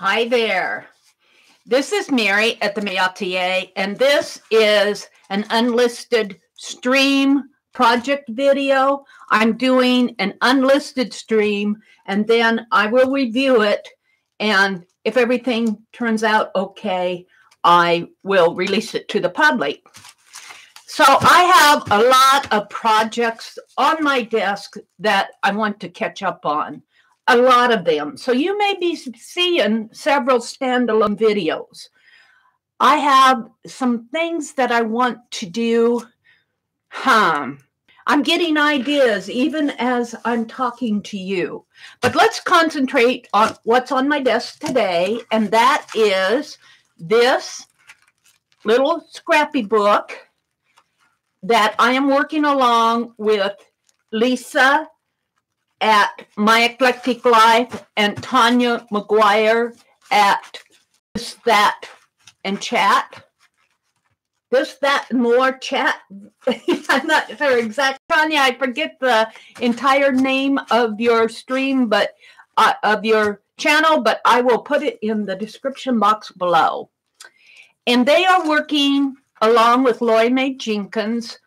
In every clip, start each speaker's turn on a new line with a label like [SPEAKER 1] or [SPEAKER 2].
[SPEAKER 1] Hi there. This is Meri at the.meri.atelier, and this is an unlisted stream project video. I'm doing an unlisted stream, and then I will review it, and if everything turns out okay, I will release it to the public. So I have a lot of projects on my desk that I want to catch up on. A lot of them. So you may be seeing several standalone videos. I have some things that I want to do. I'm getting ideas even as I'm talking to you. But let's concentrate on what's on my desk today, and that is this little scrappy book that I am working along with Lisa at My Eclectic Life and Tanya McGuire at This, That, and Chat. This, That, and More Chat. I'm not sure exact. Tanya, I forget the entire name of your stream, but of your channel, but I will put it in the description box below. And they are working along with Lorrie Mae Jenkins,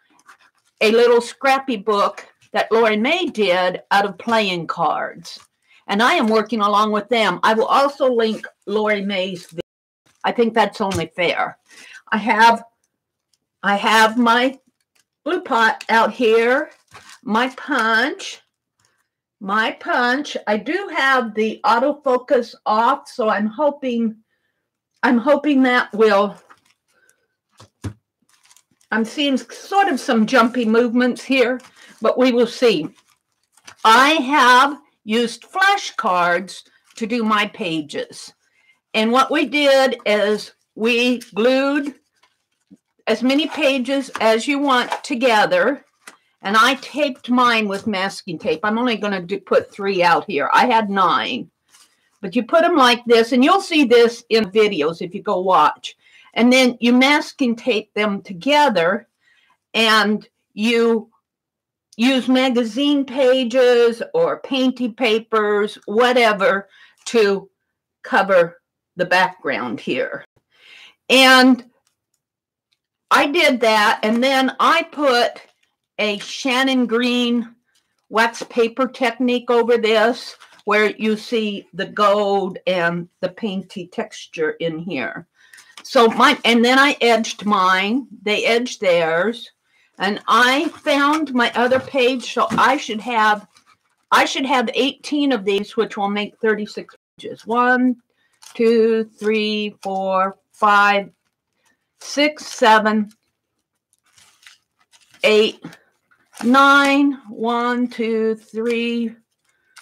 [SPEAKER 1] a little scrappy book that Lorrie Mae did out of playing cards. And I am working along with them. I will also link Lorrie Mae's video. I think that's only fair. I have my blue pot out here, my punch. I do have the autofocus off, so I'm hoping that will. I'm seeing sort of some jumpy movements here, but we will see. I have used flashcards to do my pages. And what we did is we glued as many pages as you want together. And I taped mine with masking tape. I'm only going to put 3 out here. I had 9. But you put them like this, and you'll see this in videos if you go watch. And then you masking tape them together, and you use magazine pages or painty papers, whatever, to cover the background here. And I did that, and then I put a Shannon Green wax paper technique over this, where you see the gold and the painty texture in here. So and then I edged mine, they edged theirs, and I found my other page, so I should have 18 of these, which will make 36 pages. 1, 2, 3, 4, 5, 6, 7, 8, 9. 1, 2, 3,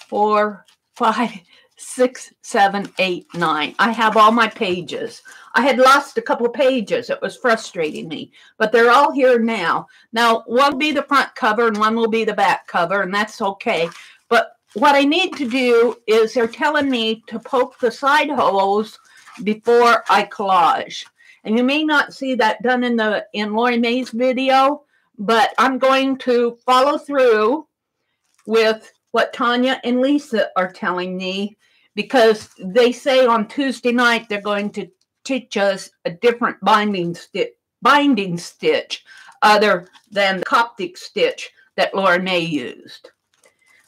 [SPEAKER 1] 4, 5, 6, 7, 8, 9. I have all my pages. I had lost a couple of pages. It was frustrating me, but they're all here now. Now, one will be the front cover and one will be the back cover, and that's okay. But what I need to do is they're telling me to poke the side holes before I collage. And you may not see that done in Lorrie Mae's video, but I'm going to follow through with what Tanya and Lisa are telling me, because they say on Tuesday night they're going to teach us a different binding stitch other than the Coptic stitch that Lorrie Mae used.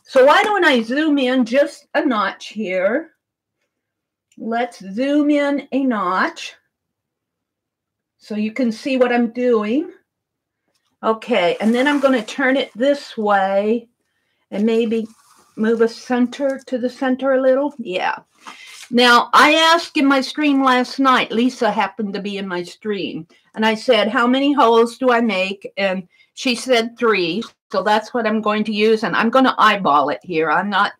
[SPEAKER 1] So why don't I zoom in just a notch here? Let's zoom in a notch so you can see what I'm doing. Okay, and then I'm going to turn it this way and maybe move a center to the center a little. Yeah. Now, I asked in my stream last night, Lisa happened to be in my stream, and I said, how many holes do I make? And she said 3, so that's what I'm going to use, and I'm going to eyeball it here. I'm not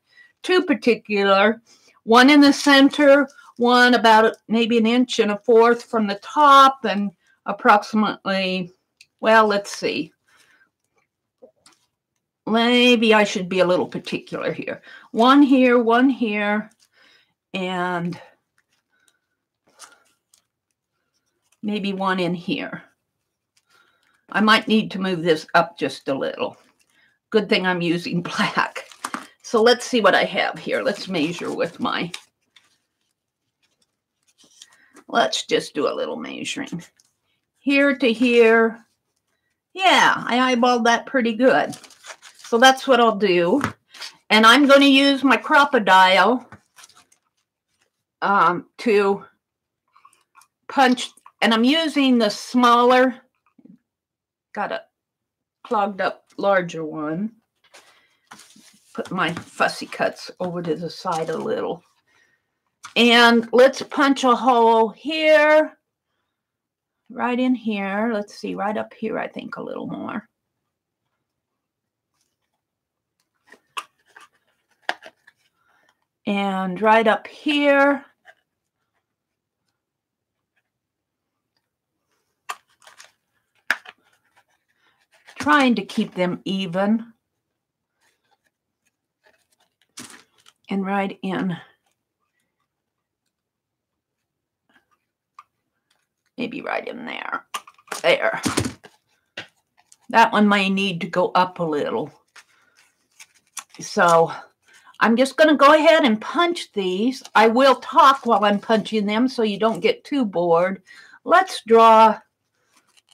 [SPEAKER 1] too particular. 1 in the center, 1 about maybe 1 1/4 inches from the top, and approximately, well, let's see. Maybe I should be a little particular here. 1 here, 1 here, and maybe 1 in here. I might need to move this up just a little. Good thing I'm using black. So let's see what I have here. Let's measure with my let's just do a little measuring. Here to here. Yeah, I eyeballed that pretty good. So that's what I'll do. And I'm going to use my crocodile to punch. And I'm using the smaller, got a clogged up larger one. Put my fussy cuts over to the side a little. And let's punch a hole here. Right in here. Let's see, right up here, I think a little more. And right up here. Trying to keep them even. And right in. Maybe right in there. There. That one may need to go up a little. So I'm just going to go ahead and punch these. I will talk while I'm punching them so you don't get too bored. Let's draw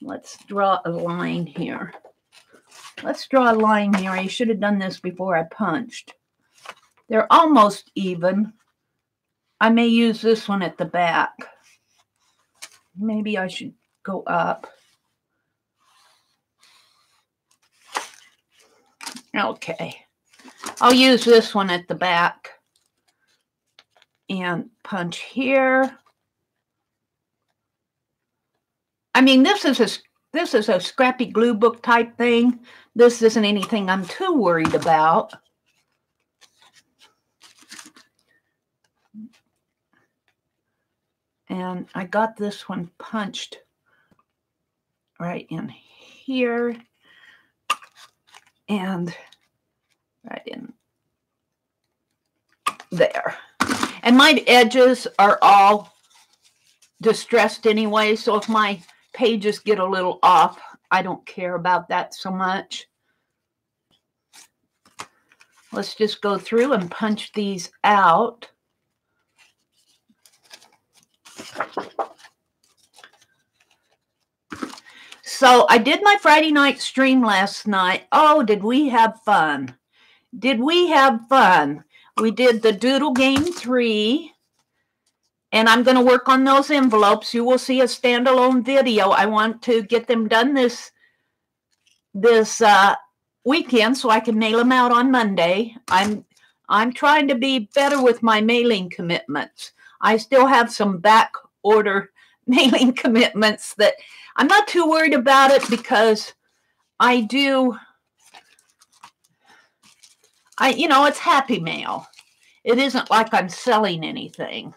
[SPEAKER 1] a line here. Let's draw a line here. I should have done this before I punched. They're almost even. I may use this one at the back. Maybe I should go up. Okay. I'll use this one at the back and punch here. I mean, this is a scrappy glue book type thing. This isn't anything I'm too worried about. And I got this one punched right in here and right in there. And my edges are all distressed anyway, so if my pages get a little off, I don't care about that so much. Let's just go through and punch these out. So I did my Friday night stream last night. Oh, did we have fun? Did we have fun? We did the Doodle Game 3. And I'm going to work on those envelopes. You will see a standalone video. I want to get them done this weekend so I can mail them out on Monday. I'm trying to be better with my mailing commitments. I still have some back order mailing commitments that I'm not too worried about it because it's happy mail. It isn't like I'm selling anything.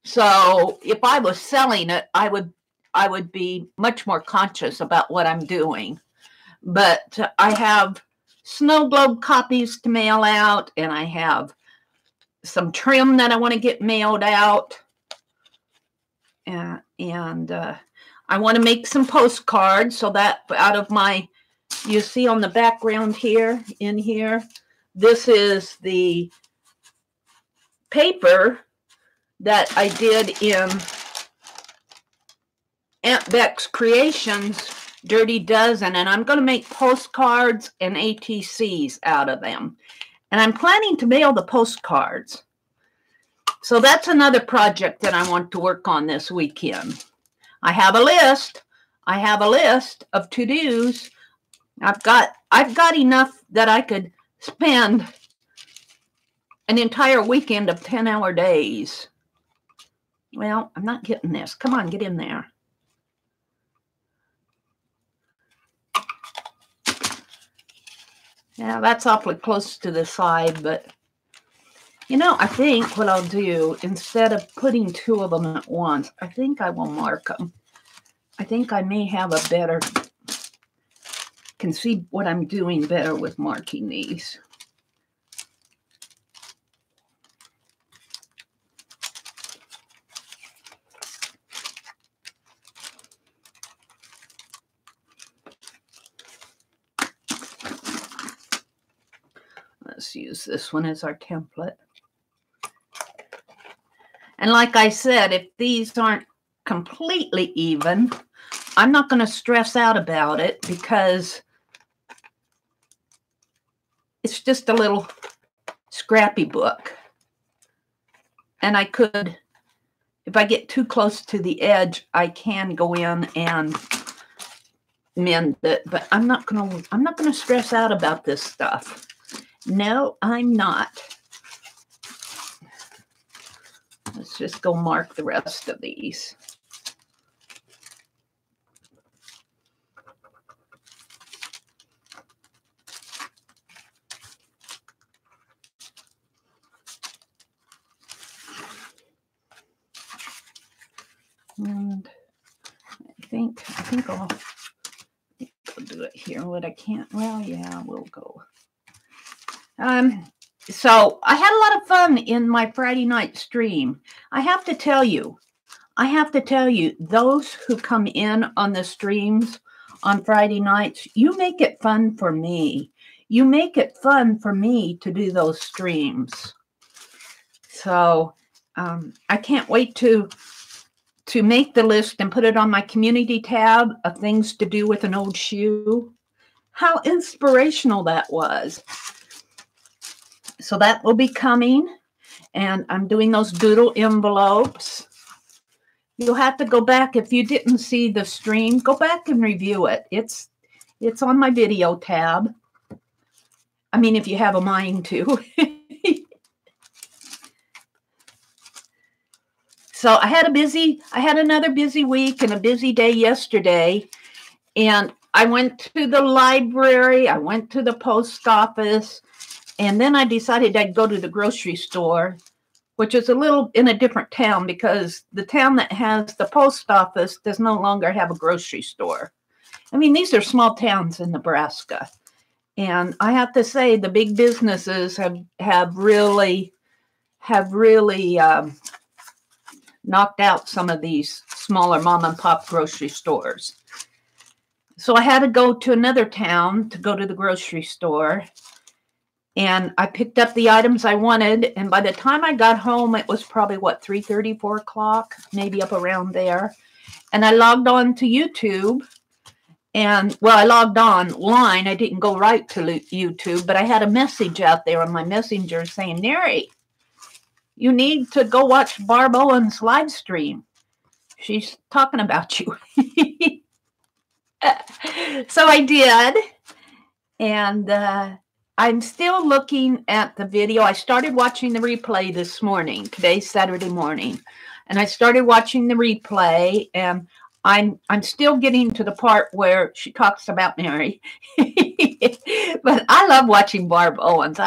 [SPEAKER 1] So if I was selling it, I would be much more conscious about what I'm doing. But I have snow globe copies to mail out, and I have some trim that I want to get mailed out. And I want to make some postcards so that out of my, you see on the background here, in here, this is the paper that I did in Aunt Beck's Creations Dirty Dozen, and I'm going to make postcards and ATCs out of them. And I'm planning to mail the postcards. So that's another project that I want to work on this weekend. I have a list. I have a list of to-dos. I've got enough that I could spend an entire weekend of 10-hour days. Well, I'm not getting this. Come on, get in there. Yeah, that's awfully close to the side, but I think what I'll do, instead of putting two of them at once, I think I will mark them. I think I may have a better, can see what I'm doing better with marking these. Let's use this one as our template. And like I said, if these aren't completely even. I'm not going to stress out about it because it's just a little scrappy book. And I could, if I get too close to the edge, I can go in and mend it, but I'm not gonna stress out about this stuff. No, I'm not. Let's just go mark the rest of these. And I think I'll do it here. What I can't, well, yeah, we'll go. So I had a lot of fun in my Friday night stream. I have to tell you, those who come in on the streams on Friday nights, you make it fun for me. You make it fun for me to do those streams. So I can't wait to make the list and put it on my community tab of things to do with an old shoe. How inspirational that was. So that will be coming. And I'm doing those doodle envelopes. You'll have to go back. If you didn't see the stream, go back and review it. It's on my video tab. I mean, if you have a mind to. So I had another busy week and a busy day yesterday. And I went to the library, I went to the post office, and then I decided I'd go to the grocery store, which is a little in a different town because the town that has the post office does no longer have a grocery store. I mean, these are small towns in Nebraska. And I have to say the big businesses have really knocked out some of these smaller mom and pop grocery stores. So I had to go to another town to go to the grocery store. And I picked up the items I wanted. And by the time I got home, it was probably, 3:30, 4 o'clock, maybe up around there. And I logged on to YouTube. And, well, I logged online. I didn't go right to YouTube, but I had a message out there on my messenger saying, Meri, you need to go watch Barb Owen's live stream. She's talking about you. So I did. And I'm still looking at the video. I started watching the replay this morning. Today's Saturday morning. And I started watching the replay. And I'm still getting to the part where she talks about Meri. But I love watching Barb Owens.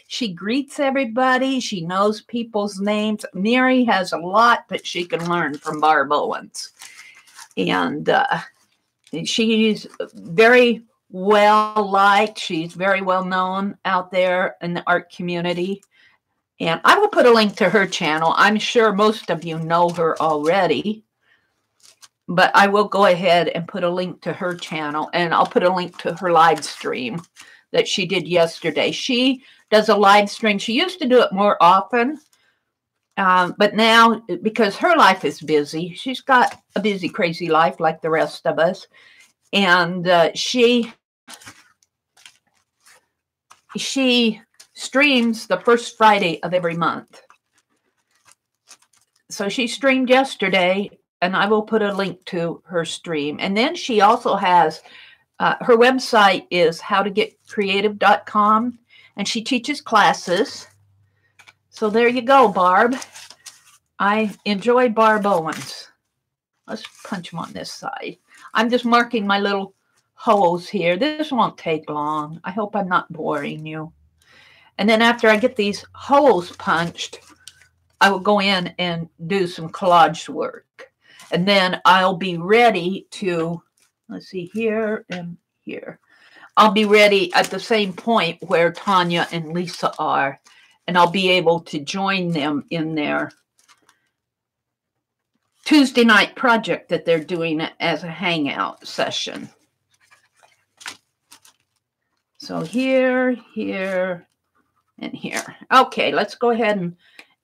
[SPEAKER 1] She greets everybody. She knows people's names. Meri has a lot that she can learn from Barb Owens. And she's very well liked. She's very well known out there in the art community. And I will put a link to her channel. I'm sure most of you know her already. But I will go ahead and put a link to her channel, and I'll put a link to her live stream that she did yesterday. She does a live stream. She used to do it more often, but now, because her life is busy, she's got a busy, crazy life like the rest of us, and she streams the first Friday of every month. So she streamed yesterday, and I will put a link to her stream. And then she also has, her website is howtogetcreative.com, and she teaches classes. So there you go, Barb. I enjoy Barb Owens. Let's punch them on this side. I'm just marking my little holes here. This won't take long. I hope I'm not boring you. And then after I get these holes punched, I will go in and do some collage work. And then I'll be ready to, let's see, here and here. I'll be ready at the same point where Tanya and Lisa are. And I'll be able to join them in their Tuesday night project that they're doing as a hangout session. So here, here, and here. Okay, let's go ahead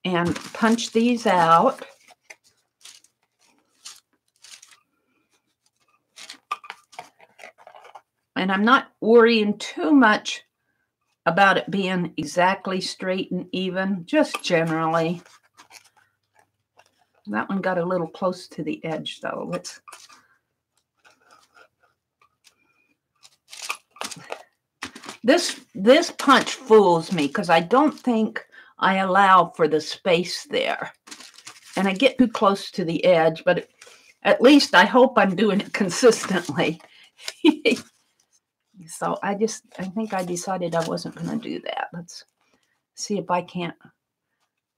[SPEAKER 1] and punch these out. And I'm not worrying too much about it being exactly straight and even, just generally. That one got a little close to the edge, though. This punch fools me because I don't think I allow for the space there. And I get too close to the edge, but at least I hope I'm doing it consistently. So I think I decided I wasn't going to do that. Let's see if I can't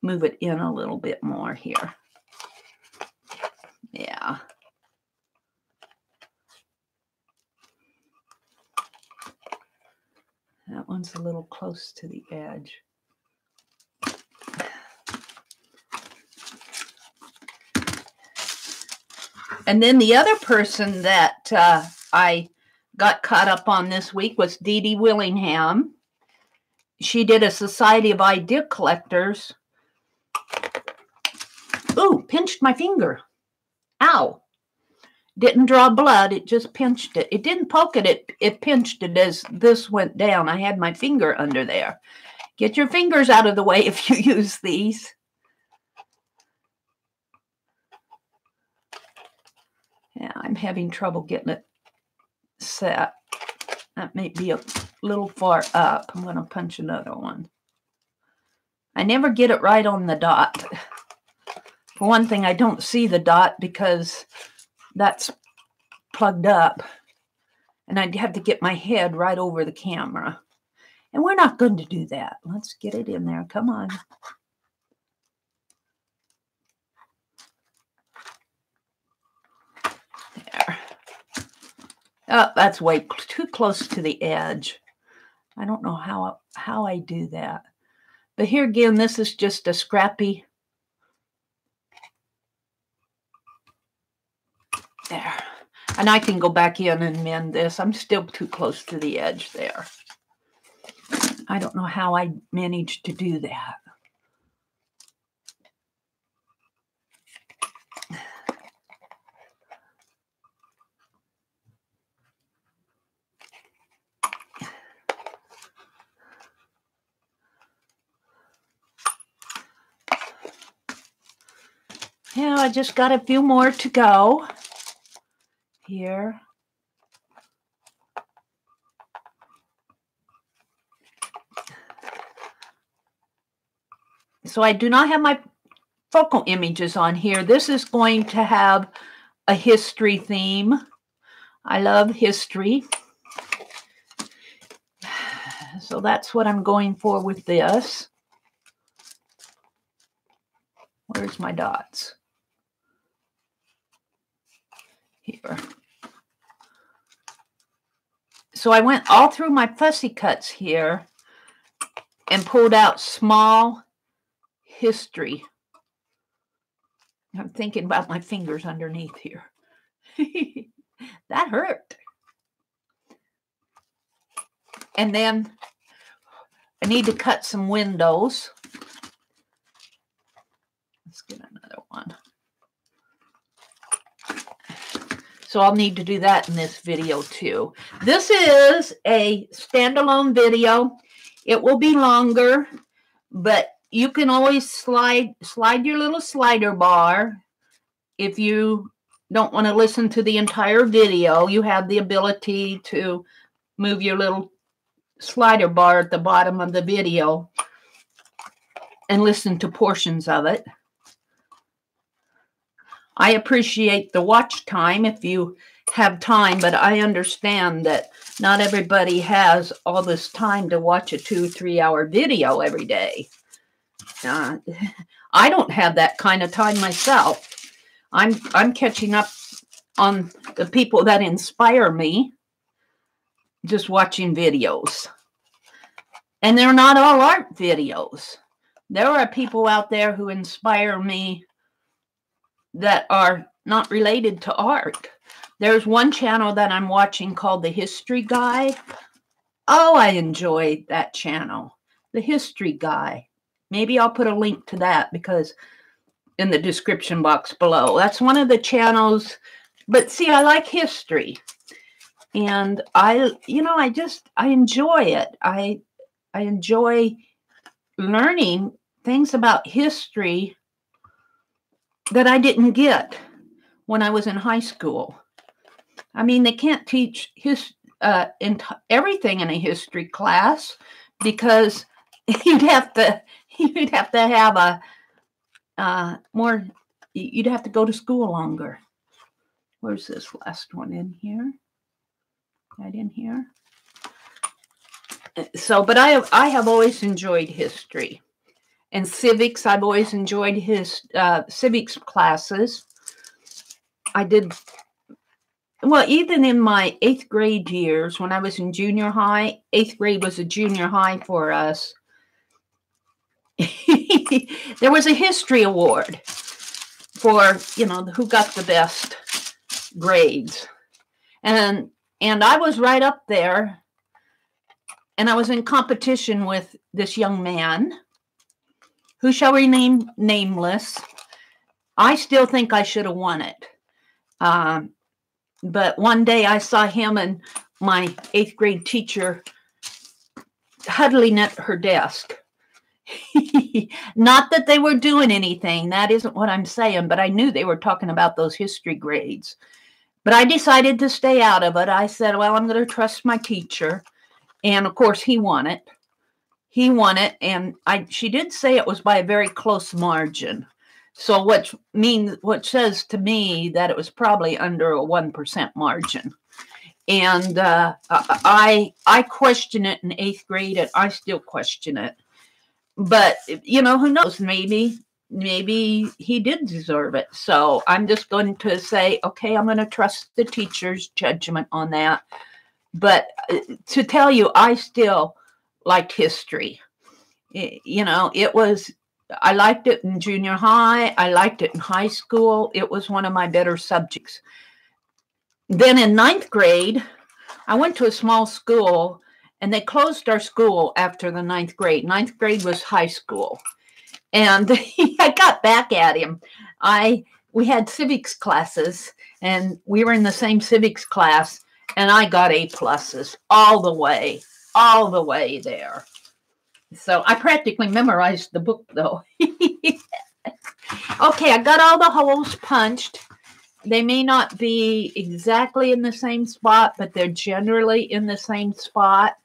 [SPEAKER 1] move it in a little bit more here. Yeah. That one's a little close to the edge. And then the other person that I got caught up on this week was Dee Dee Willingham. She did a Society of Idea Collectors. Ooh, pinched my finger. Ow. Didn't draw blood, it just pinched it. It didn't poke it, it pinched it as this went down. I had my finger under there. Get your fingers out of the way if you use these. Yeah, I'm having trouble getting it set. That may be a little far up. I'm going to punch another one. I never get it right on the dot. For one thing, I don't see the dot because that's plugged up. And I'd have to get my head right over the camera. And we're not going to do that. Let's get it in there. Come on. There. Oh, that's way too close to the edge. I don't know how I do that. But here again, this is just a scrappy. There. And I can go back in and mend this. I'm still too close to the edge there. I don't know how I managed to do that. Yeah, I just got a few more to go here. So I do not have my focal images on here. This is going to have a history theme. I love history. So that's what I'm going for with this. Where's my dots? Here. So I went all through my fussy cuts here and pulled out small history. I'm thinking about my fingers underneath here. That hurt. And then I need to cut some windows. Let's get another one. So I'll need to do that in this video too. This is a standalone video. It will be longer, but you can always slide your little slider bar. If you don't want to listen to the entire video, you have the ability to move your little slider bar at the bottom of the video and listen to portions of it. I appreciate the watch time if you have time, but I understand that not everybody has all this time to watch a 2-3 hour video every day. I don't have that kind of time myself. I'm catching up on the people that inspire me just watching videos. And they're not all art videos. There are people out there who inspire me that are not related to art. There's one channel that I'm watching called The History Guy. Oh, I enjoy that channel. The History Guy. Maybe I'll put a link to that because in the description box below. That's one of the channels. But see, I like history. And I enjoy it. I enjoy learning things about history that I didn't get when I was in high school. I mean, they can't teach everything in a history class because you'd have to have more. You'd have to go to school longer. Where's this last one in here? Right in here. So, but I have always enjoyed history. And civics, I've always enjoyed civics classes. I did, well, even in my 8th grade years, when I was in junior high, 8th grade was a junior high for us. There was a history award for, who got the best grades. And I was right up there. And I was in competition with this young man who shall remain nameless. I still think I should have won it. But one day I saw him and my 8th grade teacher huddling at her desk. Not that they were doing anything. That isn't what I'm saying. But I knew they were talking about those history grades. But I decided to stay out of it. I said, well, I'm going to trust my teacher. And of course, he won it. He won it, and she did say it was by a very close margin. So what says to me that it was probably under a 1% margin. And I question it in 8th grade, and I still question it. But who knows? Maybe he did deserve it. So I'm just going to say, okay, I'm going to trust the teacher's judgment on that. But to tell you, I still liked history. I liked it in junior high. I liked it in high school. It was one of my better subjects. Then in 9th grade, I went to a small school, and they closed our school after the 9th grade. 9th grade was high school. And I got back at him. We had civics classes, and we were in the same civics class, and I got A+ all the way there. So I practically memorized the book, though. Okay, I got all the holes punched. They may not be exactly in the same spot, but they're generally in the same spot.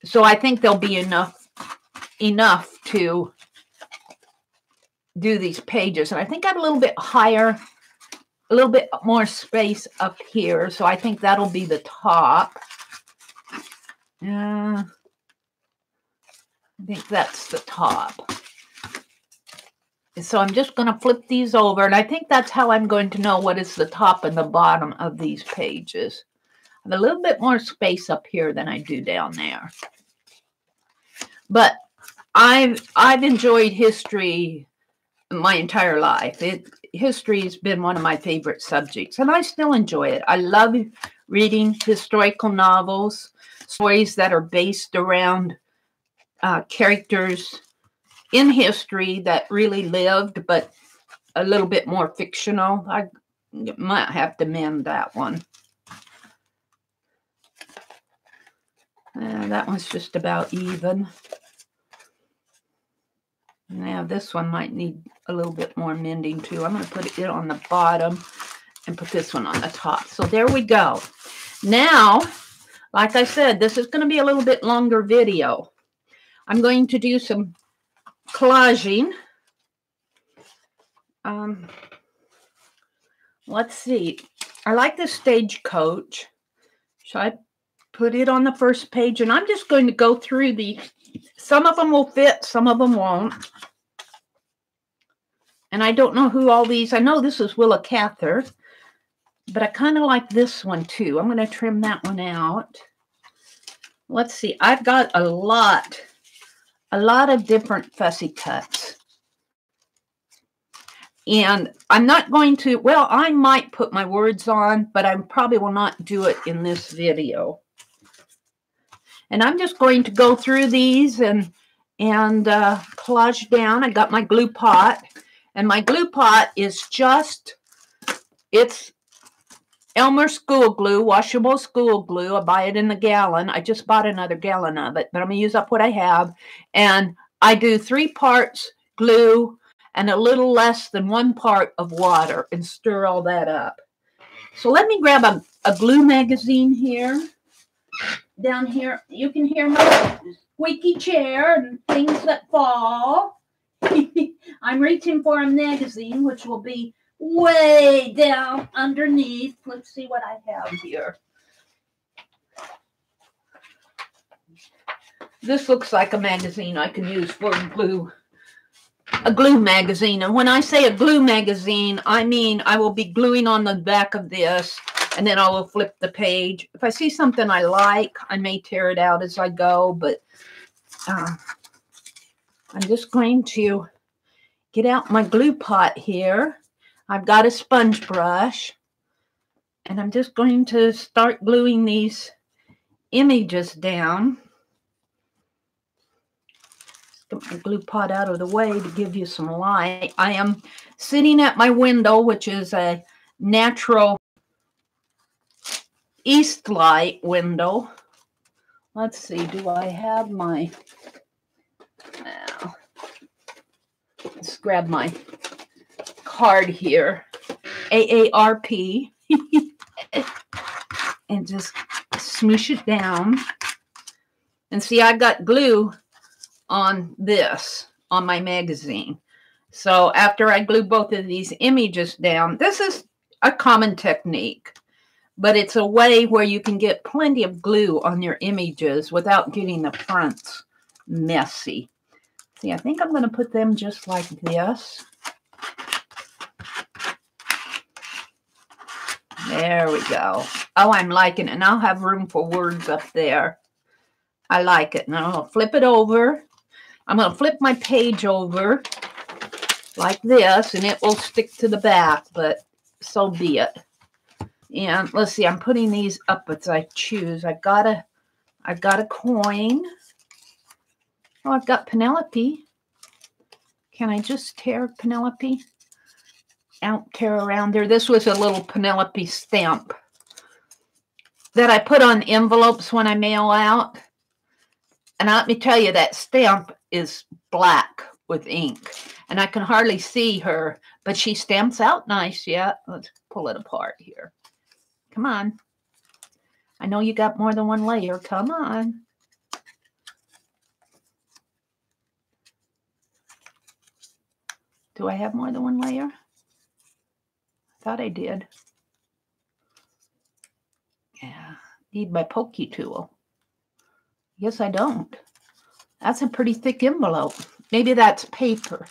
[SPEAKER 1] So I think there'll be enough to do these pages. And I think I have a little bit higher, a little bit more space up here. So I think that'll be the top. I think that's the top. So I'm just going to flip these over. And I think that's how I'm going to know what is the top and the bottom of these pages. I have a little bit more space up here than I do down there. But I've enjoyed history my entire life. History has been one of my favorite subjects, and I still enjoy it. I love reading historical novels, stories that are based around characters in history that really lived, but a little bit more fictional. I might have to mend that one. That one's just about even. Now this one might need a little bit more mending too. I'm going to put it on the bottom and put this one on the top. So there we go. Now, like I said, this is going to be a little bit longer video. I'm going to do some collaging. Let's see. I like the stagecoach. So I put it on the first page, and I'm just going to go through the. Some of them will fit, some of them won't. And I don't know who all these. I know this is Willa Cather, but I kind of like this one too. I'm going to trim that one out. Let's see. I've got a lot of different fussy cuts. And I'm not going to, well, I might put my words on, but I probably will not do it in this video. And I'm just going to go through these and collage down. I got my glue pot, and my glue pot is just, it's Elmer school glue, washable school glue. I buy it in the gallon. I just bought another gallon of it, but I'm going to use up what I have. And I do 3 parts glue and a little less than 1 part of water and stir all that up. So let me grab a glue magazine here. Down here, you can hear my squeaky chair and things that fall. I'm reaching for a magazine, which will be way down underneath. Let's see what I have here. This looks like a magazine I can use for glue. A glue magazine. And when I say a glue magazine, I mean I will be gluing on the back of this, and then I will flip the page. If I see something I like, I may tear it out as I go, but I'm just going to get out my glue pot here. I've got a sponge brush, and I'm just going to start gluing these images down. Get my glue pot out of the way to give you some light. I am sitting at my window, which is a natural east light window. Let's see, do I have my... Let's grab my card here, AARP, and just smoosh it down. And see, I got glue on this, on my magazine. So after I glue both of these images down, this is a common technique, but it's a way where you can get plenty of glue on your images without getting the fronts messy. See, I think I'm going to put them just like this. There we go. Oh, I'm liking it. And I'll have room for words up there. I like it. Now I'll flip it over. I'm going to flip my page over like this, and it will stick to the back, but so be it. And let's see, I'm putting these up as I choose. I've got a coin. Oh, I've got Penelope. Can I just tear Penelope out, tear around there? This was a little Penelope stamp that I put on envelopes when I mail out. And let me tell you, that stamp is black with ink. And I can hardly see her, but she stamps out nice yet. Let's pull it apart here. Come on. I know you got more than one layer. Come on. Do I have more than one layer? I thought I did. Yeah, need my pokey tool. Yes, I don't. That's a pretty thick envelope. Maybe that's paper.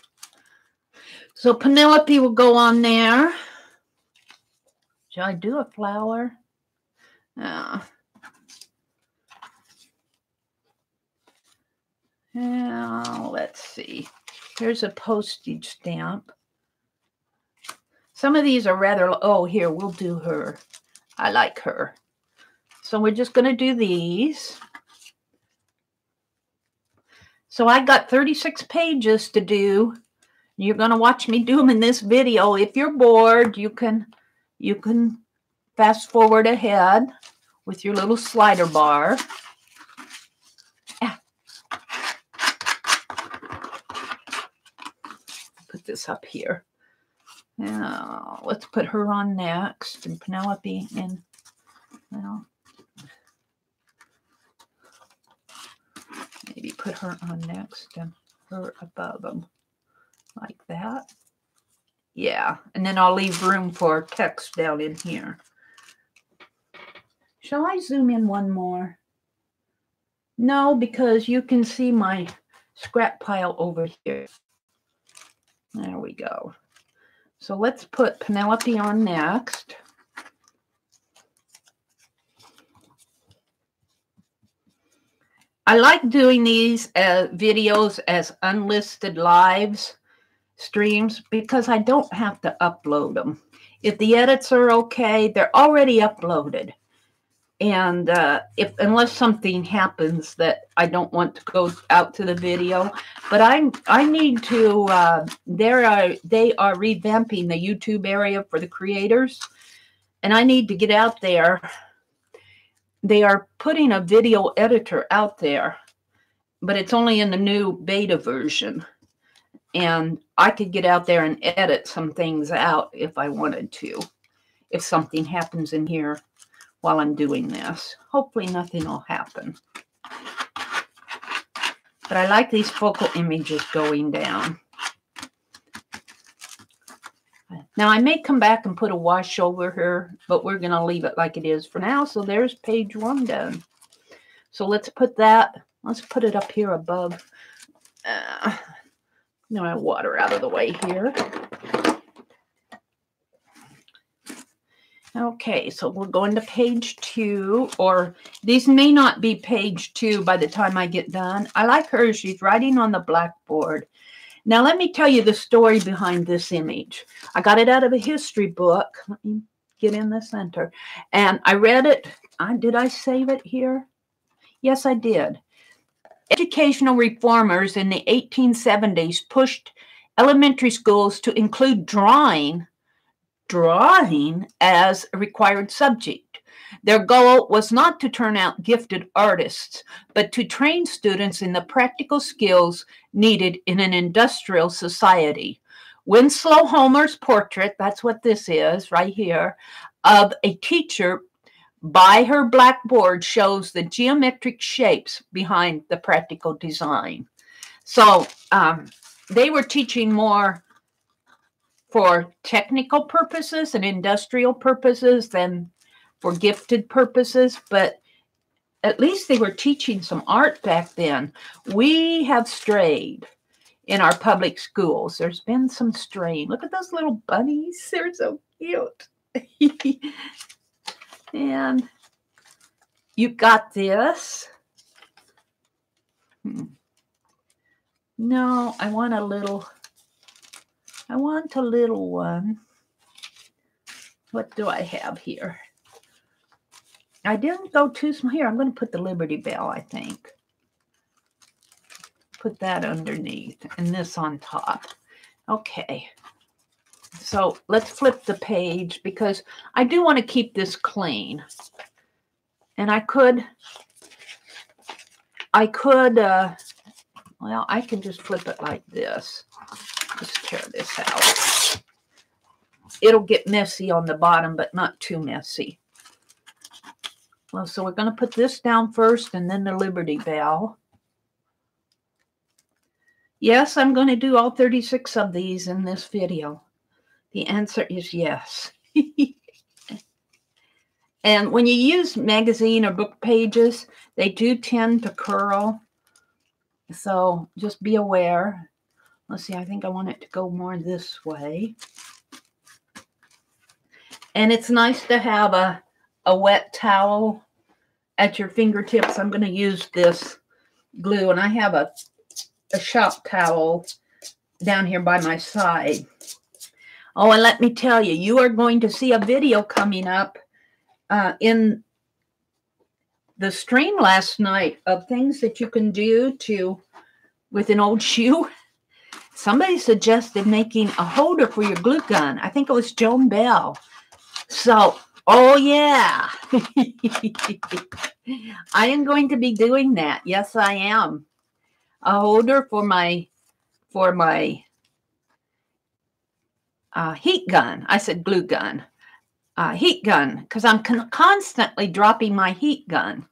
[SPEAKER 1] So Penelope will go on there. Shall I do a flower? Now, let's see. Here's a postage stamp. Some of these are rather, oh, here, we'll do her. I like her. So we're just going to do these. So I got 36 pages to do. You're going to watch me do them in this video. If you're bored, you can fast forward ahead with your little slider bar. Put this up here. Now, let's put her on next, and Penelope in. Well, maybe put her on next and her above them, like that. Yeah, and then I'll leave room for text down in here. Shall I zoom in one more? No, because you can see my scrap pile over here. There we go. So let's put Penelope on next. I like doing these videos as unlisted lives streams because I don't have to upload them. If the edits are okay, they're already uploaded. And unless something happens that I don't want to go out to the video, but I need to. They are revamping the YouTube area for the creators, and I need to get out there. They are putting a video editor out there, but it's only in the new beta version. And I could get out there and edit some things out if I wanted to, if something happens in here while I'm doing this. Hopefully nothing will happen. But I like these focal images going down. Now I may come back and put a wash over here, but we're going to leave it like it is for now. So there's page 1 done. So let's put that, let's put it up here above. Now I water out of the way here. Okay, so we're going to page 2, or these may not be page 2 by the time I get done. I like her. She's writing on the blackboard. Now, let me tell you the story behind this image. I got it out of a history book. Let me get in the center. And I read it. Did I save it here? Yes, I did. Educational reformers in the 1870s pushed elementary schools to include drawing as a required subject. Their goal was not to turn out gifted artists, but to train students in the practical skills needed in an industrial society. Winslow Homer's portrait, that's what this is right here, of a teacher by her blackboard shows the geometric shapes behind the practical design. So they were teaching more for technical purposes and industrial purposes than for gifted purposes, but at least they were teaching some art back then. We have strayed in our public schools. There's been some straying. Look at those little bunnies. They're so cute. And you got this. No, I want a little one. What do I have here? I didn't go too small. Here, I'm going to put the Liberty Bell, I think. Put that underneath and this on top. Okay. So let's flip the page because I do want to keep this clean. And I could, well, I can just flip it like this. Just tear this out. It'll get messy on the bottom, but not too messy. Well, so we're going to put this down first and then the Liberty Bell. Yes, I'm going to do all 36 of these in this video. The answer is yes. And when you use magazine or book pages, they do tend to curl. So just be aware. Let's see, I think I want it to go more this way. And it's nice to have a wet towel at your fingertips. I'm going to use this glue, and I have a shop towel down here by my side. Oh, and let me tell you, you are going to see a video coming up in the stream last night of things that you can do with an old shoe. Somebody suggested making a holder for your glue gun. I think it was Joan Bell. So, oh yeah. I am going to be doing that. Yes, I am. A holder for my heat gun. I said glue gun. Heat gun, because I'm constantly dropping my heat gun.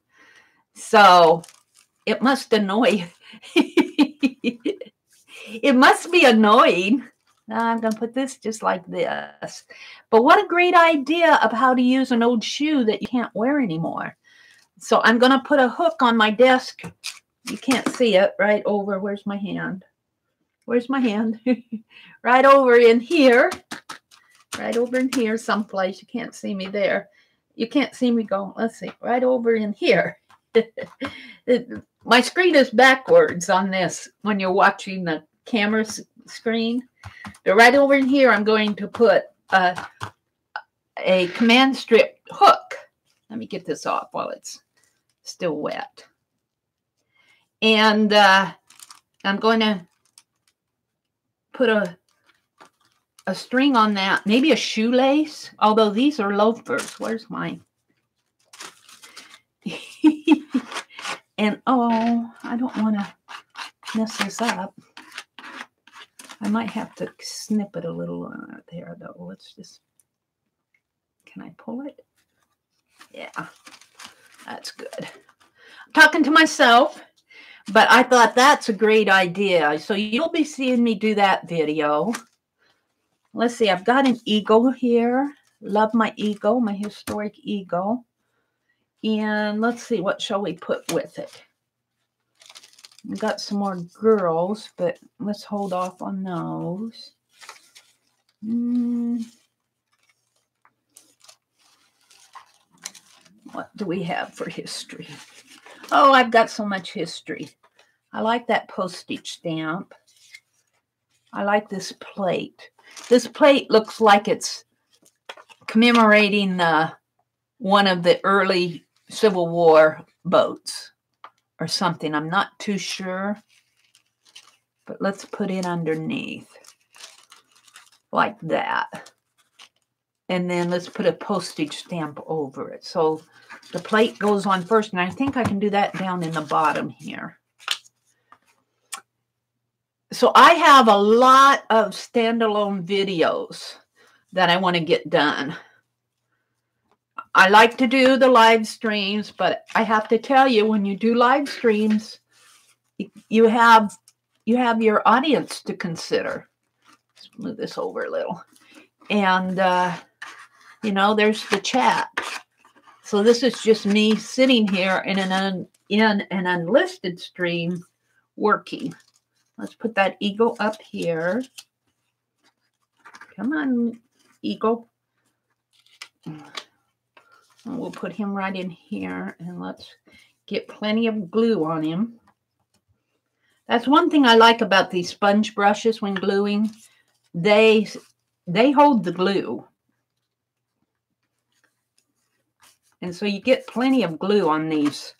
[SPEAKER 1] So it must annoy. It must be annoying. I'm going to put this just like this. But what a great idea of how to use an old shoe that you can't wear anymore. So I'm going to put a hook on my desk. You can't see it. Right over. Where's my hand? Where's my hand? Right over in here. Right over in here someplace. You can't see me there. You can't see me go. Let's see. Right over in here. My screen is backwards on this when you're watching the camera screen. But right over in here, I'm going to put a command strip hook. Let me get this off while it's still wet. And I'm going to put a a string on that, maybe a shoelace, although these are loafers. Where's mine? And oh, I don't want to mess this up. I might have to snip it a little there, though. Let's just, can I pull it? Yeah, that's good. I'm talking to myself, but I thought that's a great idea. So you'll be seeing me do that video. Let's see, I've got an eagle here. Love my eagle, my historic eagle. And let's see, what shall we put with it? We've got some more girls, but let's hold off on those. What do we have for history? Oh, I've got so much history. I like that postage stamp. I like this plate. This plate looks like it's commemorating one of the early Civil War boats or something. I'm not too sure, but let's put it underneath like that. And then let's put a postage stamp over it. So the plate goes on first, and I think I can do that down in the bottom here. So I have a lot of standalone videos that I want to get done. I like to do the live streams, but I have to tell you, when you do live streams, you have your audience to consider. Let's move this over a little. And, you know, there's the chat. So this is just me sitting here in an unlisted stream working. Let's put that eagle up here. Come on, eagle. And we'll put him right in here, and let's get plenty of glue on him. That's one thing I like about these sponge brushes when gluing. They hold the glue. And so you get plenty of glue on these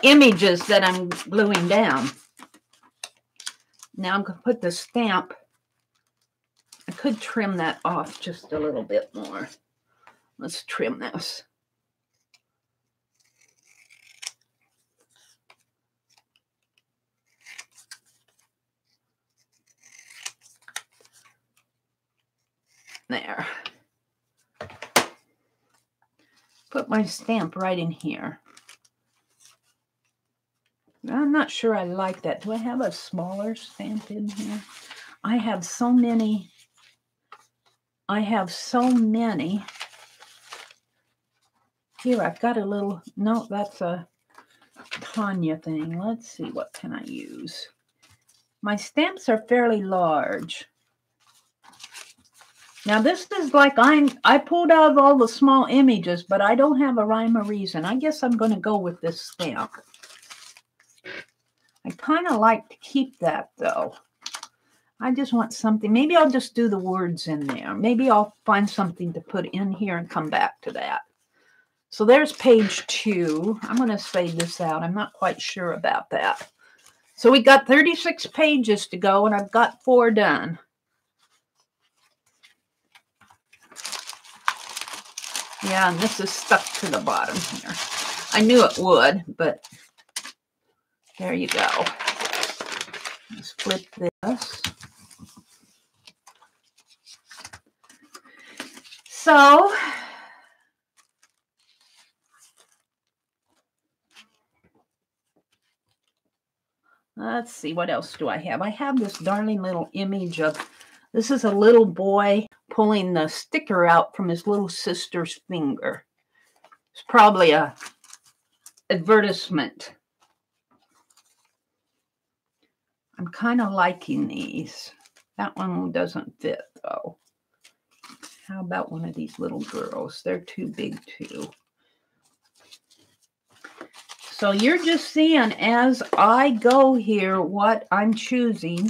[SPEAKER 1] images that I'm gluing down. Now I'm going to put the stamp. I could trim that off just a little bit more. Let's trim this. There. Put my stamp right in here. I'm not sure I like that. Do I have a smaller stamp in here? I have so many. Here, I've got a little, no, that's a Tanya thing. Let's see, what can I use? My stamps are fairly large. Now, this is like I pulled out all the small images, but I don't have a rhyme or reason. I guess I'm going to go with this stamp. I kind of like to keep that, though. I just want something. Maybe I'll just do the words in there. Maybe I'll find something to put in here and come back to that. So there's page 2. I'm going to fade this out. I'm not quite sure about that. So we got 36 pages to go, and I've got 4 done. Yeah, and this is stuck to the bottom here. I knew it would, but there you go. Let's flip this. So, let's see, what else do I have? I have this darling little image of, this is a little boy pulling the sticker out from his little sister's finger. It's probably a advertisement. I'm kind of liking these. That one doesn't fit, though. How about one of these little girls? They're too big, too. So you're just seeing as I go here what I'm choosing.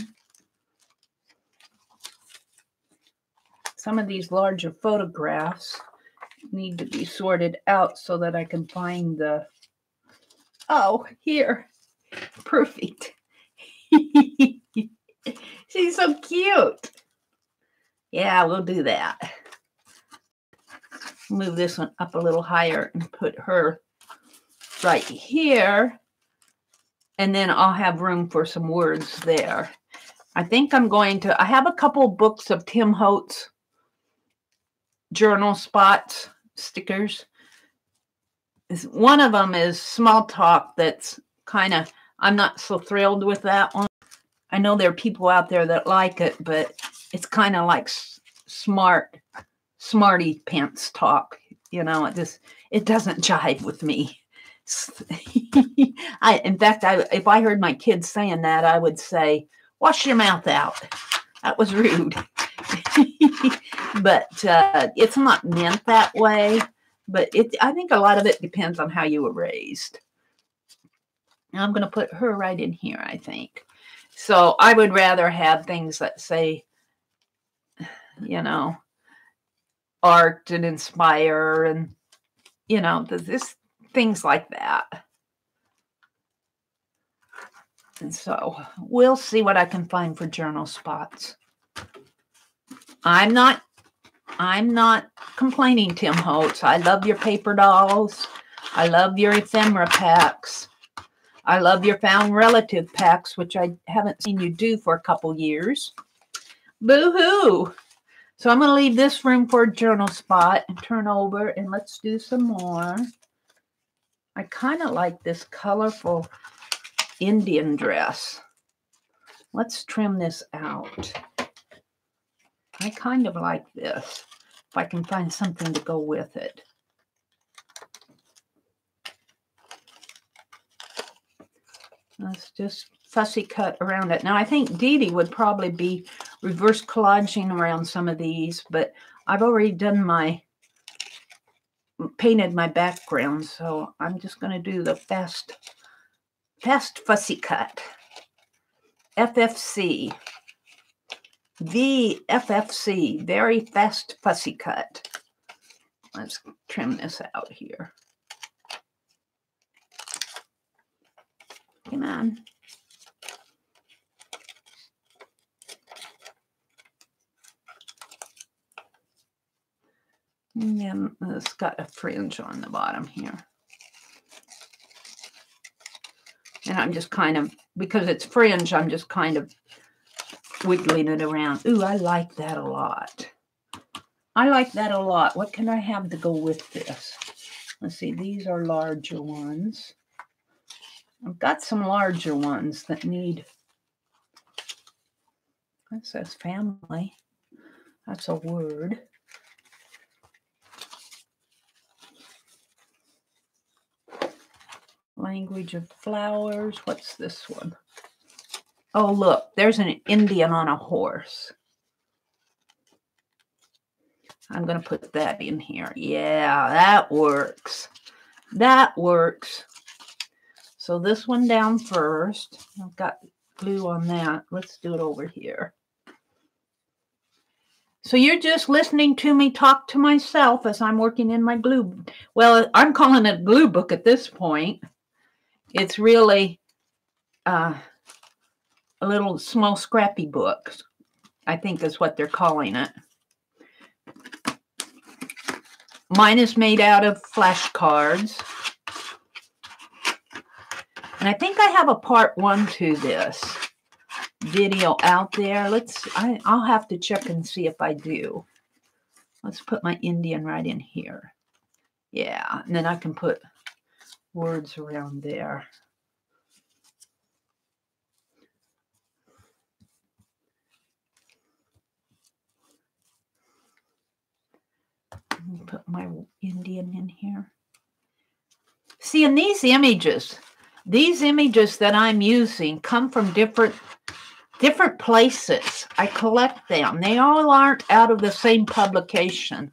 [SPEAKER 1] Some of these larger photographs need to be sorted out so that I can find the... Oh, here. Perfect. She's so cute. Yeah, we'll do that. Move this one up a little higher and put her right here. And then I'll have room for some words there. I think I'm going to, I have a couple books of Tim Holtz journal spots, stickers. One of them is Small Talk. That's kind of, I'm not so thrilled with that one. I know there are people out there that like it, but it's kind of like smarty pants talk. You know, it doesn't jive with me. In fact, if I heard my kids saying that, I would say, wash your mouth out. That was rude. But it's not meant that way. But I think a lot of it depends on how you were raised. Now I'm going to put her right in here, I think. So I would rather have things that say, you know, art and inspire and, you know, things like that. And so we'll see what I can find for journal spots. I'm not complaining, Tim Holtz. I love your paper dolls. I love your ephemera packs. I love your found relative packs, which I haven't seen you do for a couple years. Boo-hoo. So I'm going to leave this room for a journal spot and turn over, and let's do some more. I kind of like this colorful Indian dress. Let's trim this out. I kind of like this, if I can find something to go with it. Let's just fussy cut around it. Now, I think Dee Dee would probably be reverse collaging around some of these, but I've already done painted my background, so I'm just going to do the fast fussy cut. FFC. VFFC, very fast fussy cut. Let's trim this out here. Come on. And then it's got a fringe on the bottom here. And I'm just kind of, because it's fringe, I'm just kind of wiggling it around. Ooh, I like that a lot. I like that a lot. What can I have to go with this? Let's see, these are larger ones. I've got some larger ones that need, that says family. That's a word. Language of flowers. What's this one? Oh, look, there's an Indian on a horse. I'm going to put that in here. Yeah, that works. That works. So this one down first. I've got glue on that. Let's do it over here. So you're just listening to me talk to myself as I'm working in my glue. Well, I'm calling it a glue book at this point. It's really a little small scrappy book, I think is what they're calling it. Mine is made out of flashcards. And I think I have a part 1 to this video out there. I'll have to check and see if I do. Let's put my Indian right in here. Yeah, and then I can put words around there. Put my Indian in here. See, in these images that I'm using come from different places. I collect them. They all aren't out of the same publication.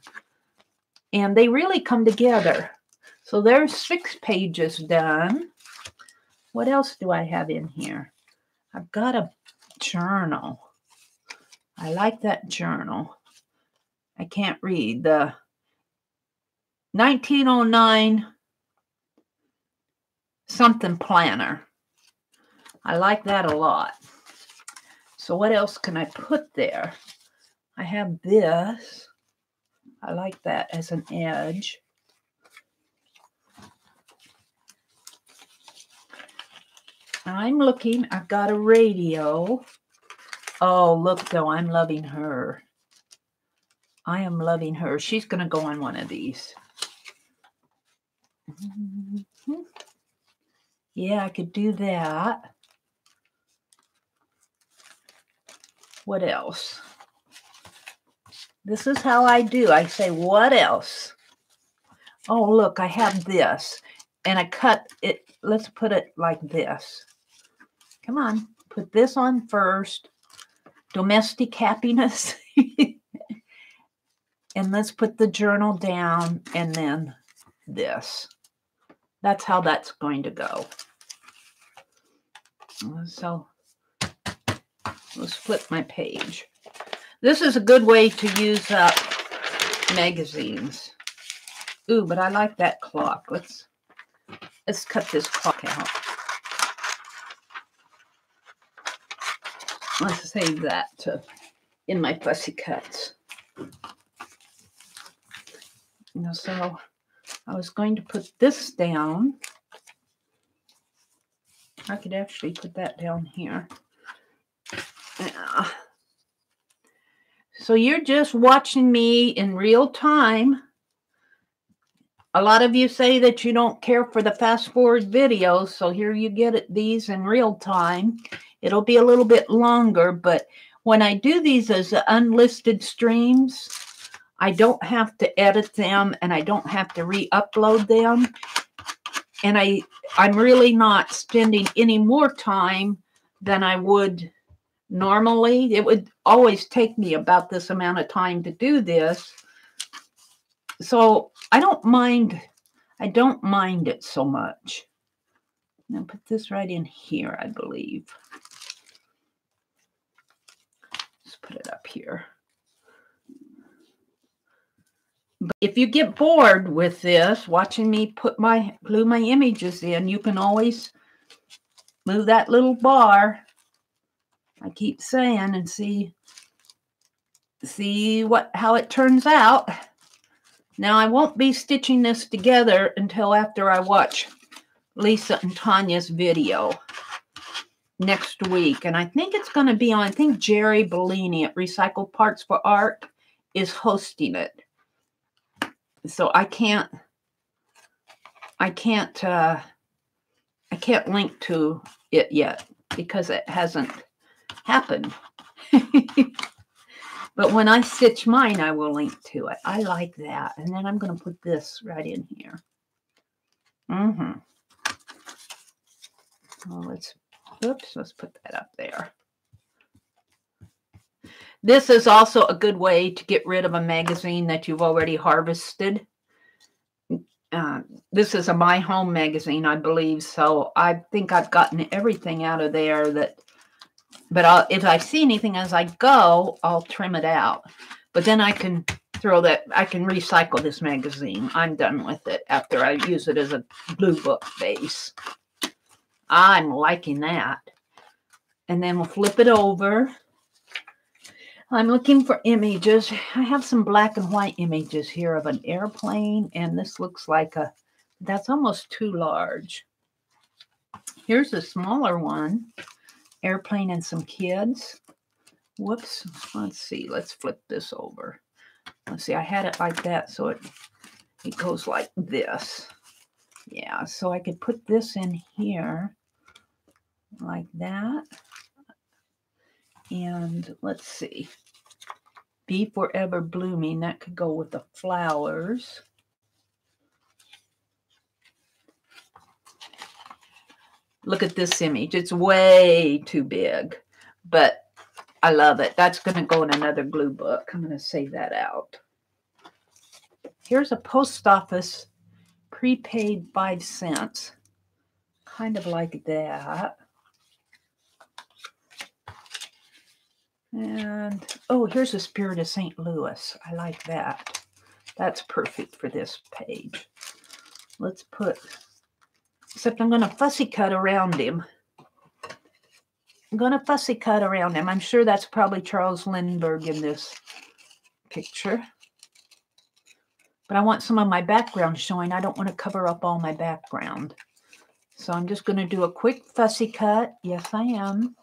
[SPEAKER 1] And they really come together. So there's 6 pages done. What else do I have in here? I've got a journal. I like that journal. I can't read. The 1909 something planner. I like that a lot. So what else can I put there? I have this. I like that as an edge. I'm looking. I've got a radio. Oh, look, though. I'm loving her. I am loving her. She's going to go on one of these. Yeah, I could do that. What else? This is how I do. I say, what else? Oh, look, I have this. And I cut it. Let's put it like this. Come on. Put this on first. Domestic happiness. And let's put the journal down and then this. That's how that's going to go. So let's flip my page. This is a good way to use up magazines. Ooh, but I like that clock. Let's cut this clock out. Let's save that in my fussy cuts. So I was going to put this down. I could actually put that down here. Yeah. So you're just watching me in real time. A lot of you say that you don't care for the fast forward videos, so here you get these in real time. It'll be a little bit longer, but when I do these as unlisted streams, I don't have to edit them and I don't have to re-upload them. And I'm really not spending any more time than I would normally. It would always take me about this amount of time to do this. So I don't mind it so much. Now put this right in here, I believe. Let's put it up here. But if you get bored with this, watching me glue my images in, you can always move that little bar. I keep saying, and see how it turns out. Now I won't be stitching this together until after I watch Lisa and Tanya's video next week, and I think it's going to be on. I think Jeri Bellini at Recycled Parts for Art is hosting it. So I can't link to it yet because it hasn't happened. But when I stitch mine, I will link to it. I like that. And then I'm going to put this right in here. Oh, let's put that up there. This is also a good way to get rid of a magazine that you've already harvested. This is a My Home magazine, I believe. So I think I've gotten everything out of there but if I see anything as I go, I'll trim it out. But then I can I can recycle this magazine. I'm done with it after I use it as a glue book base. I'm liking that. And then we'll flip it over. I'm looking for images. I have some black and white images here of an airplane, and this looks like that's almost too large. Here's a smaller one, airplane and some kids. Whoops, let's see, let's flip this over. Let's see, I had it like that, so it goes like this. Yeah, so I could put this in here like that. And let's see, Be Forever Blooming, that could go with the flowers. Look at this image. It's way too big, but I love it. That's going to go in another glue book. I'm going to save that out. Here's a post office prepaid 5 cents. Kind of like that. And, oh, here's a Spirit of St. Louis. I like that. That's perfect for this page. Let's put, except I'm going to fussy cut around him. going to fussy cut around him. I'm sure that's probably Charles Lindbergh in this picture. But I want some of my background showing. I don't want to cover up all my background. So I'm just going to do a quick fussy cut. Yes, I am.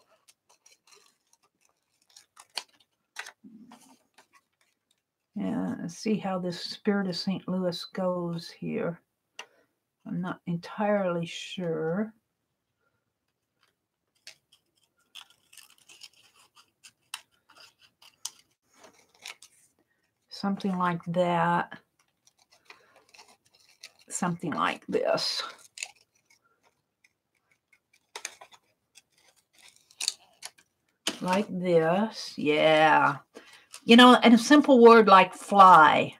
[SPEAKER 1] Yeah, let's see how this Spirit of St. Louis goes here. I'm not entirely sure. Something like that. Something like this. Like this. Yeah. You know, and a simple word like fly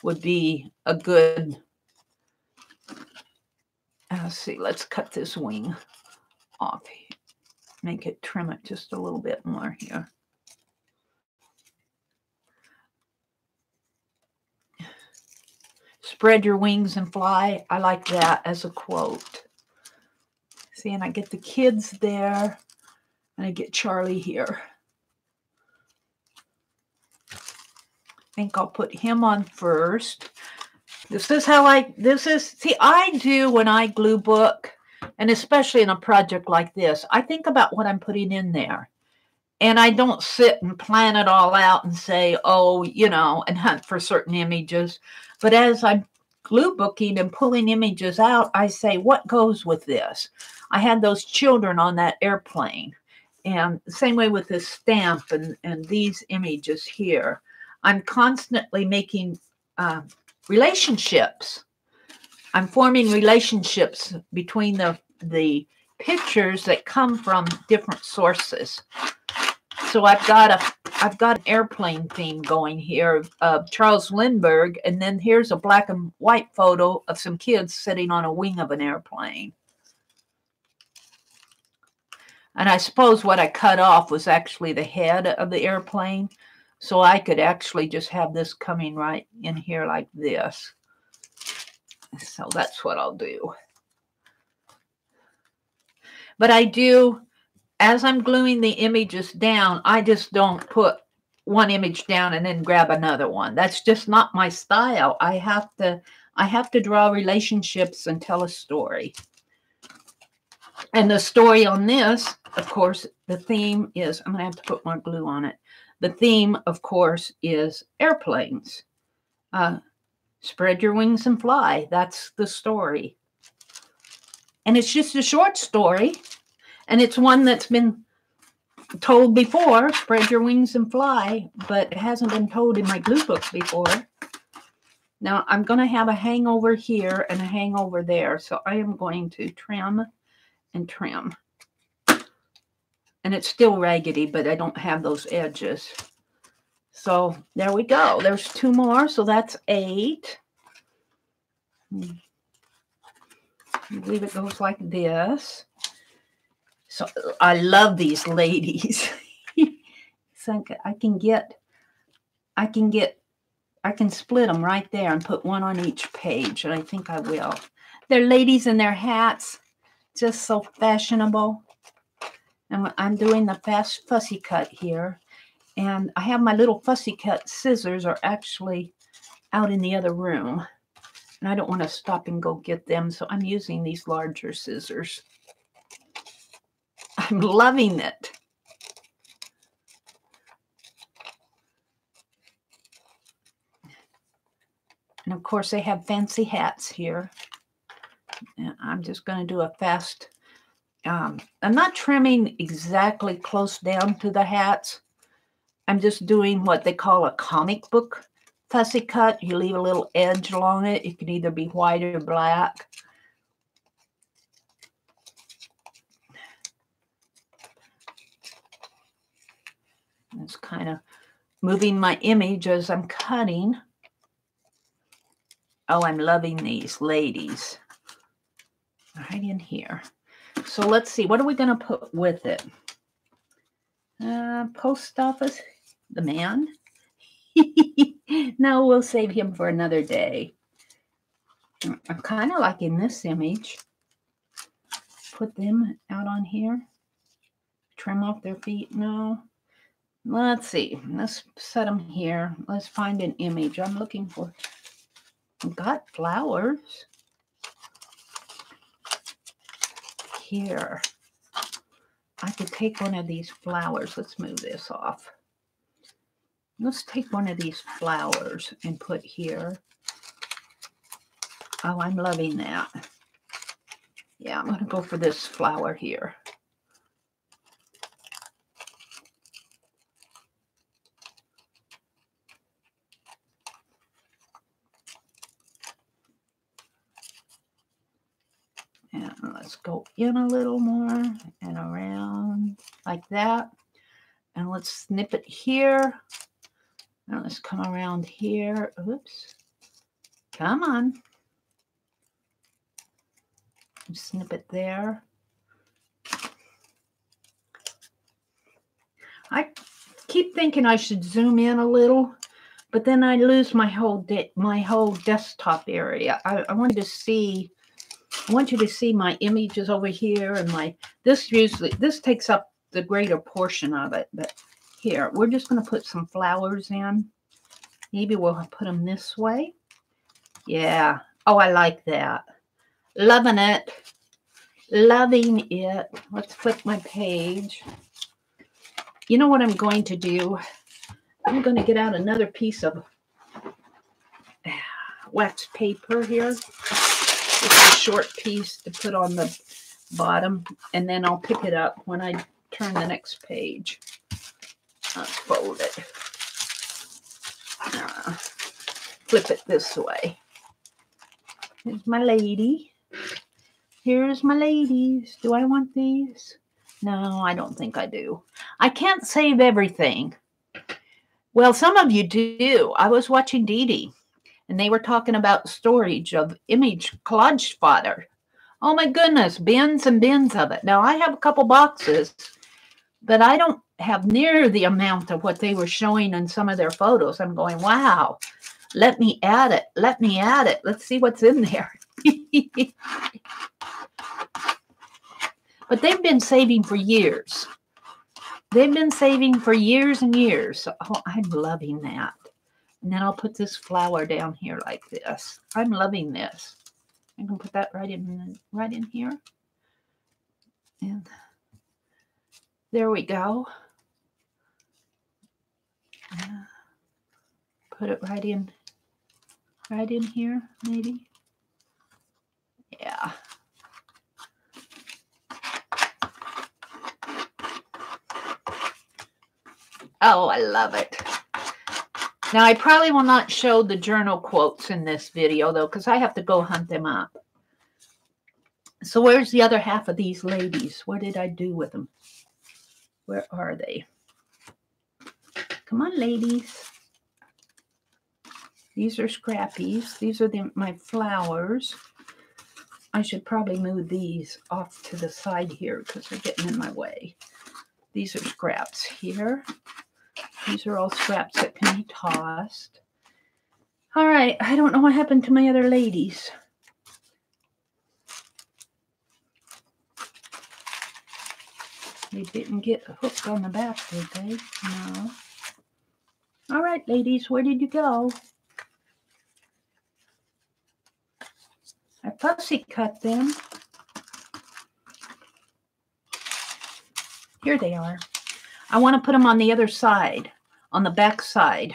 [SPEAKER 1] would be a good, let's see, let's cut this wing off. Make it, trim it just a little bit more here. Spread your wings and fly. I like that as a quote. See, and I get the kids there, and I get Charlie here. I think I'll put him on first. This is how see, I do when I glue book, and especially in a project like this, I think about what I'm putting in there. And I don't sit and plan it all out and say, oh, you know, and hunt for certain images. But as I'm glue booking and pulling images out, I say, what goes with this? I had those children on that airplane. And the same way with this stamp and these images here. I'm constantly making relationships. I'm forming relationships between the pictures that come from different sources. So I've got an airplane theme going here of Charles Lindbergh, and then here's a black and white photo of some kids sitting on a wing of an airplane. And I suppose what I cut off was actually the head of the airplane, so I could actually just have this coming right in here like this. So that's what I'll do. But I do, as I'm gluing the images down, I just don't put one image down and then grab another one. That's just not my style. I have to draw relationships and tell a story. And the story on this, of course, the theme is, I'm going to have to put more glue on it. The theme, of course, is airplanes. Spread your wings and fly. That's the story. And it's just a short story. And it's one that's been told before, spread your wings and fly, but it hasn't been told in my glue book before. Now, I'm going to have a hangover here and a hangover there. So I am going to trim and trim. And it's still raggedy, but I don't have those edges. So there we go. There's 2 more. So that's 8. I believe it goes like this. So I love these ladies. So I can split them right there and put one on each page, and I think I will. They're ladies in their hats, just so fashionable. And I'm doing the fast fussy cut here. And I have my little fussy cut scissors are actually out in the other room. And I don't want to stop and go get them, so I'm using these larger scissors. I'm loving it. And of course, they have fancy hats here. And I'm just going to do a fast. I'm not trimming exactly close down to the hats. I'm just doing what they call a comic book fussy cut. You leave a little edge along it. It can either be white or black. It's kind of moving my image as I'm cutting. Oh, I'm loving these ladies. Right in here. So let's see. What are we going to put with it? Post office. The man. No, we'll save him for another day. I'm kind of liking this image. Put them out on here. trim off their feet? No. Let's see. Let's set them here. Let's find an image I'm looking for. I've got flowers. Here. I could take one of these flowers. Let's move this off. Let's take one of these flowers and put here. Oh, I'm loving that. Yeah, I'm going to go for this flower here. And let's go in a little more and around like that. And let's snip it here. And let's come around here. Oops. Come on. Snip it there. I keep thinking I should zoom in a little, but then I lose my whole desktop area. I want you to see my images over here, and this takes up the greater portion of it. But here, we're just going to put some flowers in. Maybe we'll put them this way. Yeah. Oh, I like that. Loving it. Loving it. Let's flip my page. You know what I'm going to do? I'm going to get out another piece of wax paper here. It's a short piece to put on the bottom, and then I'll pick it up when I turn the next page. Let's fold it. Flip it this way. Here's my lady. Here's my ladies. Do I want these? No, I don't think I do. I can't save everything. Well, some of you do. I was watching Dee Dee, and they were talking about storage of image collage fodder. Oh my goodness, bins and bins of it. Now, I have a couple boxes, but I don't have near the amount of what they were showing in some of their photos. I'm going, wow, let me add it. Let me add it. Let's see what's in there. But they've been saving for years. They've been saving for years and years. So, oh, I'm loving that. And then I'll put this flower down here like this. I'm loving this. I can put that right in here. And there we go. Put it right in here, maybe. Yeah. Oh, I love it. Now, I probably will not show the journal quotes in this video, though, because I have to go hunt them up. So where's the other half of these ladies? What did I do with them? Where are they? Come on, ladies. These are scrappies. These are my flowers. I should probably move these off to the side here because they're getting in my way. These are scraps here. These are all scraps that can be tossed. All right. I don't know what happened to my other ladies. They didn't get hooked on the back, did they? No. All right, ladies. Where did you go? I fussy cut them. Here they are. I want to put them on the other side, on the back side.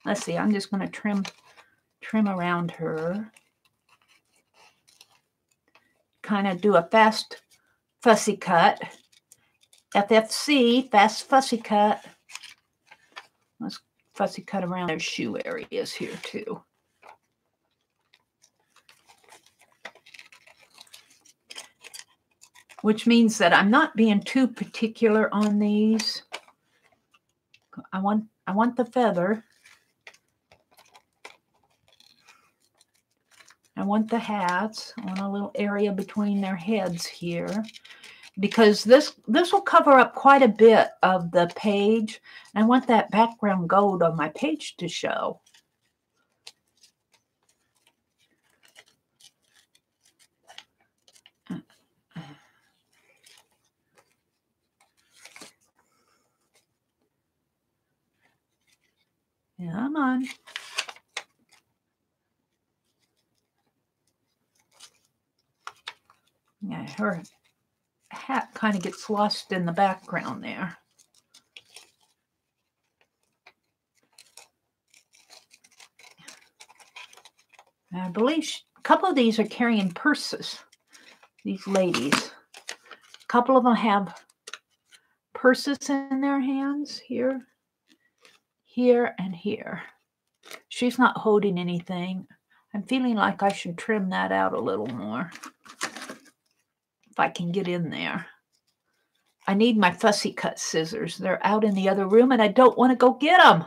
[SPEAKER 1] Let's see. I'm just going to trim around her. Kind of do a fast fussy cut. FFC, fast fussy cut. Let's fussy cut around their shoe areas here too. Which means that I'm not being too particular on these. I want the feather. I want the hats. I want a little area between their heads here, because this will cover up quite a bit of the page. I want that background gold on my page to show. Come on. Yeah, her hat kind of gets lost in the background there. I believe a couple of these are carrying purses, these ladies. A couple of them have purses in their hands here, here, and here. She's not holding anything. I'm feeling like I should trim that out a little more. If I can get in there. I need my fussy cut scissors. They're out in the other room and I don't want to go get them.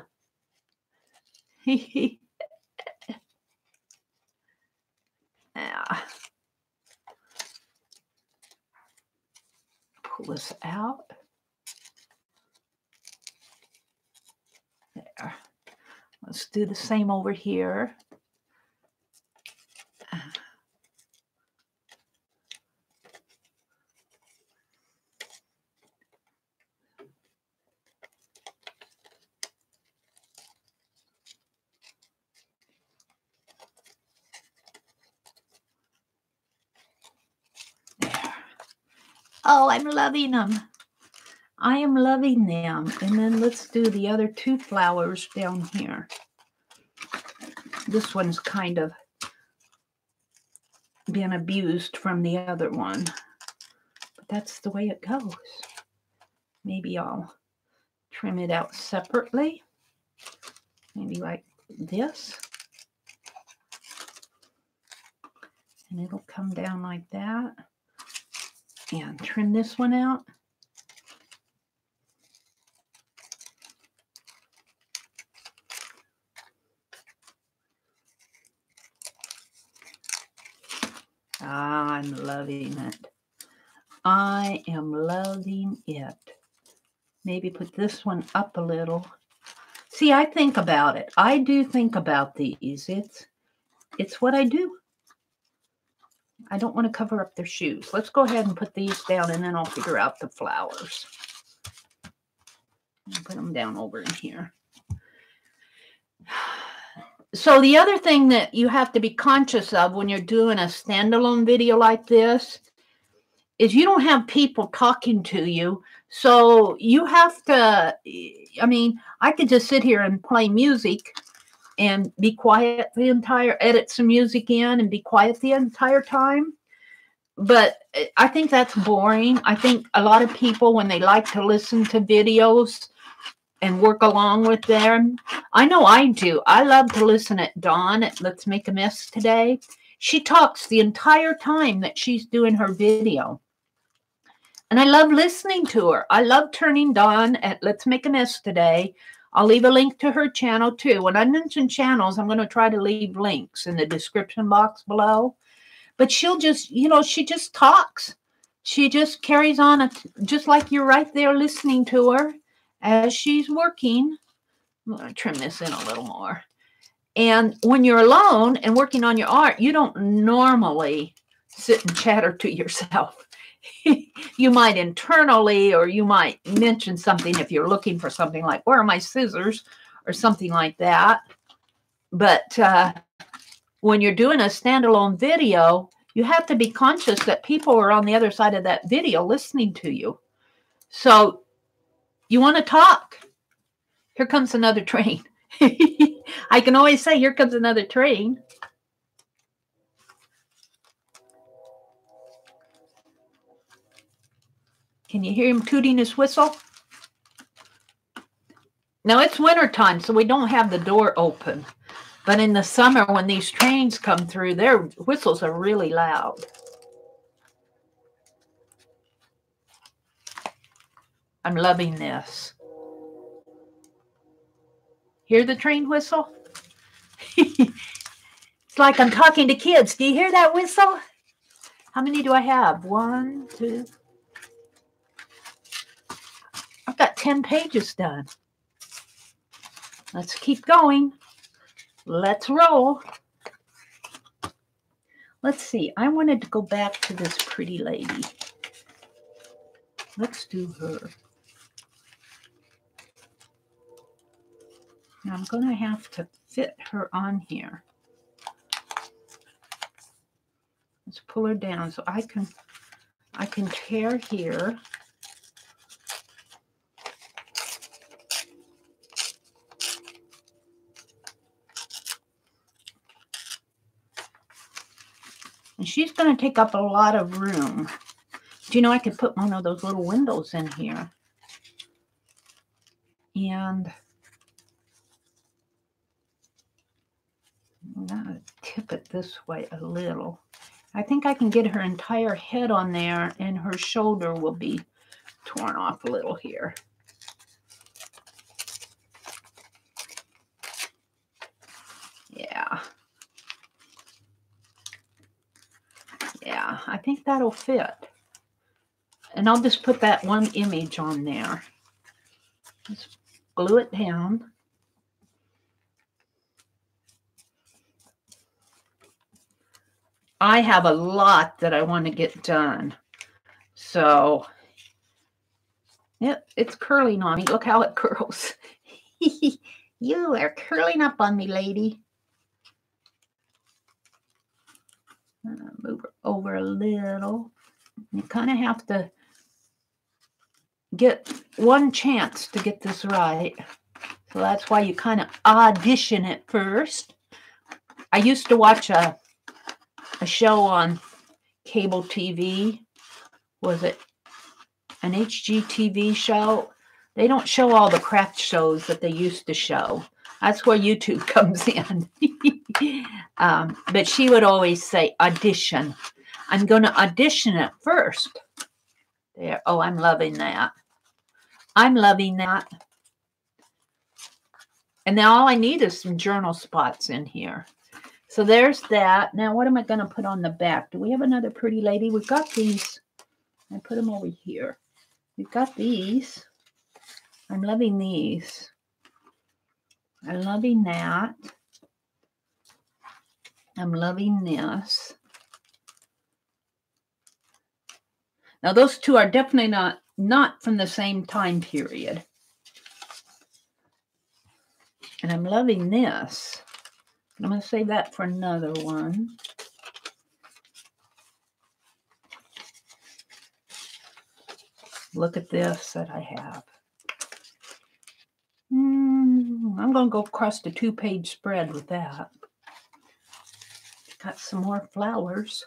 [SPEAKER 1] Yeah. Pull this out. There. Let's do the same over here. Oh, I'm loving them. I am loving them. And then let's do the other two flowers down here. This one's kind of been abused from the other one. But that's the way it goes. Maybe I'll trim it out separately. Maybe like this. And it'll come down like that. And trim this one out. I'm loving it. I am loving it. Maybe put this one up a little. See, I think about it. I do think about these. It's what I do. I don't want to cover up their shoes. Let's go ahead and put these down and then I'll figure out the flowers. I'll put them down over in here. So the other thing that you have to be conscious of when you're doing a standalone video like this is you don't have people talking to you. So you have to, I mean, I could just sit here and play music and be quiet the entire, edit some music in and be quiet the entire time. But I think that's boring. I think a lot of people, when they like to listen to videos and work along with them, I know I do. I love to listen at Dawn at Let's Make a Mess Today. She talks the entire time that she's doing her video. And I love listening to her. I love turning Dawn at Let's Make a Mess Today. I'll leave a link to her channel too. When I mention channels, I'm going to try to leave links in the description box below. But she'll just, you know, she just talks. She just carries on, just like you're right there listening to her as she's working. I'm going to trim this in a little more. And when you're alone and working on your art, you don't normally sit and chatter to yourself. You might internally, or you might mention something if you're looking for something like, where are my scissors, or something like that. But when you're doing a standalone video, you have to be conscious that people are on the other side of that video listening to you. So you want to talk. Here comes another train. I can always say, here comes another train. Can you hear him tooting his whistle? Now it's wintertime, so we don't have the door open. But in the summer, when these trains come through, their whistles are really loud. I'm loving this. Hear the train whistle? It's like I'm talking to kids. Do you hear that whistle? How many do I have? 1, 2. I've got 10 pages done. Let's keep going. Let's roll. Let's see. I wanted to go back to this pretty lady. Let's do her. Now I'm going to have to fit her on here. Let's pull her down so I can tear here. And she's going to take up a lot of room. Do you know I could put one of those little windows in here? And I'm going to tip it this way a little. I think I can get her entire head on there, and her shoulder will be torn off a little here. Yeah. Yeah, I think that'll fit. And I'll just put that one image on there. Just glue it down. I have a lot that I want to get done. So, yep, it's curling on me. Look how it curls. You are curling up on me, lady. Move her over a little. You kind of have to get one chance to get this right. So that's why you kind of audition it first. I used to watch a show on cable TV. Was it an HGTV show? They don't show all the craft shows that they used to show. That's where YouTube comes in. But she would always say, audition. I'm going to audition it first. There. Oh, I'm loving that. I'm loving that. And now all I need is some journal spots in here. So there's that. Now, what am I going to put on the back? Do we have another pretty lady? We've got these. I put them over here. We've got these. I'm loving these. I'm loving that. I'm loving this. Now, those two are definitely not from the same time period. And I'm loving this. I'm going to save that for another one. Look at this that I have. I'm going to go across the 2-page spread with that. Got some more flowers.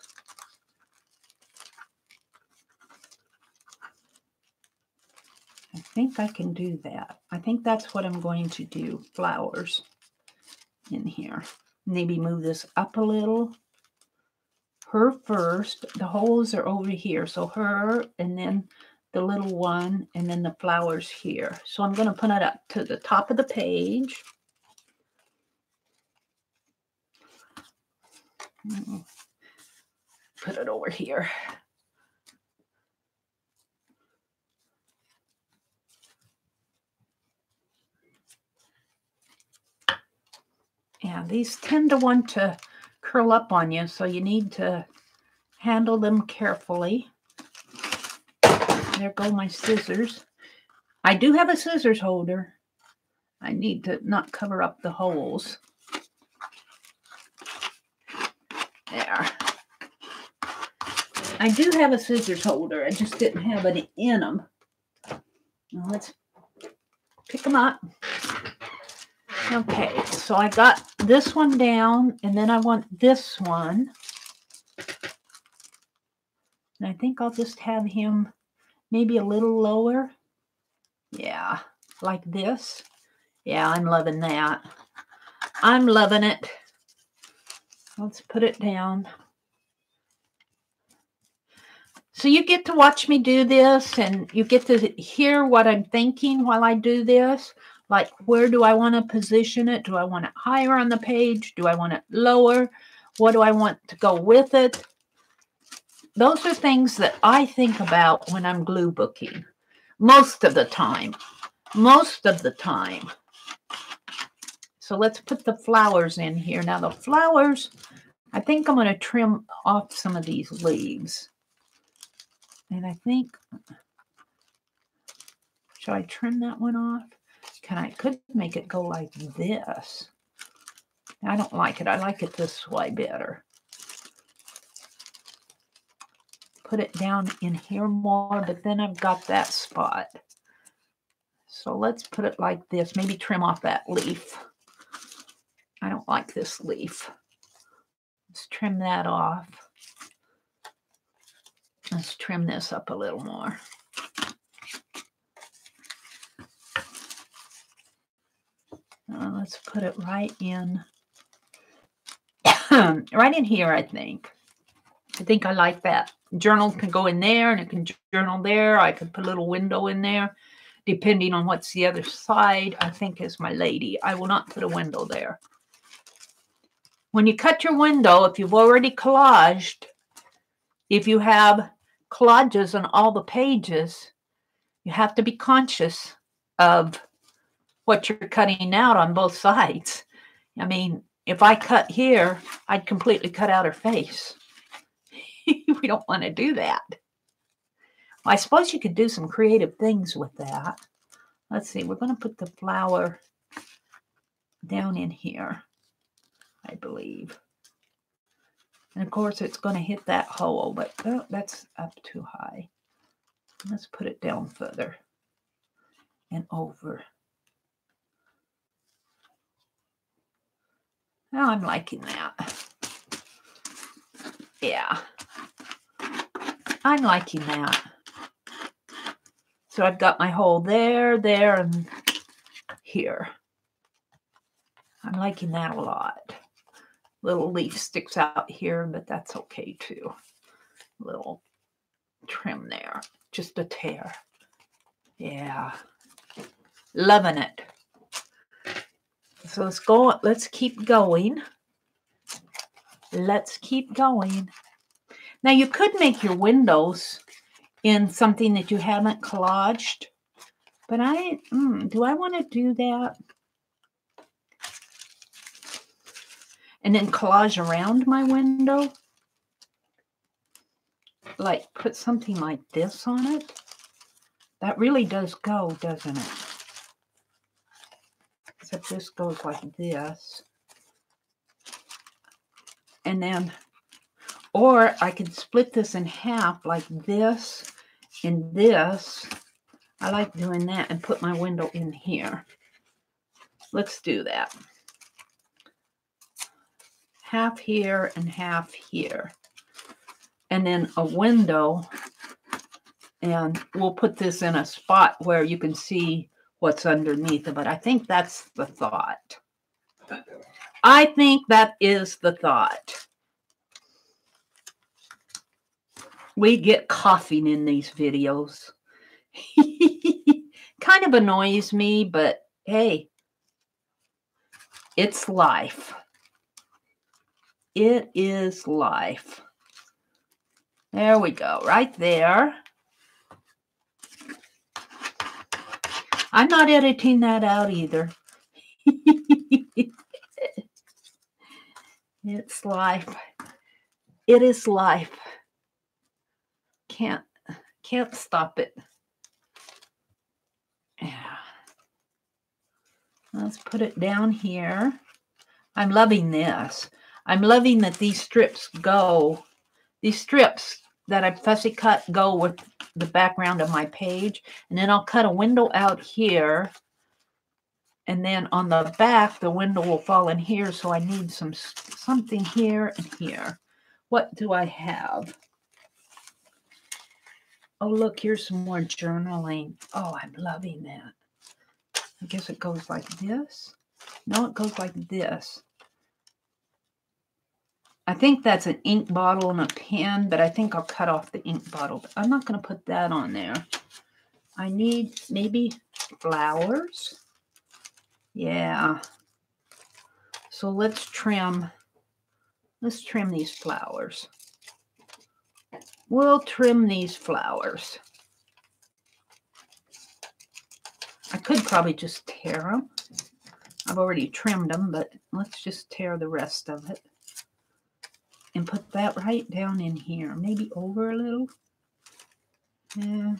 [SPEAKER 1] I think I can do that. I think that's what I'm going to do. Flowers in here. Maybe move this up a little. Her first. The holes are over here. So her, and then the little one, and then the flowers here. So I'm going to put it up to the top of the page. Put it over here. Yeah, these tend to want to curl up on you, so you need to handle them carefully. There go my scissors. I do have a scissors holder. I need to not cover up the holes. There. I do have a scissors holder. I just didn't have it in them. Now let's pick them up. Okay, so I got this one down, and then I want this one. And I think I'll just have him maybe a little lower. Yeah, like this. Yeah, I'm loving that. I'm loving it. Let's put it down. So you get to watch me do this, and you get to hear what I'm thinking while I do this. Like, where do I want to position it? Do I want it higher on the page? Do I want it lower? What do I want to go with it? Those are things that I think about when I'm glue booking. Most of the time. Most of the time. So let's put the flowers in here. Now the flowers, I think I'm going to trim off some of these leaves. And I think, should I trim that one off? I could make it go like this. I don't like it. I like it this way better. Put it down in here more, but then I've got that spot. So let's put it like this. Maybe trim off that leaf. I don't like this leaf. Let's trim that off. Let's trim this up a little more. Let's put it right in, right in here, I think. I think I like that. Journal can go in there, and it can journal there. I could put a little window in there, depending on what's the other side, I think is my lady. I will not put a window there. When you cut your window, if you've already collaged, if you have collages on all the pages, you have to be conscious of what you're cutting out on both sides. I mean, if I cut here, I'd completely cut out her face. We don't want to do that. Well, I suppose you could do some creative things with that. Let's see, we're going to put the flower down in here, I believe. And of course, it's going to hit that hole, but oh, that's up too high. Let's put it down further and over. Now I'm liking that. Yeah. I'm liking that. So I've got my hole there, there, and here. I'm liking that a lot. Little leaf sticks out here, but that's okay too. Little trim there. Just a tear. Yeah. Loving it. So let's go. Let's keep going. Let's keep going. Now you could make your windows in something that you haven't collaged, but do I want to do that? And then collage around my window? Like put something like this on it? That really does go, doesn't it? Except this goes like this. And then, or I could split this in half like this and this. I like doing that and put my window in here. Let's do that. Half here and half here. And then a window. And we'll put this in a spot where you can see what's underneath of it. I think that's the thought. I think that is the thought. We get coughing in these videos. Kind of annoys me, but hey, it's life. It is life. There we go, right there. I'm not editing that out either. It's life. It is life. Can't stop it. Yeah. Let's put it down here. I'm loving this. I'm loving that these strips go. These strips that I fussy cut go with the background of my page. And then I'll cut a window out here. And then on the back, the window will fall in here. So I need something here and here. What do I have? Oh, look, here's some more journaling. Oh, I'm loving that. I guess it goes like this. No, it goes like this. I think that's an ink bottle and a pen, but I think I'll cut off the ink bottle. I'm not going to put that on there. I need maybe flowers. Yeah. So let's trim these flowers. We'll trim these flowers. I could probably just tear them. I've already trimmed them, but let's just tear the rest of it. And put that right down in here. Maybe over a little. Yeah.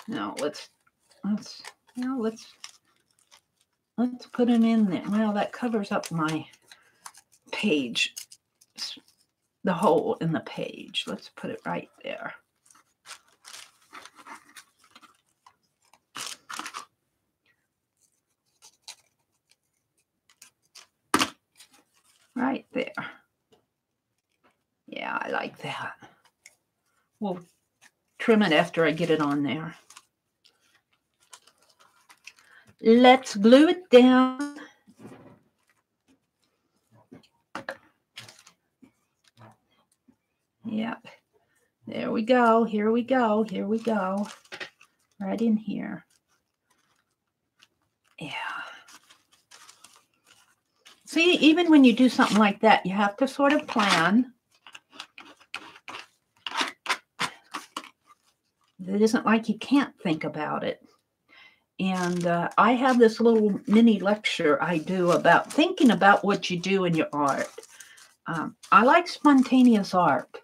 [SPEAKER 1] No, let's Now let's put it in there. Well, that covers up my page, the hole in the page. Let's put it right there. Right there. Yeah, I like that. We'll trim it after I get it on there. Let's glue it down. Yep. There we go. Here we go. Here we go. Right in here. Yeah. See, even when you do something like that, you have to sort of plan. It isn't like you can't think about it. And I have this little mini lecture I do about thinking about what you do in your art. I like spontaneous art,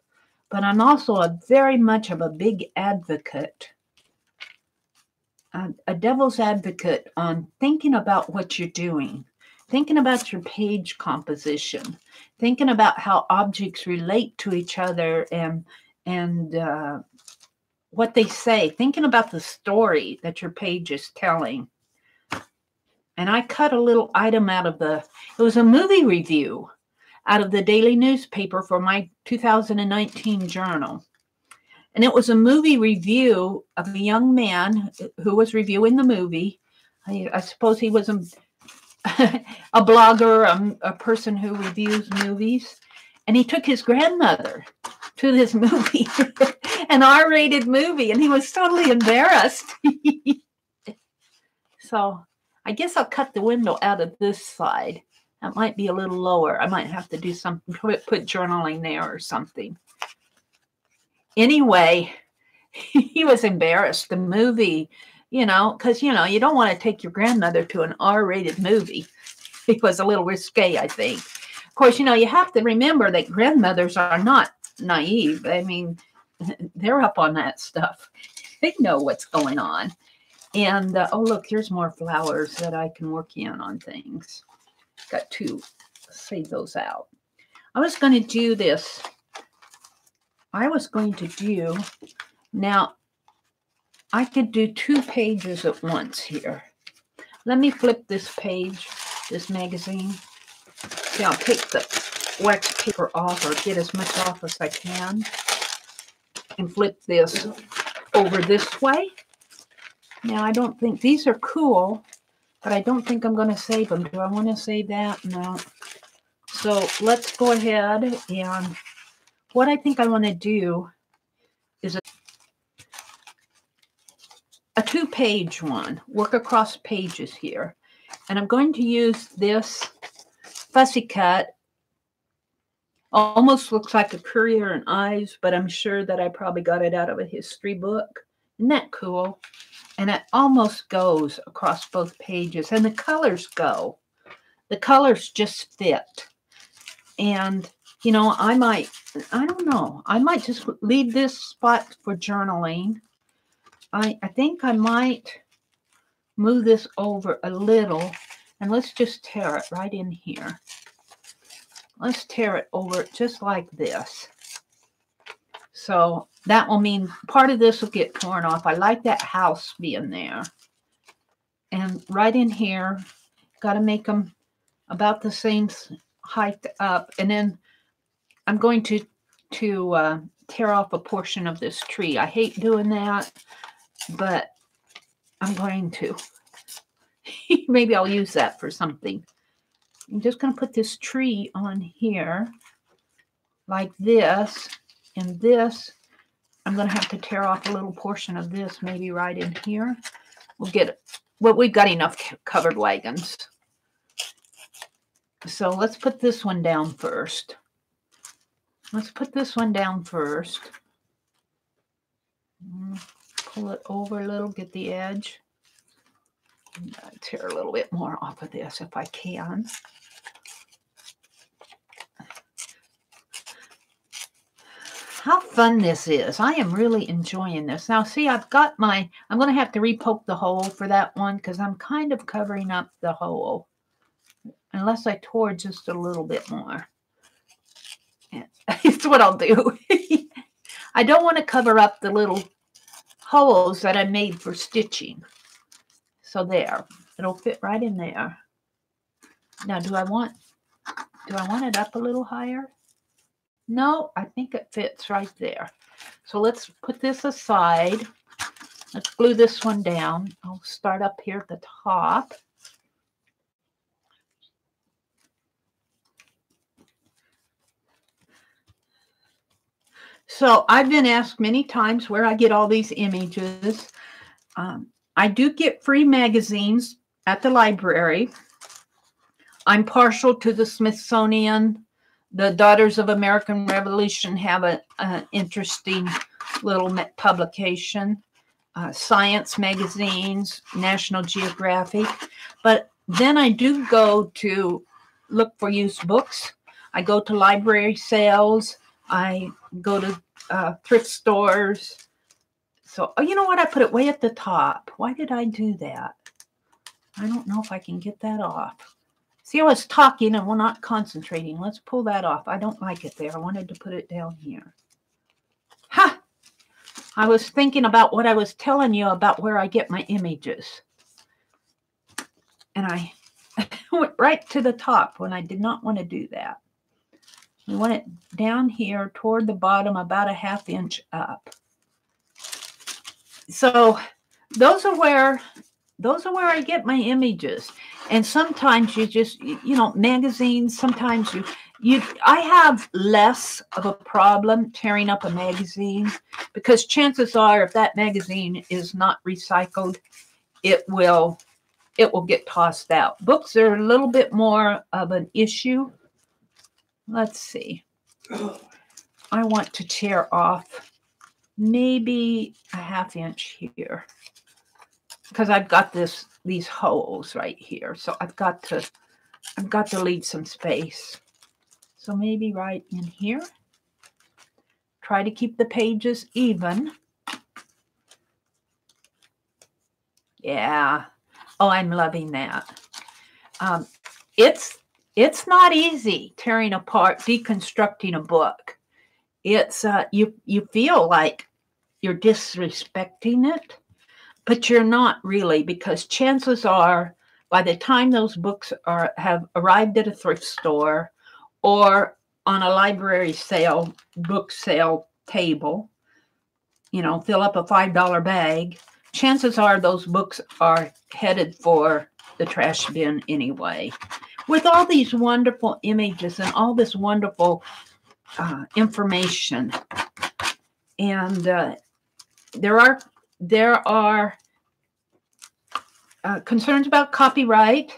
[SPEAKER 1] but I'm also very much of a big advocate, a devil's advocate on thinking about what you're doing, thinking about your page composition, thinking about how objects relate to each other and what they say, thinking about the story that your page is telling. And I cut a little item out of it was a movie review out of the daily newspaper for my 2019 journal. And it was a movie review of a young man who was reviewing the movie. I suppose he was a blogger, a person who reviews movies. And he took his grandmother to this movie, an R-rated movie, and he was totally embarrassed. So I guess I'll cut the window out of this side. That might be a little lower. I might have to do something, put journaling there or something. Anyway, he was embarrassed. The movie, because, you don't want to take your grandmother to an R-rated movie. It was a little risque, I think. Of course, you have to remember that grandmothers are not naive. I mean, they're up on that stuff. They know what's going on. And, oh, look, here's more flowers that I can work in on things. Got to save those out. I was going to do this. Now, I could do 2 pages at once here. Let me flip this page, this magazine. See, I'll take the wax paper off or get as much off as I can and flip this over this way. Now, I don't think these are cool, but I don't think I'm going to save them. Do I want to save that? No. So let's go ahead, and what I think I want to do is a 2-page one, work across pages here. And I'm going to use this fussy cut. Almost looks like a Currier and Ives, but I'm sure that I probably got it out of a history book. Isn't that cool? And it almost goes across both pages. And the colors go. The colors just fit. And, I don't know. I might just leave this spot for journaling. I think I might move this over a little. And let's just tear it right in here. Let's tear it over just like this. So that will mean part of this will get torn off. I like that house being there. And right in here, got to make them about the same height up. And then I'm going to tear off a portion of this tree. I hate doing that, but I'm going to. Maybe I'll use that for something. I'm just going to put this tree on here like this. And this, I'm going to have to tear off a little portion of this, maybe right in here. We'll get it. Well, we've got enough covered wagons. So let's put this one down first. Pull it over a little, get the edge. I'll tear a little bit more off of this if I can. how fun this is. I am really enjoying this. Now, see, I've got my, I'm going to have to repoke the hole for that one because I'm kind of covering up the hole. Unless I tore just a little bit more. It's what I'll do. I don't want to cover up the little holes that I made for stitching. So there, it'll fit right in there. Now, do I want it up a little higher? No, I think it fits right there. So let's put this aside. Let's glue this one down. I'll start up here at the top. So I've been asked many times where I get all these images. I do get free magazines at the library. I'm partial to the Smithsonian. The Daughters of American Revolution have an interesting little publication. Science magazines, National Geographic. But then I do go to look for used books. I go to library sales. I go to thrift stores. So, oh, you know what? I put it way at the top. Why did I do that? I don't know if I can get that off. See, I was talking and we're not concentrating. Let's pull that off. I don't like it there. I wanted to put it down here. Ha! I was thinking about what I was telling you about where I get my images. And I went right to the top when I did not want to do that. We want it down here toward the bottom, about a ½ inch up. So those are where I get my images. And sometimes you just, you know, magazines, sometimes I have less of a problem tearing up a magazine because chances are if that magazine is not recycled, it will get tossed out. Books are a little bit more of an issue. Let's see. I want to tear off maybe a ½ inch here because I've got these holes right here. So I've got to leave some space. So maybe right in here. Try to keep the pages even. Yeah. Oh, I'm loving that. It's not easy tearing apart, deconstructing a book. It's you feel like you're disrespecting it, but you're not really, because chances are by the time those books have arrived at a thrift store or on a library sale, book sale table, you know, fill up a $5 bag, chances are those books are headed for the trash bin anyway. With all these wonderful images and all this wonderful information. And there are concerns about copyright,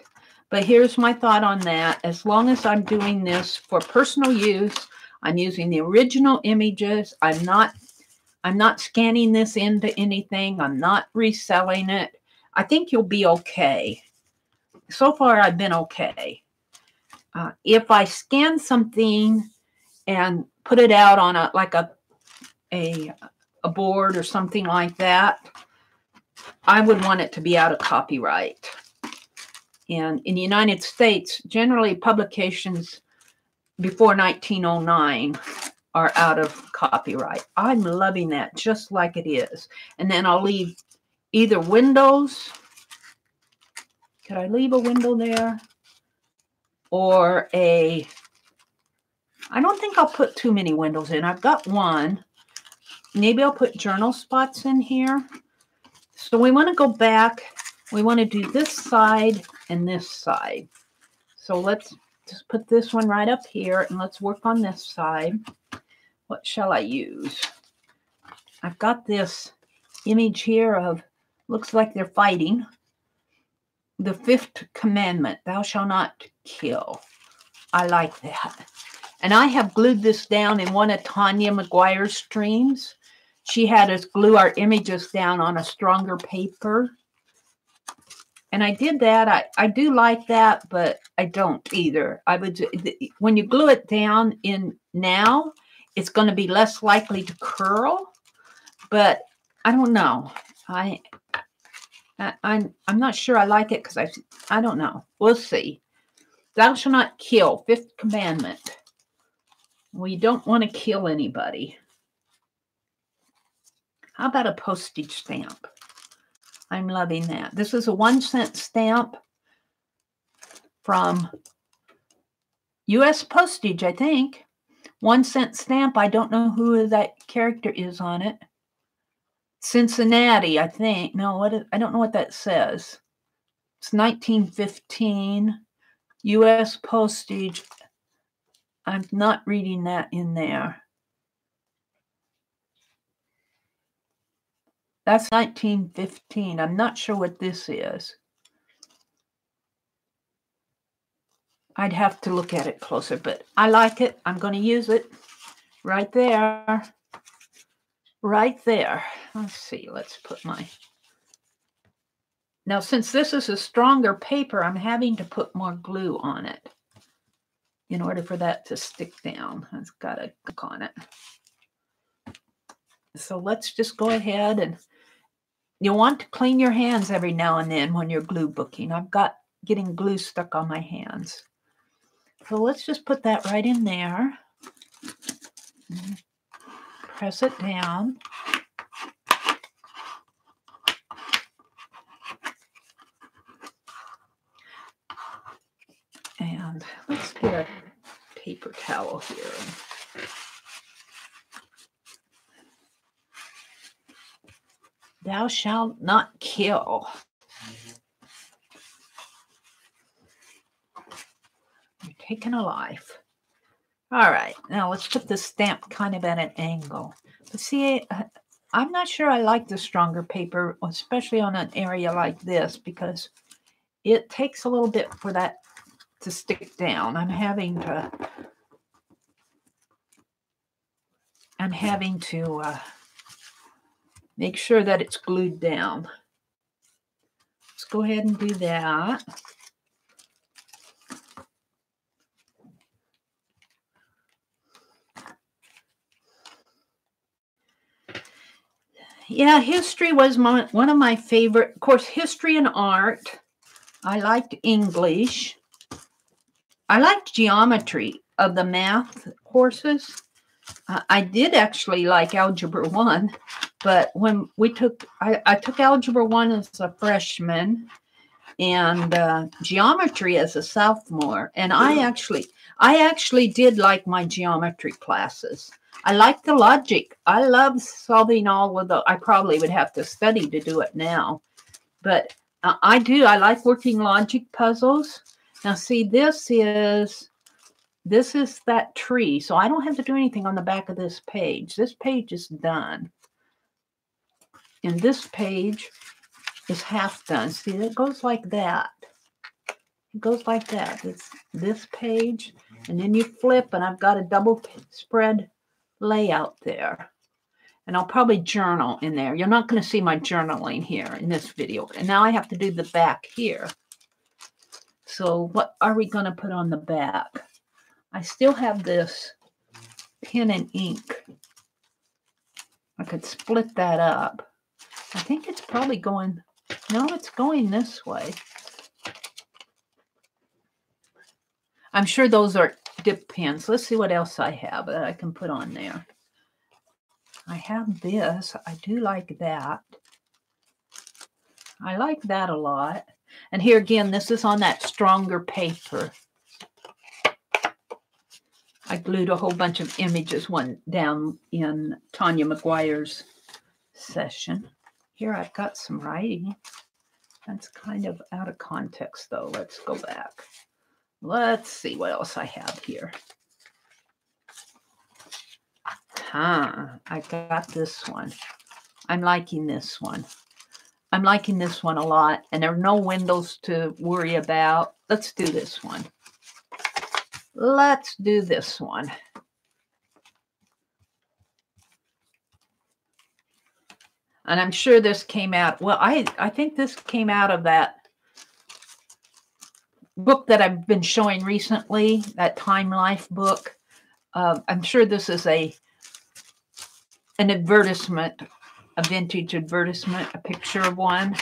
[SPEAKER 1] but here's my thought on that. As long as I'm doing this for personal use, I'm using the original images. I'm not scanning this into anything. I'm not reselling it. I think you'll be okay. So far, I've been okay. If I scan something and put it out on a board or something like that, I would want it to be out of copyright. And in the United States, generally publications before 1909 are out of copyright. I'm loving that just like it is. And then I'll leave either windows. Could I leave a window there? Or I don't think I'll put too many windows in. I've got one. Maybe I'll put journal spots in here. So we want to go back. We want to do this side and this side. So let's just put this one right up here and let's work on this side. What shall I use? I've got this image here of, looks like they're fighting. The 5th commandment, thou shalt not kill. I like that. And I have glued this down in one of Tanya McGuire's streams. She had us glue our images down on a stronger paper. And I did that. I do like that, but I don't either. When you glue it down in now, it's going to be less likely to curl, but I don't know. I'm not sure I like it because I don't know. We'll see. Thou shalt not kill. 5th commandment. We don't want to kill anybody. How about a postage stamp? I'm loving that. This is a 1-cent stamp from U.S. Postage, I think. 1-cent stamp. I don't know who that character is on it. Cincinnati, I think. No, I don't know what that says. It's 1915. U.S. Postage. I'm not reading that in there. That's 1915. I'm not sure what this is. I'd have to look at it closer, but I like it. I'm going to use it right there. Right there. Let's see. Let's put my... Now, since this is a stronger paper, I'm having to put more glue on it in order for that to stick down. It's got a hook on it. So let's just go ahead, and you want to clean your hands every now and then when you're glue booking. I've got getting glue stuck on my hands. So let's just put that right in there. Press it down. And let's get a paper towel here. Thou shalt not kill. You're taking a life. All right, now let's put this stamp kind of at an angle. But see, I'm not sure I like the stronger paper, especially on an area like this, because it takes a little bit for that to stick down. I'm having to make sure that it's glued down. Let's go ahead and do that. Yeah, history was one of my favorite. Of course, history and art. I liked English. I liked geometry of the math courses. I did actually like Algebra 1, but when we took, I took Algebra 1 as a freshman and geometry as a sophomore. And I actually did like my geometry classes. I like the logic. I love solving all of the, I probably would have to study to do it now. But I do. I like working logic puzzles. Now, see, this is that tree. So I don't have to do anything on the back of this page. This page is done. And this page is half done. See, it goes like that. It goes like that. It's this page. And then you flip, and I've got a double spread layout there. And I'll probably journal in there. You're not going to see my journaling here in this video. And now I have to do the back here. So what are we going to put on the back? I still have this pen and ink. I could split that up. I think it's probably going, no, it's going this way. I'm sure those are dip pens. Let's see what else I have that I can put on there. I have this. I do like that. I like that a lot. And here again, this is on that stronger paper. I glued a whole bunch of images down in Tanya McGuire's session. Here I've got some writing. That's kind of out of context, though. Let's go back. Let's see what else I have here. I got this one. I'm liking this one. I'm liking this one a lot. And there are no windows to worry about. Let's do this one. Let's do this one. And I'm sure this came out, well, I think this came out of that book that I've been showing recently, that Time Life book. I'm sure this is a an advertisement, a vintage advertisement, a picture of one.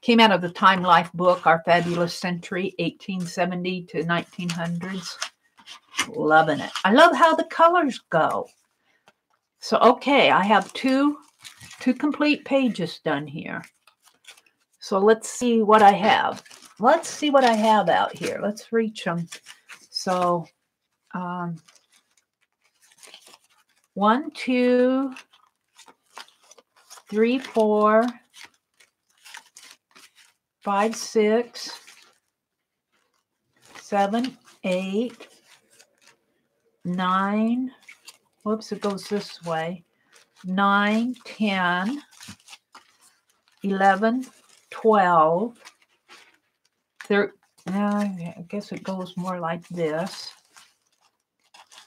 [SPEAKER 1] Came out of the Time Life book, Our Fabulous Century, 1870 to 1900s. Loving it. I love how the colors go. So, okay, I have two complete pages done here. So let's see what I have. Let's see what I have out here. Let's reach them. So, 1, 2, 3, 4, 5, 6, 7, 8, 9. Whoops, it goes this way. 9, 10, 11, 12, 13. I guess it goes more like this.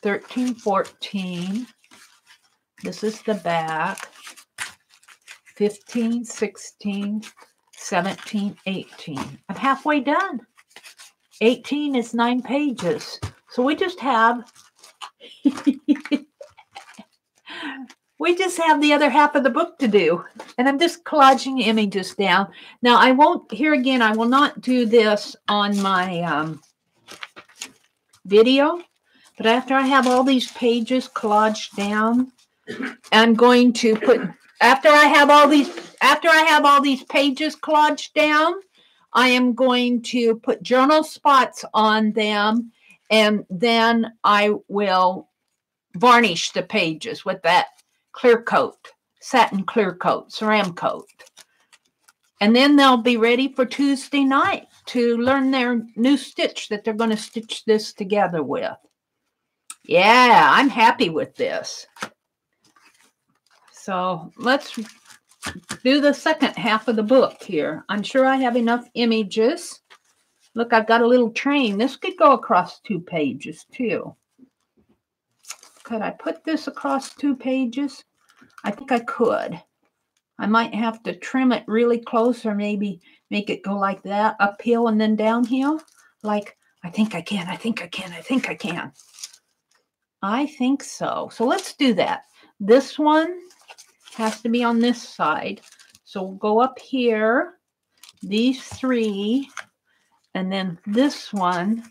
[SPEAKER 1] 13, 14. This is the back. 15, 16, 17, 18. I'm halfway done. 18 is 9 pages. So we just have the other half of the book to do. And I'm just collaging images down. Now I won't, here again, I will not do this on my video. But after I have all these pages collaged down, I'm going to put, after I have all these pages collaged down, I am going to put journal spots on them, and then I will varnish the pages with that clear coat, satin clear coat, ceram coat. And then they'll be ready for Tuesday night to learn their new stitch that they're going to stitch this together with. Yeah, I'm happy with this. So let's do the second half of the book here. I'm sure I have enough images. Look, I've got a little train. This could go across 2 pages too. Could I put this across 2 pages? I think I could. I might have to trim it really close, or maybe make it go like that, uphill and then downhill. Like, I think I can, I think I can, I think I can. I think so. So let's do that. This one has to be on this side. So we'll go up here, these 3, and then this one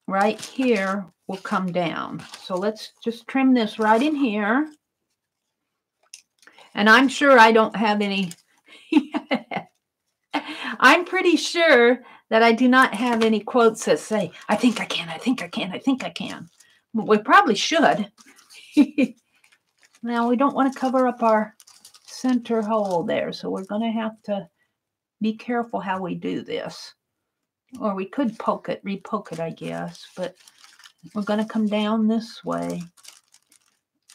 [SPEAKER 1] right here will come down. So let's just trim this right in here. And I'm sure I don't have any, I'm pretty sure that I do not have any quotes that say, I think I can, I think I can, I think I can. But we probably should. Now, we don't want to cover up our center hole there, so we're going to have to be careful how we do this. Or we could poke it, repoke it, I guess, but we're going to come down this way.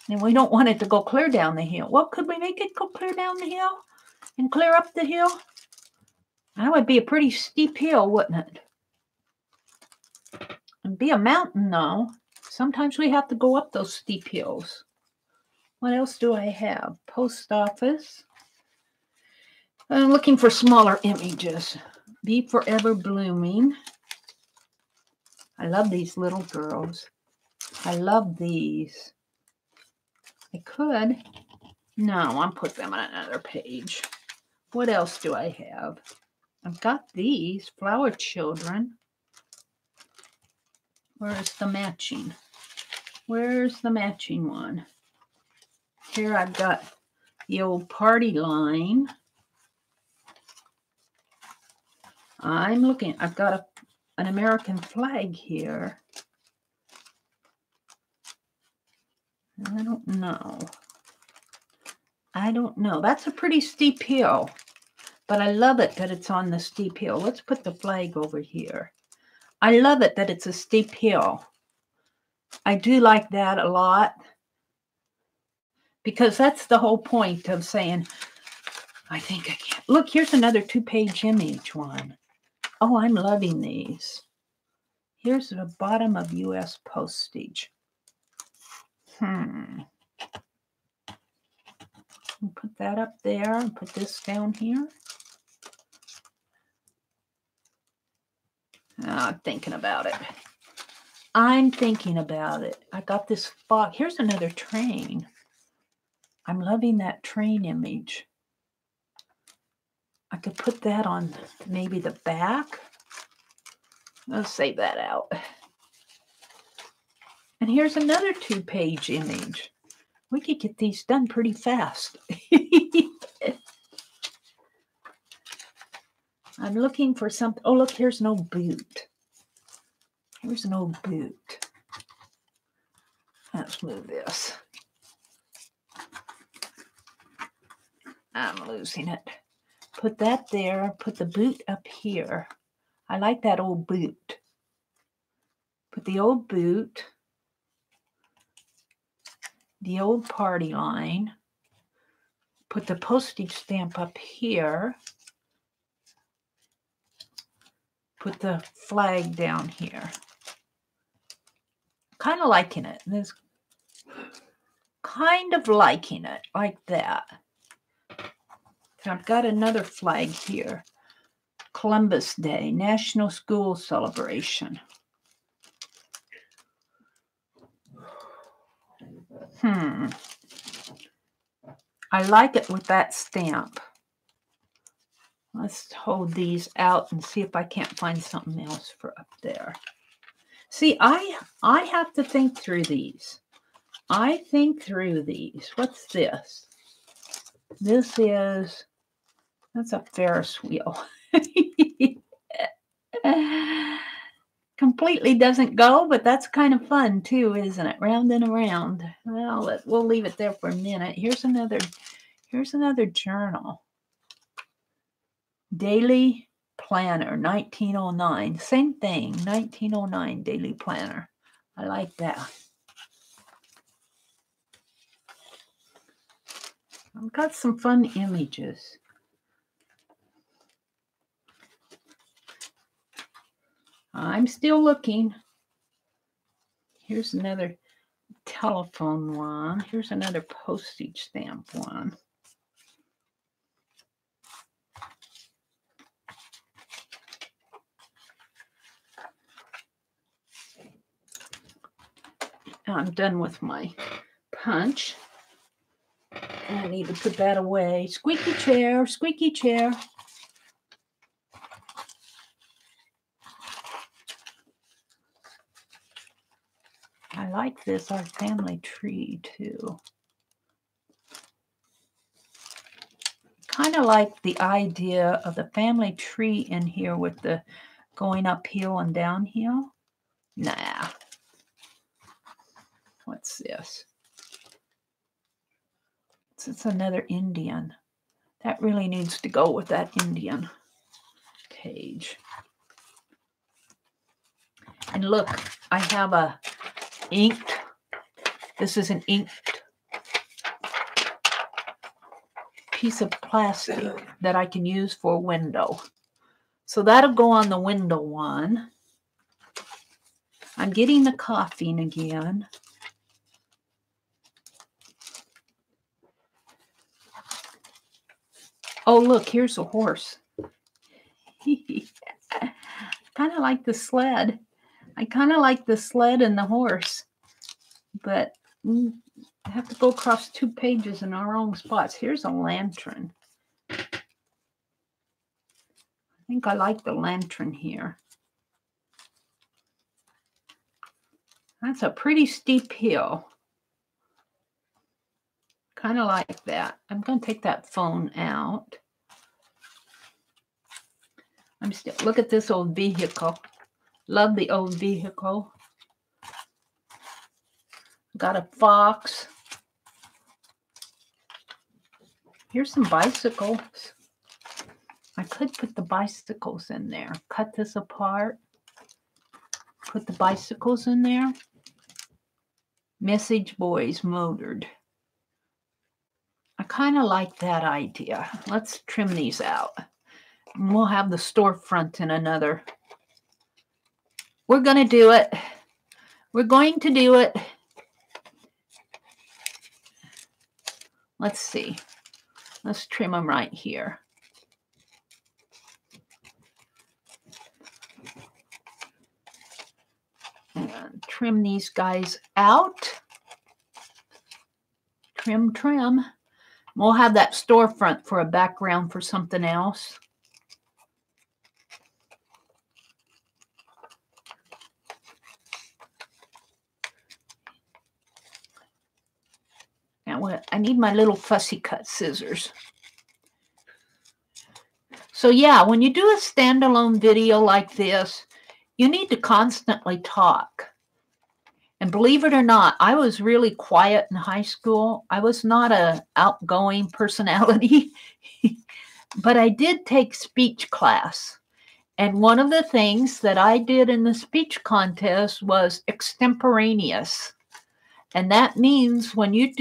[SPEAKER 1] And we don't want it to go clear down the hill. Well, could we make it go clear down the hill and clear up the hill? That would be a pretty steep hill, wouldn't it? It'd be a mountain, though. Sometimes we have to go up those steep hills. What else do I have? Post office. I'm looking for smaller images. Be Forever Blooming. I love these little girls. I love these. I could. No, I'll put them on another page. What else do I have? I've got these flower children. Where's the matching? Where's the matching one? Here I've got the old party line. I'm looking. I've got an American flag here. I don't know. I don't know. That's a pretty steep hill, but I love it that it's on the steep hill. Let's put the flag over here. I love it that it's a steep hill. I do like that a lot, because that's the whole point of saying, I think I can. Look, here's another 2-page image one. Oh, I'm loving these. Here's the bottom of U.S. postage. Put that up there and put this down here. I'm thinking about it. I'm thinking about it. I got this box. Here's another train. I'm loving that train image. I could put that on maybe the back. Let's save that out. And here's another 2-page image. We could get these done pretty fast. I'm looking for something. Oh, look, here's an old boot. Here's an old boot. Let's move this. I'm losing it. Put that there. Put the boot up here. I like that old boot. Put the old boot. The old party line. Put the postage stamp up here. Put the flag down here. Kind of liking it. This kind of liking it like that. I've got another flag here. Columbus Day, National School Celebration. I like it with that stamp. Let's hold these out and see if I can't find something else for up there. See, I have to think through these. I think through these. What's this? This is, that's a Ferris wheel. Completely doesn't go, but that's kind of fun too, isn't it? Round and around. Well, we'll leave it there for a minute. Here's another journal. Daily Planner, 1909. Same thing, 1909 Daily Planner. I like that. I've got some fun images. I'm still looking. Here's another telephone one. Here's another postage stamp one. I'm done with my punch. I need to put that away. Squeaky chair, squeaky chair. I like this, our family tree too. Kind of like the idea of the family tree in here with the going uphill and downhill. Nah. What's this? It's another Indian. That really needs to go with that Indian page. And look, I have a inked. This is an inked piece of plastic that I can use for a window. So that'll go on the window one. I'm getting the coughing again. Oh, look, here's a horse. Kind of like the sled. I kind of like the sled and the horse. But I have to go across 2 pages in our wrong spots. Here's a lantern. I think I like the lantern here. That's a pretty steep hill. Kind of like that. I'm going to take that phone out. I'm still, look at this old vehicle. Love the old vehicle. Got a fox. Here's some bicycles. I could put the bicycles in there. Cut this apart. Put the bicycles in there. Message boys motored. I kind of like that idea. Let's trim these out. And we'll have the storefront in another. We're going to do it. We're going to do it. Let's see. Let's trim them right here. And trim these guys out. Trim, trim. We'll have that storefront for a background for something else. Now I need my little fussy cut scissors. So yeah, when you do a standalone video like this, you need to constantly talk. And believe it or not, I was really quiet in high school. I was not an outgoing personality, but I did take speech class. And one of the things that I did in the speech contest was extemporaneous. And that means when you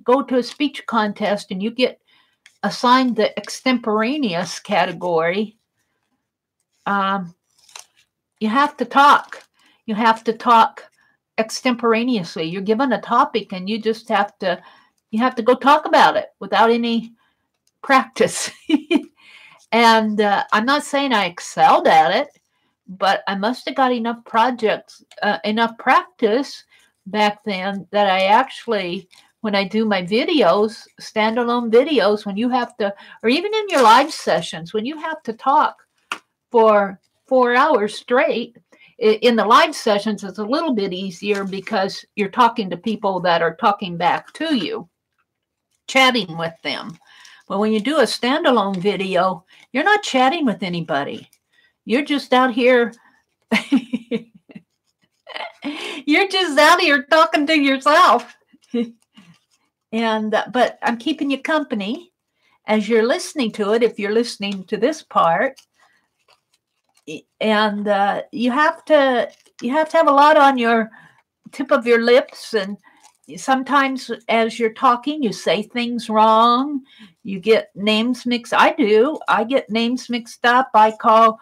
[SPEAKER 1] go to a speech contest and you get assigned the extemporaneous category, you have to talk. You have to talk extemporaneously. You're given a topic and you just have to go talk about it without any practice. And I'm not saying I excelled at it, but I must have got enough enough practice back then that I actually, when I do my videos, standalone videos, when you have to, or even in your live sessions, when you have to talk for 4 hours straight, in the live sessions, it's a little bit easier because you're talking to people that are talking back to you, chatting with them. But when you do a standalone video, you're not chatting with anybody. You're just out here. You're just out here talking to yourself. And but I'm keeping you company as you're listening to it, if you're listening to this part. And you have to have a lot on your tip of your lips, and sometimes as you're talking you say things wrong, you get names mixed. I get names mixed up. I call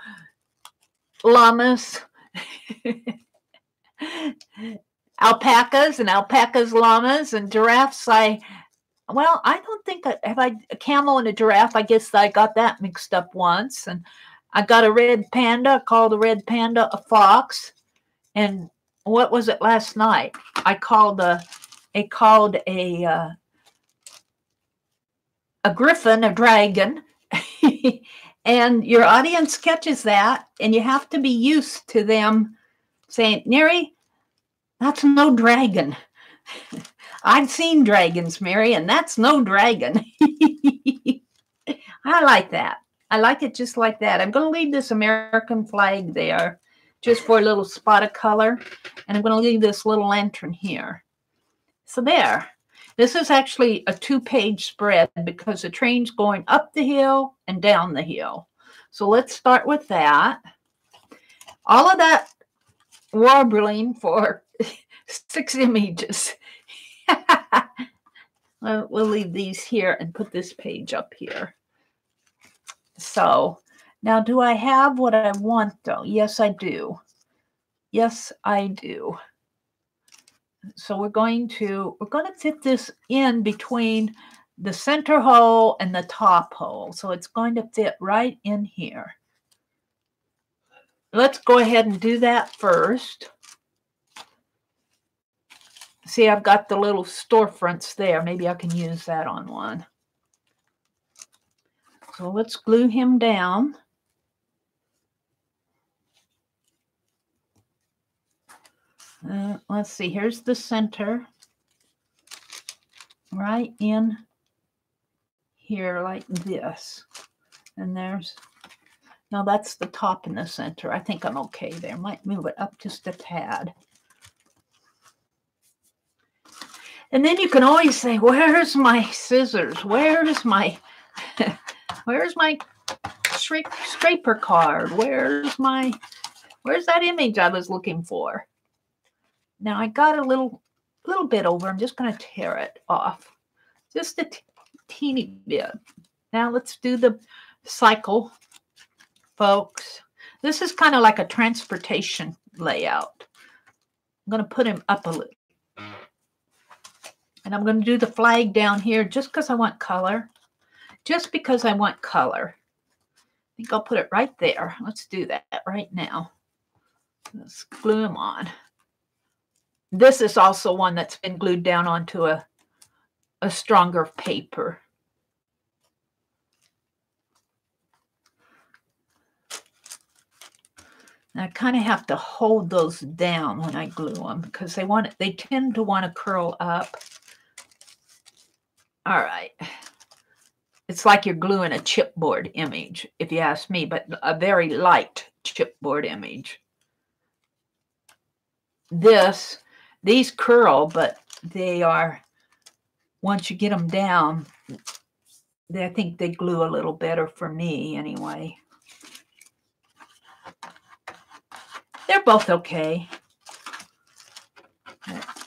[SPEAKER 1] llamas alpacas, and alpacas llamas, and giraffes I don't think have I a camel and a giraffe. I guess I got that mixed up once. And I got a red panda, called a red panda a fox. And what was it last night? I called a griffin a dragon. And your audience catches that, and you have to be used to them saying, Meri, that's no dragon. I've seen dragons, Meri, and that's no dragon. I like that. I like it just like that. I'm going to leave this American flag there just for a little spot of color. And I'm going to leave this little lantern here. So there. This is actually a 2-page spread because the train's going up the hill and down the hill. So let's start with that. All of that warbling for 6 images. We'll leave these here and put this page up here. So now, do I have what I want though? Yes, I do. Yes, I do. So we're going to fit this in between the center hole and the top hole. So it's going to fit right in here. Let's go ahead and do that first. See, I've got the little storefronts there. Maybe I can use that on one. So let's glue him down. Let's see, here's the center. Right in here like this. And no, that's the top in the center. I think I'm okay there. Might move it up just a tad. And then you can always say, where's my scissors? Where's my scraper card? Where's that image I was looking for? Now I got a little bit over. I'm just going to tear it off. Just a teeny bit. Now let's do the cycle, folks. This is kind of like a transportation layout. I'm going to put him up a little. And I'm going to do the flag down here just because I want color. Just because I want color. I think I'll put it right there. Let's do that right now. Let's glue them on. This is also one that's been glued down onto a a stronger paper. And I kind of have to hold those down when I glue them because they tend to want to curl up. All right. It's like you're gluing a chipboard image, if you ask me, but a very light chipboard image. These curl, but they are, once you get them down, I think they glue a little better for me anyway. They're both okay.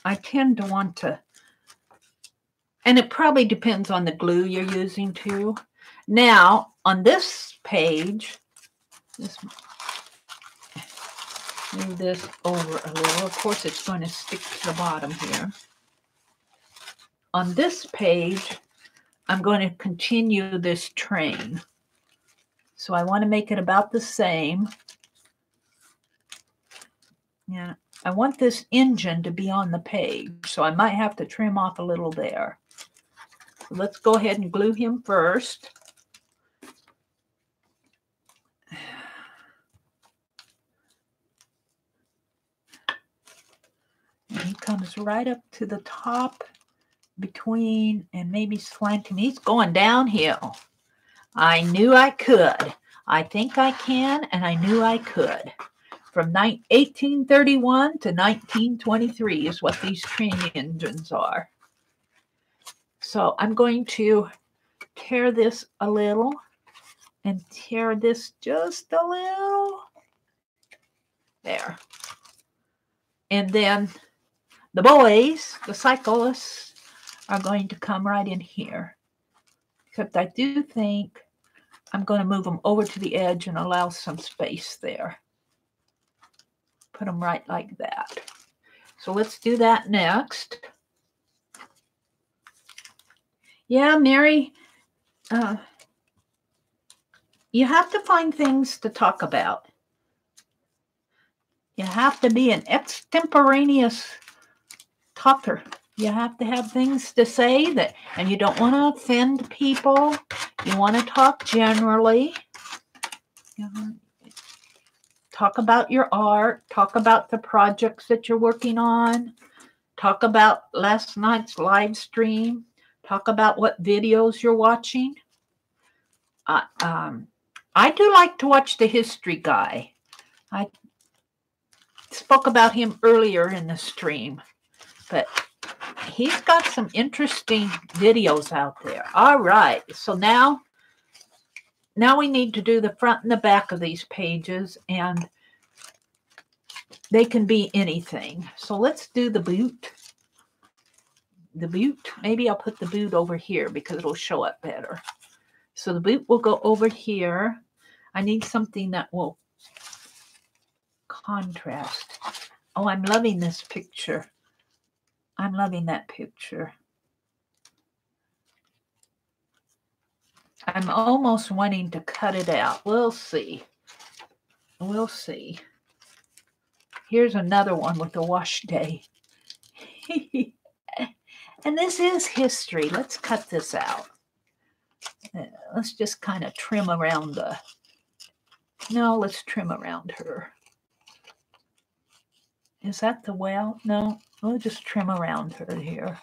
[SPEAKER 1] I tend to want to, and it probably depends on the glue you're using too. Now, on this page, move this over a little. Of course, it's going to stick to the bottom here. On this page, I'm going to continue this train. So I want to make it about the same. Yeah, I want this engine to be on the page, so I might have to trim off a little there. So let's go ahead and glue him first. And he comes right up to the top between and maybe slanting. He's going downhill. I knew I could. I think I can, and I knew I could. From 1831 to 1923 is what these train engines are. So I'm going to tear this a little and tear this just a little. There. And then the boys, the cyclists, are going to come right in here. Except I do think I'm going to move them over to the edge and allow some space there. Put them right like that. So let's do that next. Yeah, Meri, you have to find things to talk about. You have to be an extemporaneous talker. You have to have things to say that, and you don't want to offend people. You want to talk generally. Talk about your art. Talk about the projects that you're working on. Talk about last night's live stream. Talk about what videos you're watching. I do like to watch the history guy. I spoke about him earlier in the stream, but he's got some interesting videos out there. All right, so now we need to do the front and the back of these pages, and they can be anything. So let's do the boot. The boot, maybe I'll put the boot over here because it'll show up better. So the boot will go over here. I need something that will contrast. Oh, I'm loving this picture. I'm loving that picture. I'm almost wanting to cut it out. We'll see. We'll see. Here's another one with a wash day. And this is history. Let's cut this out. Let's just kind of trim around the... No, let's trim around her. Is that the well? No, we'll just trim around her here.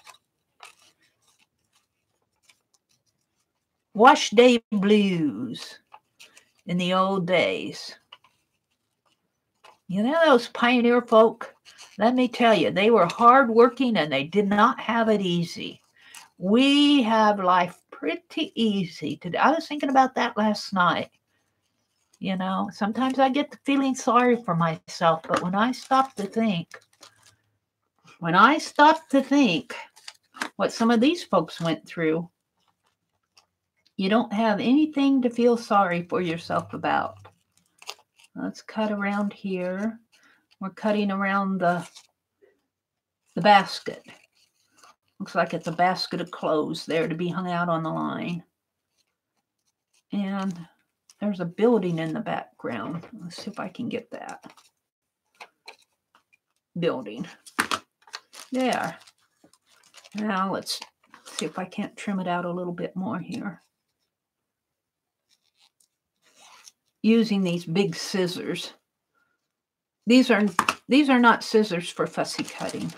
[SPEAKER 1] Wash day blues in the old days. You know those pioneer folk? Let me tell you, they were hardworking and they did not have it easy. We have life pretty easy today. I was thinking about that last night. You know, sometimes I get the feeling sorry for myself, but when I stop to think what some of these folks went through, you don't have anything to feel sorry for yourself about. Let's cut around here. We're cutting around the basket. Looks like it's a basket of clothes there to be hung out on the line. And there's a building in the background. Let's see if I can get that. Building. There. Now let's See if I can't trim it out a little bit more here. Using these big scissors. These are not scissors for fussy cutting.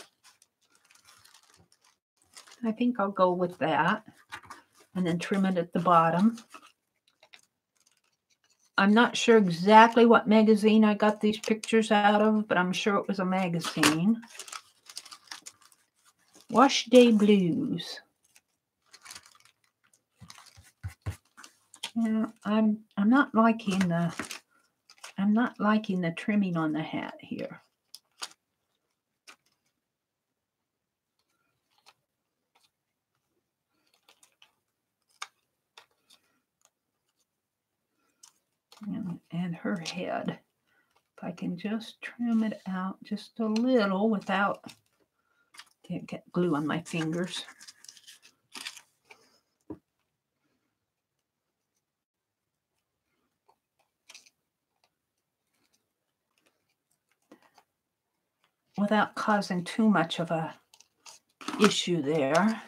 [SPEAKER 1] I think I'll go with that and then trim it at the bottom. I'm not sure exactly what magazine I got these pictures out of, but I'm sure it was a magazine. Wash Day Blues. Yeah, I'm not liking the trimming on the hat here. And her head. If I can just trim it out just a little without get glue on my fingers. Without causing too much of a issue there.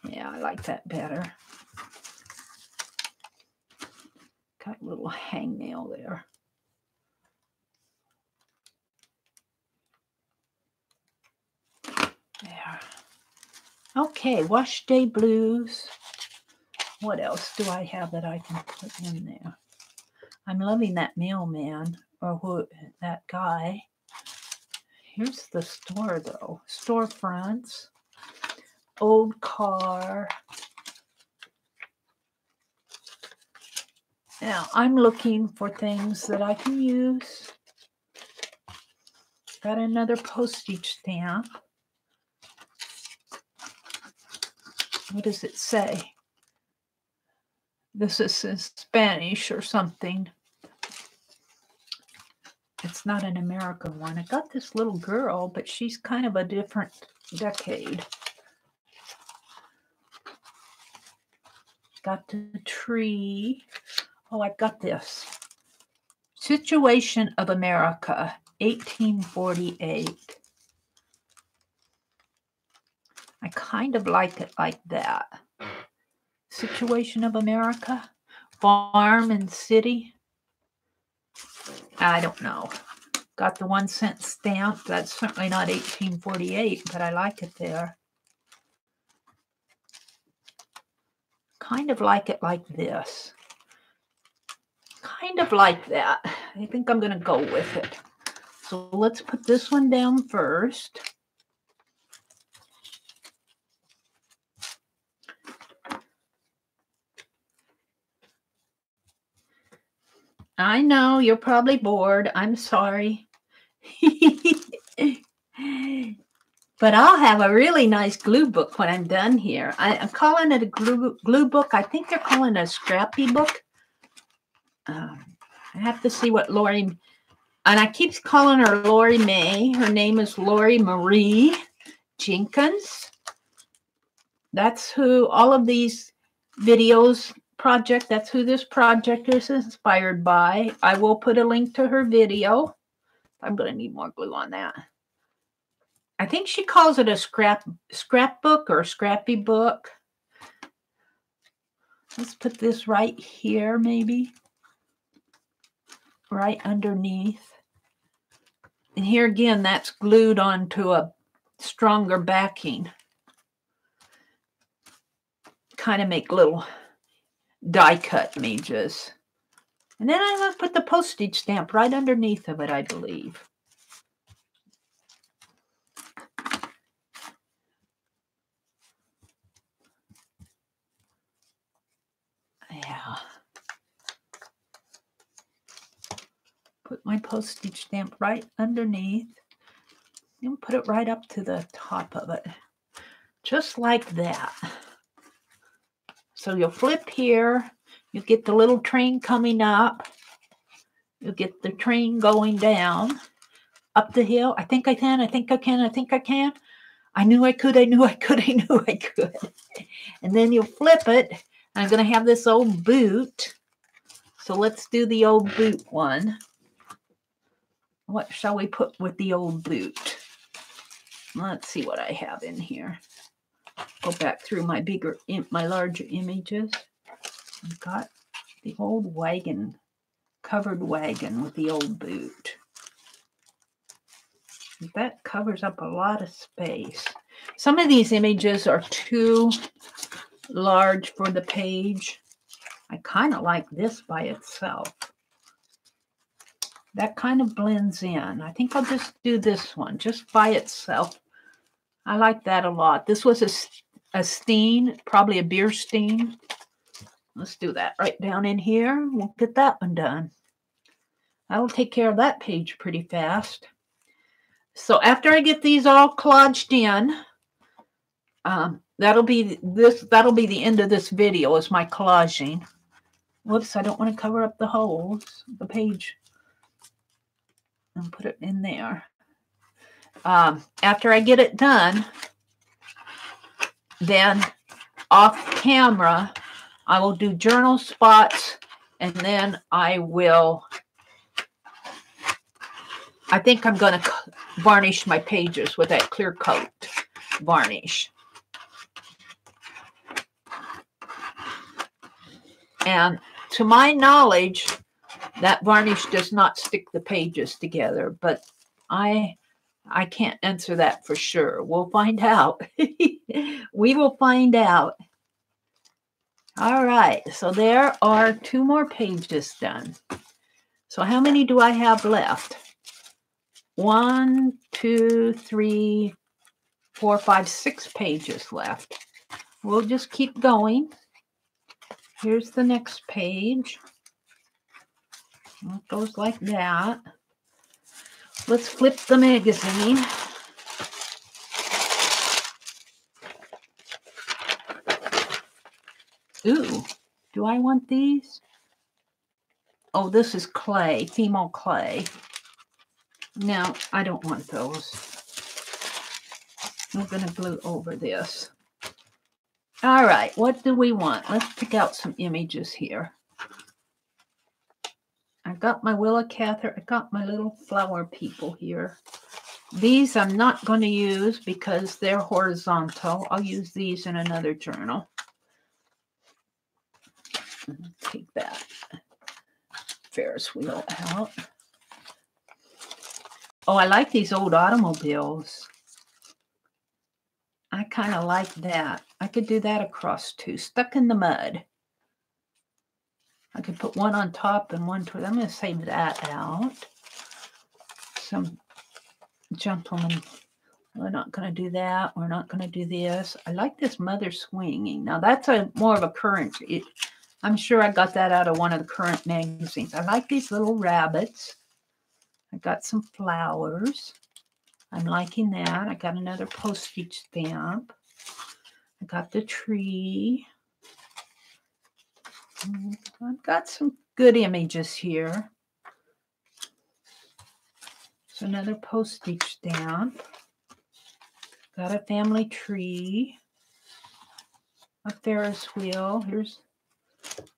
[SPEAKER 1] Yeah, I like that better. Got a little hangnail there. There. Okay, Wash Day Blues. What else do I have that I can put in there? I'm loving that mailman, or who, that guy. Here's the store, though. Storefronts. Old car. Now, I'm looking for things that I can use. Got another postage stamp. What does it say? This is in Spanish or something. It's not an American one. I got this little girl, but she's kind of a different decade. Got the tree. Oh, I've got this. Situation of America, 1848. I kind of like it like that. Situation of America, farm and city. I don't know. Got the 1 cent stamp. That's certainly not 1848, but I like it there. Kind of like it like this. Kind of like that. I think I'm going to go with it. So let's put this one down first. I know you're probably bored. I'm sorry. But I'll have a really nice glue book when I'm done here. I'm calling it a glue book. I think they're calling it a scrappy book. I have to see what Lorrie, and I keep calling her Lorrie May. Her name is Lorrie Marie Jenkins. That's who all of these videos project, that's who this project is inspired by. I will put a link to her video. I'm going to need more glue on that. I think she calls it a scrapbook or a scrappy book. Let's put this right here, maybe. Right underneath. And here again, that's glued onto a stronger backing. Kind of make little die cut images. And then I'm going to put the postage stamp right underneath of it, I believe. Yeah. Put my postage stamp right underneath. And put it right up to the top of it. Just like that. So you'll flip here. You get the little train coming up. You'll get the train going down. Up the hill. I think I can. I think I can. I think I can. I knew I could. I knew I could. I knew I could. And then you'll flip it. I'm going to have this old boot. So let's do the old boot one. What shall we put with the old boot? Let's see what I have in here. Go back through my larger images. I've got the old wagon, covered wagon with the old boot. That covers up a lot of space. Some of these images are too large for the page. I kind of like this by itself. That kind of blends in. I think I'll just do this one just by itself. I like that a lot. This was a steen, probably a beer steen. Let's do that right down in here. We'll get that one done. That'll take care of that page pretty fast. So after I get these all collaged in, that'll be the end of this video is my collaging. Whoops, I don't want to cover up the holes, the page, and put it in there. After I get it done, then off camera, I will do journal spots, and then I think I'm going to varnish my pages with that clear coat varnish. And to my knowledge, that varnish does not stick the pages together, but I can't answer that for sure. We'll find out. We will find out. All right, so there are 2 more pages done. So how many do I have left? 1, 2, 3, 4, 5, 6 pages left. We'll just keep going. Here's the next page. It goes like that. Let's flip the magazine. Ooh, do I want these? Oh, this is clay, female clay. No, I don't want those. I'm going to glue over this. All right, what do we want? Let's pick out some images here. I've got my Willa Cather. I got my little flower people here. These I'm not going to use because they're horizontal. I'll use these in another journal. Take that Ferris wheel out. Oh, I like these old automobiles. I kind of like that. I could do that across too. Stuck in the mud. I could put one on top and one toward. I'm going to save that out. Some gentlemen, we're not going to do that. We're not going to do this. I like this mother swinging. Now that's more of a current. I'm sure I got that out of one of the current magazines. I like these little rabbits. I got some flowers. I'm liking that. I got another postage stamp. I got the tree. I've got some good images here. So another postage stamp. Got a family tree. A Ferris wheel. Is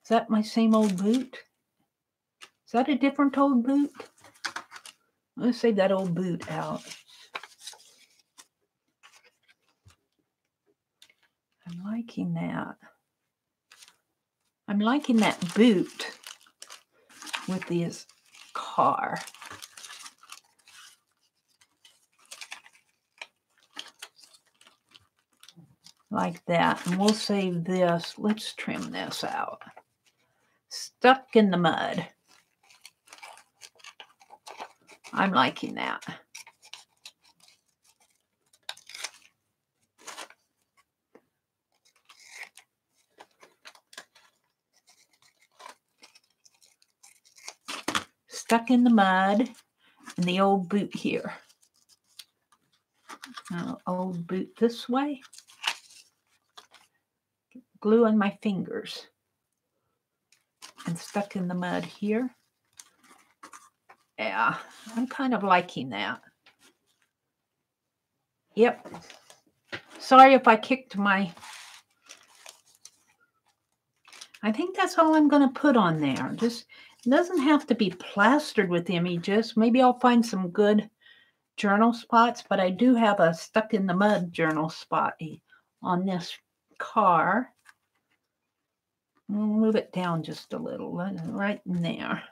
[SPEAKER 1] that my same old boot? Is that a different old boot? Let's save that old boot out. I'm liking that. I'm liking that boot with this car. Like that. And we'll save this. Let's trim this out. Stuck in the mud. I'm liking that. Stuck in the mud and the old boot here. Old boot this way. Glue on my fingers. And stuck in the mud here. Yeah, I'm kind of liking that. Yep. Sorry if I kicked my... I think that's all I'm going to put on there. Just, it doesn't have to be plastered with images. Maybe I'll find some good journal spots, but I do have a stuck in the mud journal spot on this car. We'll move it down just a little, right in there.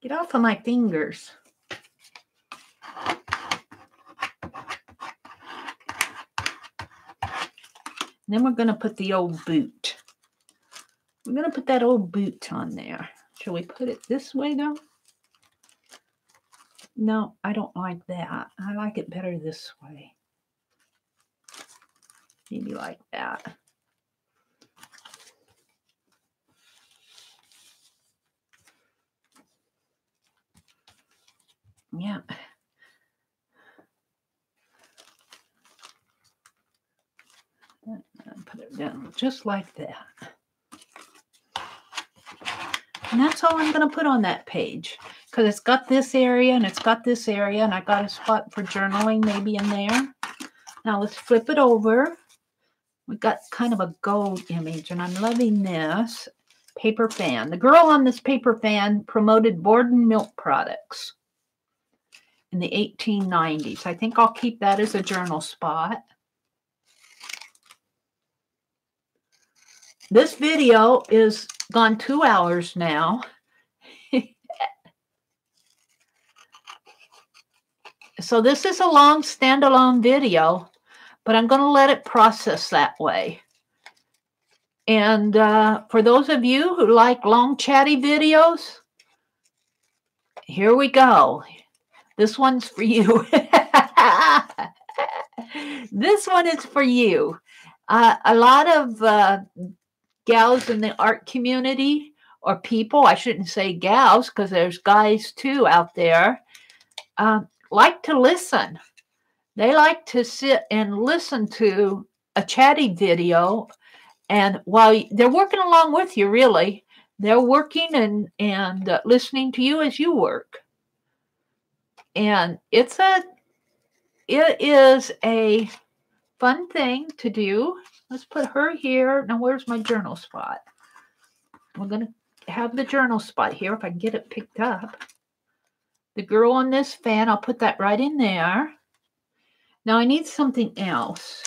[SPEAKER 1] Get off of my fingers. And then we're going to put the old boot. We're going to put that old boot on there. Shall we put it this way though? No, I don't like that. I like it better this way. Maybe like that. Yeah. Put it down just like that. And that's all I'm going to put on that page, because it's got this area and it's got this area, and I got a spot for journaling maybe in there. Now let's flip it over. We've got kind of a gold image, and I'm loving this paper fan. The girl on this paper fan promoted Borden milk products in the 1890s. I think I'll keep that as a journal spot. This video is gone 2 hours now. So this is a long standalone video, but I'm going to let it process that way. And for those of you who like long chatty videos, here we go. This one's for you. This one is for you. A lot of gals in the art community, or people, I shouldn't say gals because there's guys too out there, like to listen. They like to sit and listen to a chatty video, and while they're working along with you, really, they're working and listening to you as you work. And it is a fun thing to do. Let's put her here. Now, where's my journal spot? We're going to have the journal spot here if I can get it picked up. The girl on this fan, I'll put that right in there. Now, I need something else.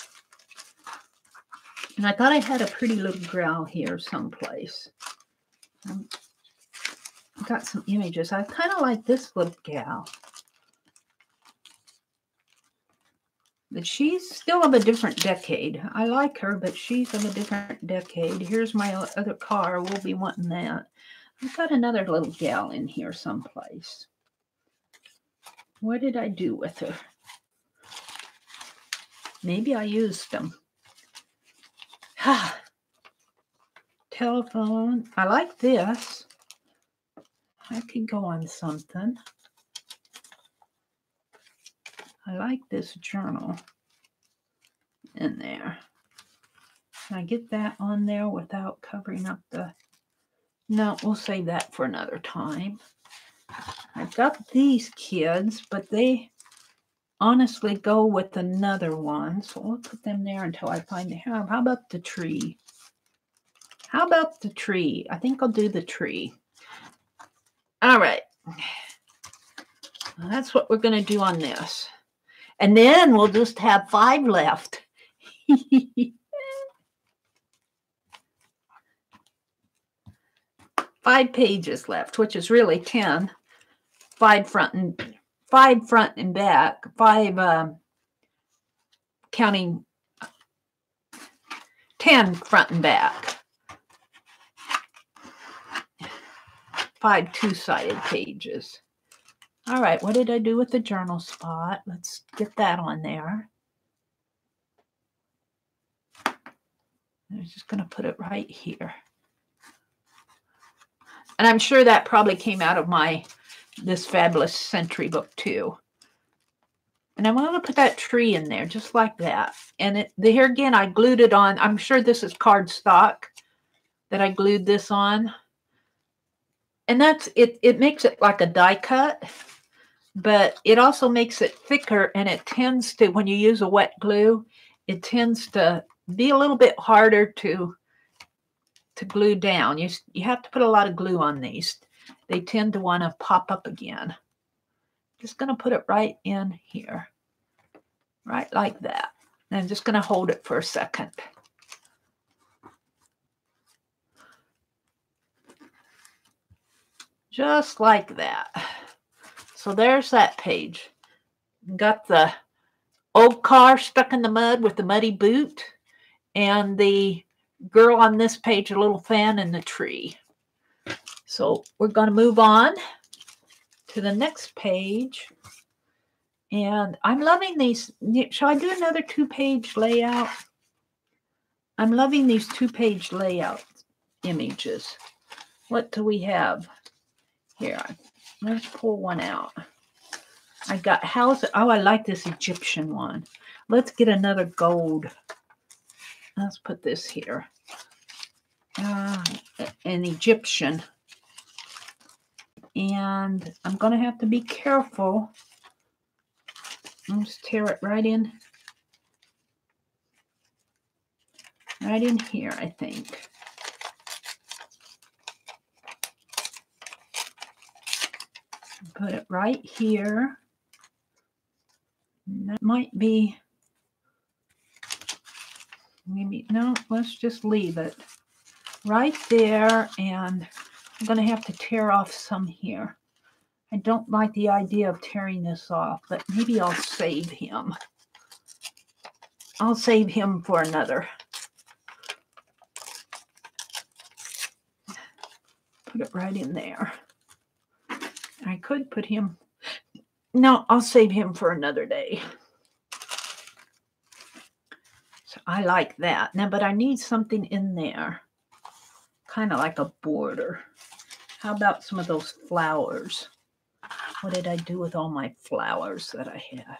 [SPEAKER 1] And I thought I had a pretty little gal here someplace. I've got some images. I kind of like this little gal. But she's still of a different decade. I like her, but she's of a different decade. Here's my other car. We'll be wanting that. I've got another little gal in here someplace. What did I do with her? Maybe I used them. Telephone. I like this. I could go on something. I like this journal in there. Can I get that on there without covering up the... No, we'll save that for another time. I've got these kids, but they honestly go with another one. So we'll put them there until I find the... How about the tree? How about the tree? I think I'll do the tree. All right. Well, that's what we're going to do on this. And then we'll just have 5 left. 5 pages left, which is really 10. 5 front and back. 5 counting 10 front and back. 5 two-sided pages. All right, what did I do with the journal spot? Let's get that on there. I'm just going to put it right here. And I'm sure that probably came out of this Fabulous Century book too. And I'm going to put that tree in there just like that. And here again, I glued it on. I'm sure this is cardstock that I glued this on. And that's it. It makes it like a die cut. But it also makes it thicker, and it tends to, when you use a wet glue, it tends to be a little bit harder to to glue down. You have to put a lot of glue on these. They tend to want to pop up again. Just going to put it right in here. Right like that. And I'm just going to hold it for a second. Just like that. So there's that page. Got the old car stuck in the mud with the muddy boot. And the girl on this page, a little fan in the tree. So we're going to move on to the next page. And I'm loving these. Shall I do another 2-page layout? I'm loving these 2-page layout images. What do we have here? Let's pull one out. I got house. Oh, I like this Egyptian one. Let's get another gold. Let's put this here. An Egyptian. And I'm going to have to be careful. Let's tear it right in. Right in here, I think. Put it right here. That might be, maybe, no, let's just leave it right there. And I'm going to have to tear off some here. I don't like the idea of tearing this off, but maybe I'll save him. I'll save him for another. Put it right in there. I could put him. No, I'll save him for another day. So I like that. Now, but I need something in there. Kind of like a border. How about some of those flowers? What did I do with all my flowers that I had?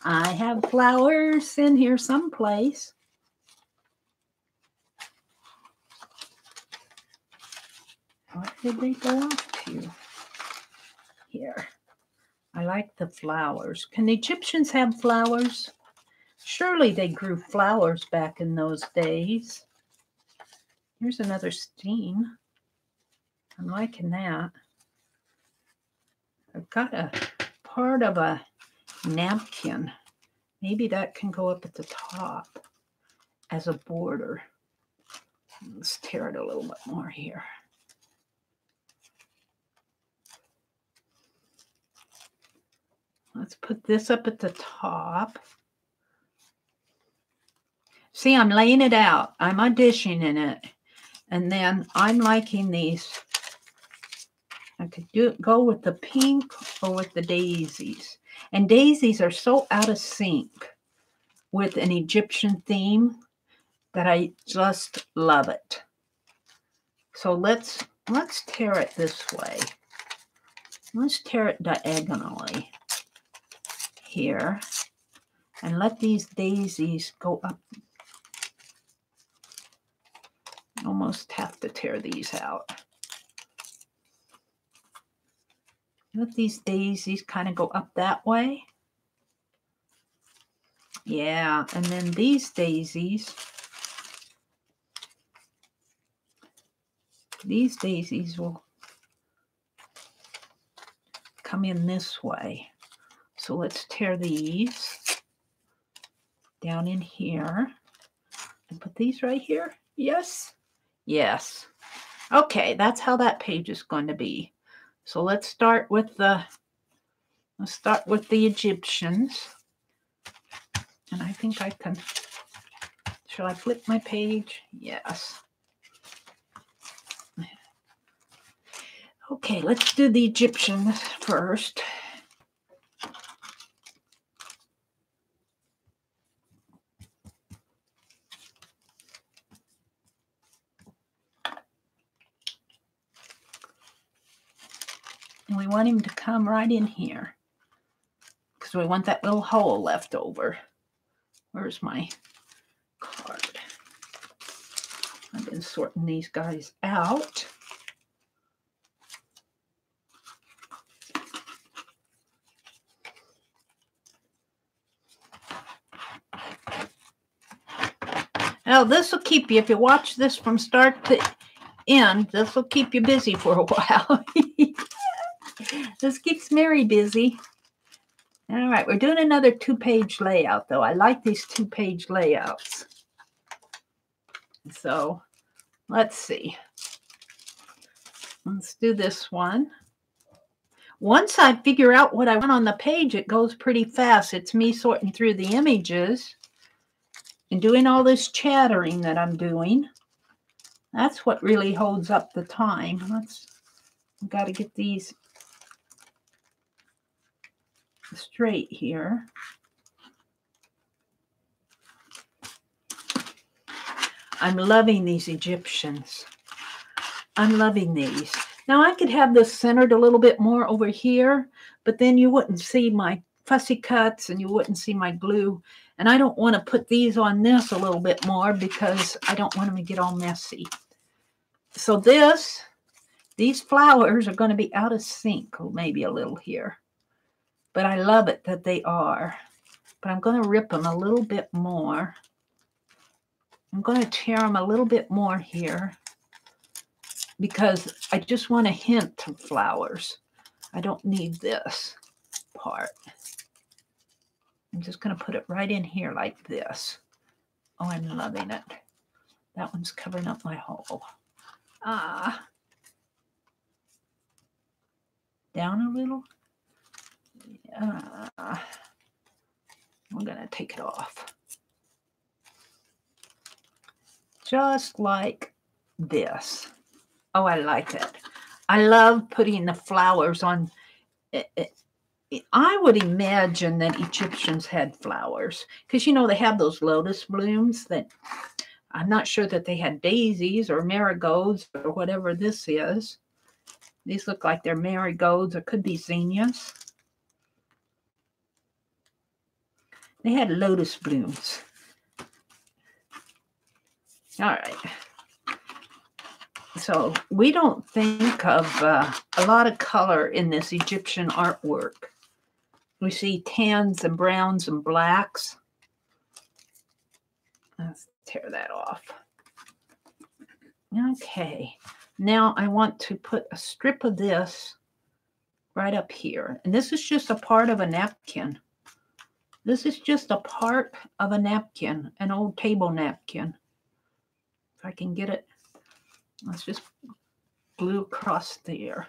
[SPEAKER 1] I have flowers in here someplace. What did they go off to? Here. I like the flowers. Can the Egyptians have flowers? Surely they grew flowers back in those days. Here's another steam. I'm liking that. I've got a part of a napkin. Maybe that can go up at the top as a border. Let's tear it a little bit more here. Let's put this up at the top. See, I'm laying it out. I'm auditioning in it. And then I'm liking these. I could go with the pink or with the daisies. And daisies are so out of sync with an Egyptian theme that I just love it. So let's tear it this way. Let's tear it diagonally here. And let these daisies go up. Almost have to tear these out. Let these daisies kind of go up that way. Yeah, and then these daisies will come in this way. So let's tear these down in here and put these right here. Yes. Yes. Okay, that's how that page is going to be. So let's start with the Egyptians. And I think I can. Shall I flip my page? Yes. Okay, let's do the Egyptians first. And we want him to come right in here because we want that little hole left over. Where's my card? I've been sorting these guys out. Now, this will keep you, if you watch this from start to end, this will keep you busy for a while. This keeps Meri busy. All right, we're doing another 2-page layout, though. I like these 2-page layouts. So, let's see. Let's do this one. Once I figure out what I want on the page, it goes pretty fast. It's me sorting through the images and doing all this chattering that I'm doing. That's what really holds up the time. I've got to get these straight here. I'm loving these Egyptians. I'm loving these. Now, I could have this centered a little bit more over here, but then you wouldn't see my fussy cuts and you wouldn't see my glue. And I don't want to put these on this a little bit more because I don't want them to get all messy. So these flowers are going to be out of sync, maybe a little here. But I love it that they are. But I'm going to rip them a little bit more. I'm going to tear them a little bit more here, because I just want a hint of flowers. I don't need this part. I'm just going to put it right in here like this. Oh, I'm loving it. That one's covering up my hole. Down a little. I'm going to take it off. Just like this. Oh, I like it. I love putting the flowers on. I would imagine that Egyptians had flowers because, you know, they have those lotus blooms that I'm not sure that they had daisies or marigolds or whatever this is. These look like they're marigolds or could be zinnias. They had lotus blooms. All right. So we don't think of a lot of color in this Egyptian artwork. We see tans and browns and blacks. Let's tear that off. Okay. Now I want to put a strip of this right up here. And this is just a part of a napkin. This is just a part of a napkin, an old table napkin. If I can get it. Let's just glue across there.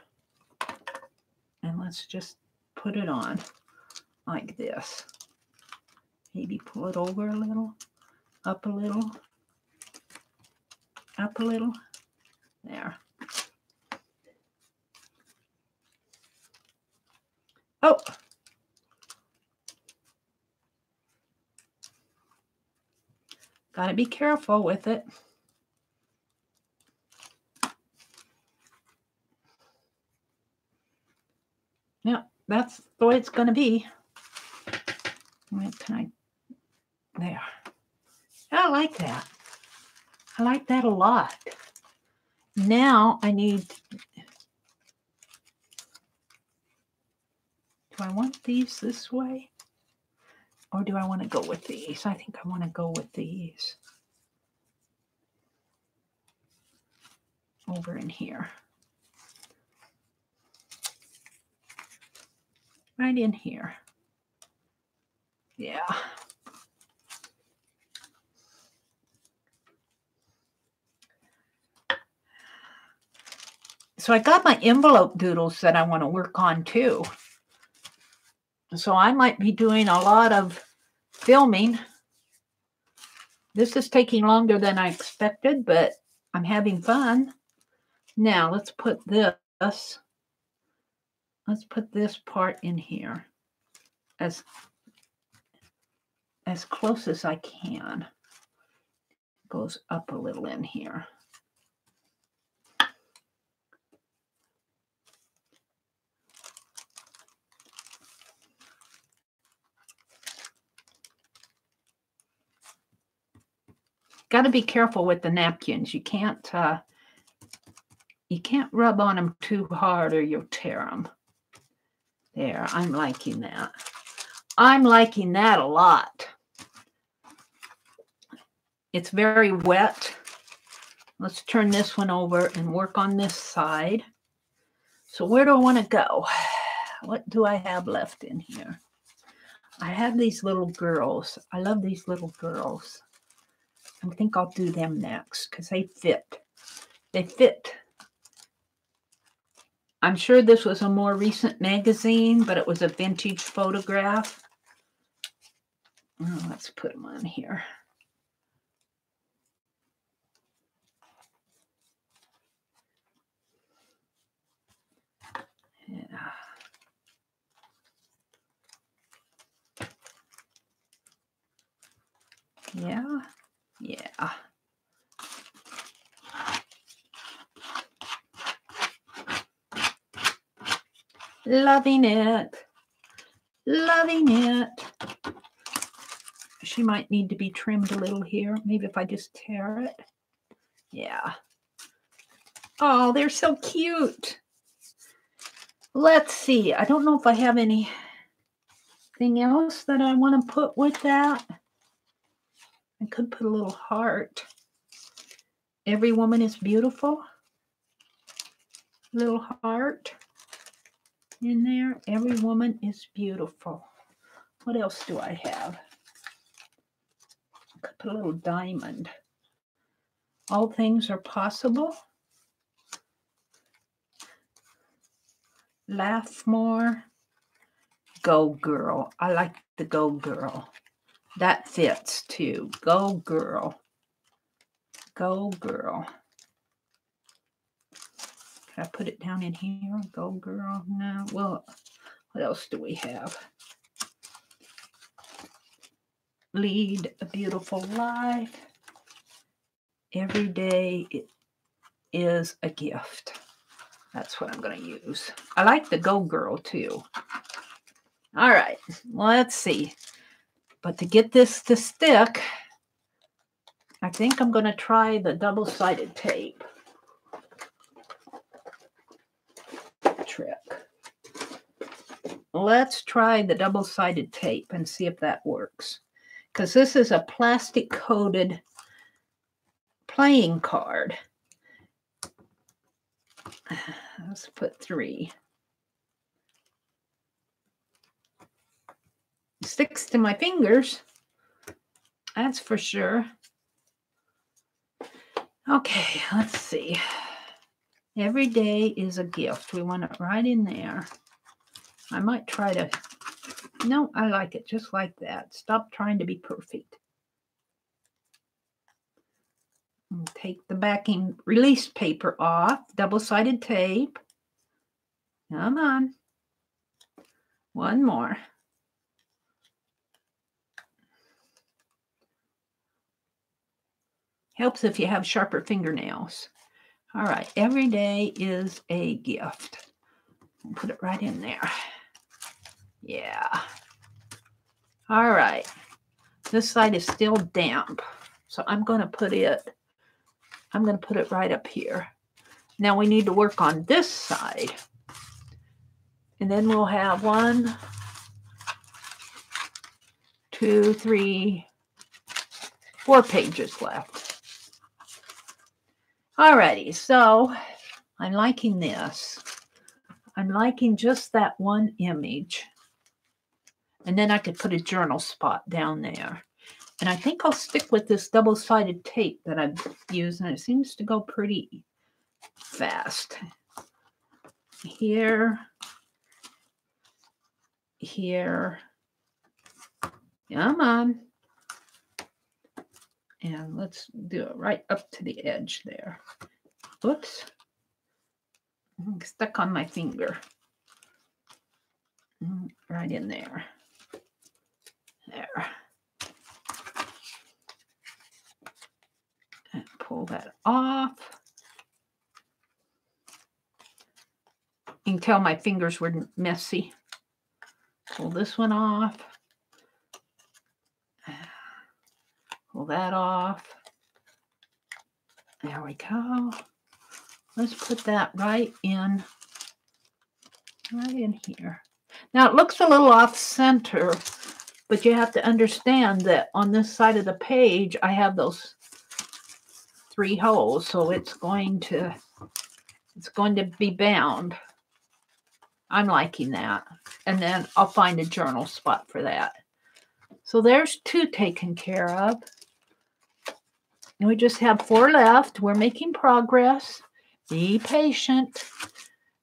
[SPEAKER 1] And let's just put it on like this. Maybe pull it over a little, up a little, up a little. There. Oh! Gotta be careful with it. Yeah, that's the way it's going to be. There. I like that. I like that a lot. Now I need, do I want these this way? Or do I want to go with these? I think I want to go with these. Over in here. Right in here. Yeah. So I got my envelope doodles that I want to work on too. So I might be doing a lot of filming. This is taking longer than I expected, but I'm having fun. Now let's put this. Let's put this part in here as close as I can. Goes up a little in here. Got to be careful with the napkins. You can't rub on them too hard or you'll tear them. There, I'm liking that. I'm liking that a lot. It's very wet. Let's turn this one over and work on this side. So where do I want to go? What do I have left in here? I have these little girls. I love these little girls. I think I'll do them next because they fit. They fit. I'm sure this was a more recent magazine, but it was a vintage photograph. Oh, let's put them on here. Yeah. Yeah. Yeah. Loving it. Loving it. She might need to be trimmed a little here. Maybe if I just tear it. Yeah. Oh, they're so cute. Let's see. I don't know if I have anything else that I want to put with that. I could put a little heart. Every woman is beautiful. Little heart in there. Every woman is beautiful. What else do I have? I could put a little diamond. All things are possible. Laugh more. Go girl. I like the go girl. That fits too. Go girl. Go girl. Can I put it down in here? Go girl. No. Well, what else do we have? Lead a beautiful life. Every day is a gift. That's what I'm going to use. I like the go girl too. All right. Let's see. But to get this to stick, I think I'm going to try the double-sided tape trick. Let's try the double-sided tape and see if that works. Because this is a plastic-coated playing card. Let's put 3. It sticks to my fingers. That's for sure. Okay, let's see. Every day is a gift. We want it right in there. I might try to... No, I like it just like that. Stop trying to be perfect. And take the backing release paper off. Double-sided tape. Come on. One more. Helps if you have sharper fingernails. All right. Every day is a gift. I'll put it right in there. Yeah. All right. This side is still damp. So I'm going to put it right up here. Now we need to work on this side. And then we'll have 1, 2, 3, 4 pages left. Alrighty, so I'm liking this. I'm liking just that one image. And then I could put a journal spot down there. And I think I'll stick with this double-sided tape that I've used, and it seems to go pretty fast. Here. Come on. And let's do it right up to the edge there. Oops. I'm stuck on my finger. Right in there. There. And pull that off. You can tell my fingers were messy. Pull this one off. Pull that off. There we go. Let's put that right in here. Now it looks a little off center, but you have to understand that on this side of the page, I have those 3 holes, so it's going to be bound. I'm liking that. And then I'll find a journal spot for that. So there's 2 taken care of. And we just have 4 left. We're making progress. Be patient.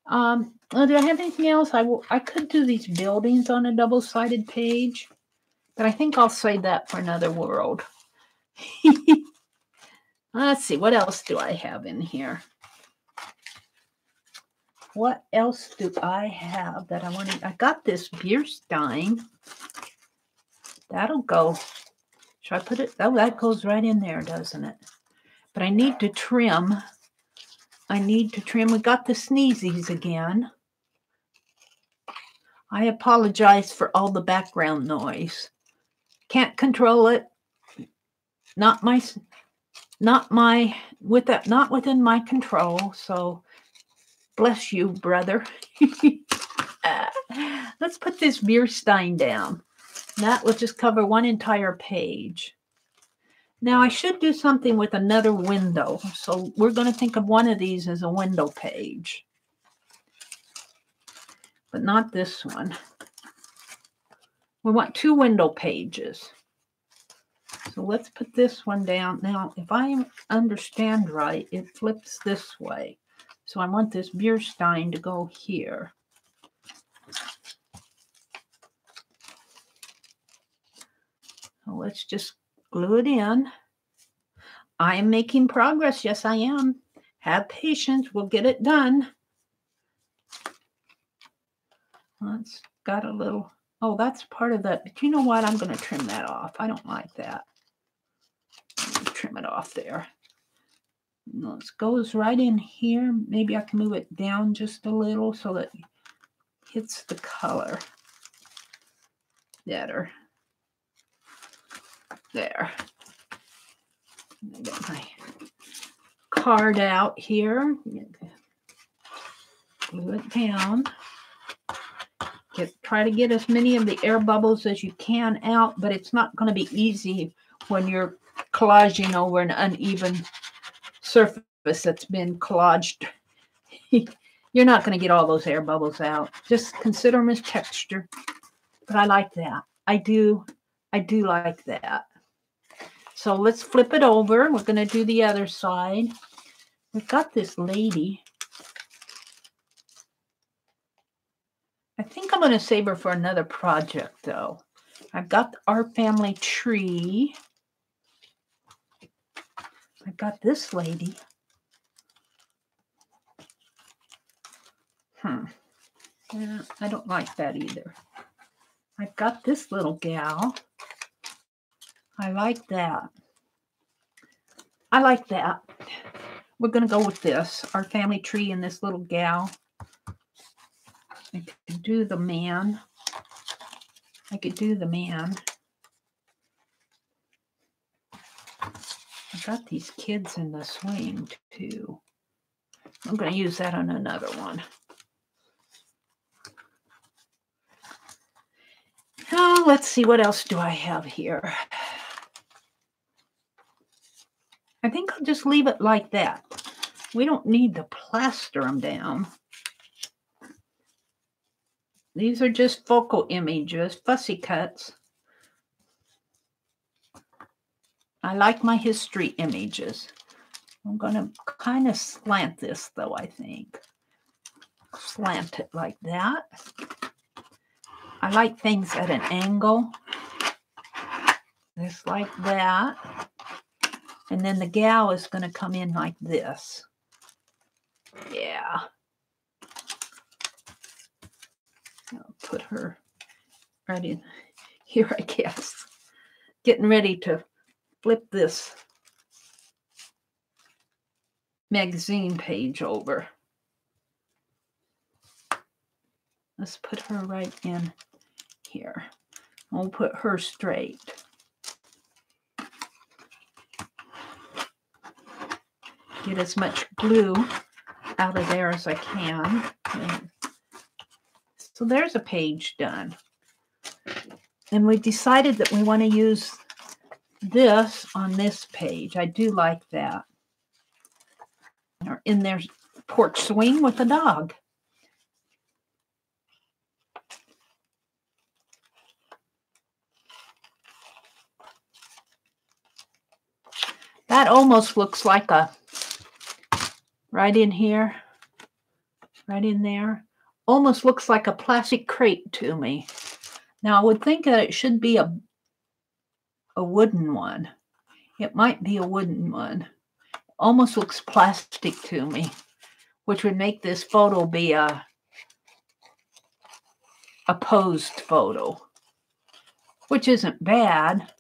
[SPEAKER 1] Do I have anything else? I could do these buildings on a double-sided page, but I think I'll save that for another world. Let's see, what else do I have in here? What else do I have that I want to? I got this beer stein. That'll go. Should I put it? Oh, that goes right in there, doesn't it? But I need to trim. We got the sneezies again. I apologize for all the background noise. Can't control it. Not within my control. So bless you, brother. Let's put this beer stein down. That will just cover one entire page. Now I should do something with another window. So we're going to think of one of these as a window page. But not this one. We want 2 window pages. So let's put this one down. Now, if I understand right, it flips this way. So I want this beer stein to go here. So let's just glue it in. I am making progress. Yes, I am. Have patience. We'll get it done. That's got a little, oh, that's part of that. But you know what? I'm going to trim that off. I don't like that. Trim it off there. It goes right in here. Maybe I can move it down just a little so that it hits the color better. There. I get my card out here. Glue it down. Try to get as many of the air bubbles as you can out, but it's not going to be easy when you're collaging over an uneven surface that's been collaged. You're not going to get all those air bubbles out. Just consider them as texture. But I like that. I do like that. So let's flip it over. We're going to do the other side. We've got this lady. I think I'm going to save her for another project, though. I've got our family tree. I've got this lady. Yeah, I don't like that either. I've got this little gal. I like that. I like that. We're going to go with this. Our family tree and this little gal. I could do the man. I've got these kids in the swing too. I'm going to use that on another one. Now, let's see, what else do I have here? I think I'll just leave it like that. We don't need to plaster them down. These are just focal images, fussy cuts. I like my history images. I'm going to kind of slant this, though, I think. Slant it like that. I like things at an angle. Just like that. And then the gal is going to come in like this. Yeah. I'll put her right in here, I guess. Getting ready to flip this magazine page over. Let's put her right in here. We'll put her straight. Get as much glue out of there as I can. And so there's a page done. And we decided that we want to use this on this page. I do like that. They're in their porch swing with the dog. That almost looks like a, right in here, right in there, almost looks like a plastic crate to me. Now I would think that it should be a wooden one. It might be a wooden one. Almost looks plastic to me, which would make this photo be a posed photo, which isn't bad.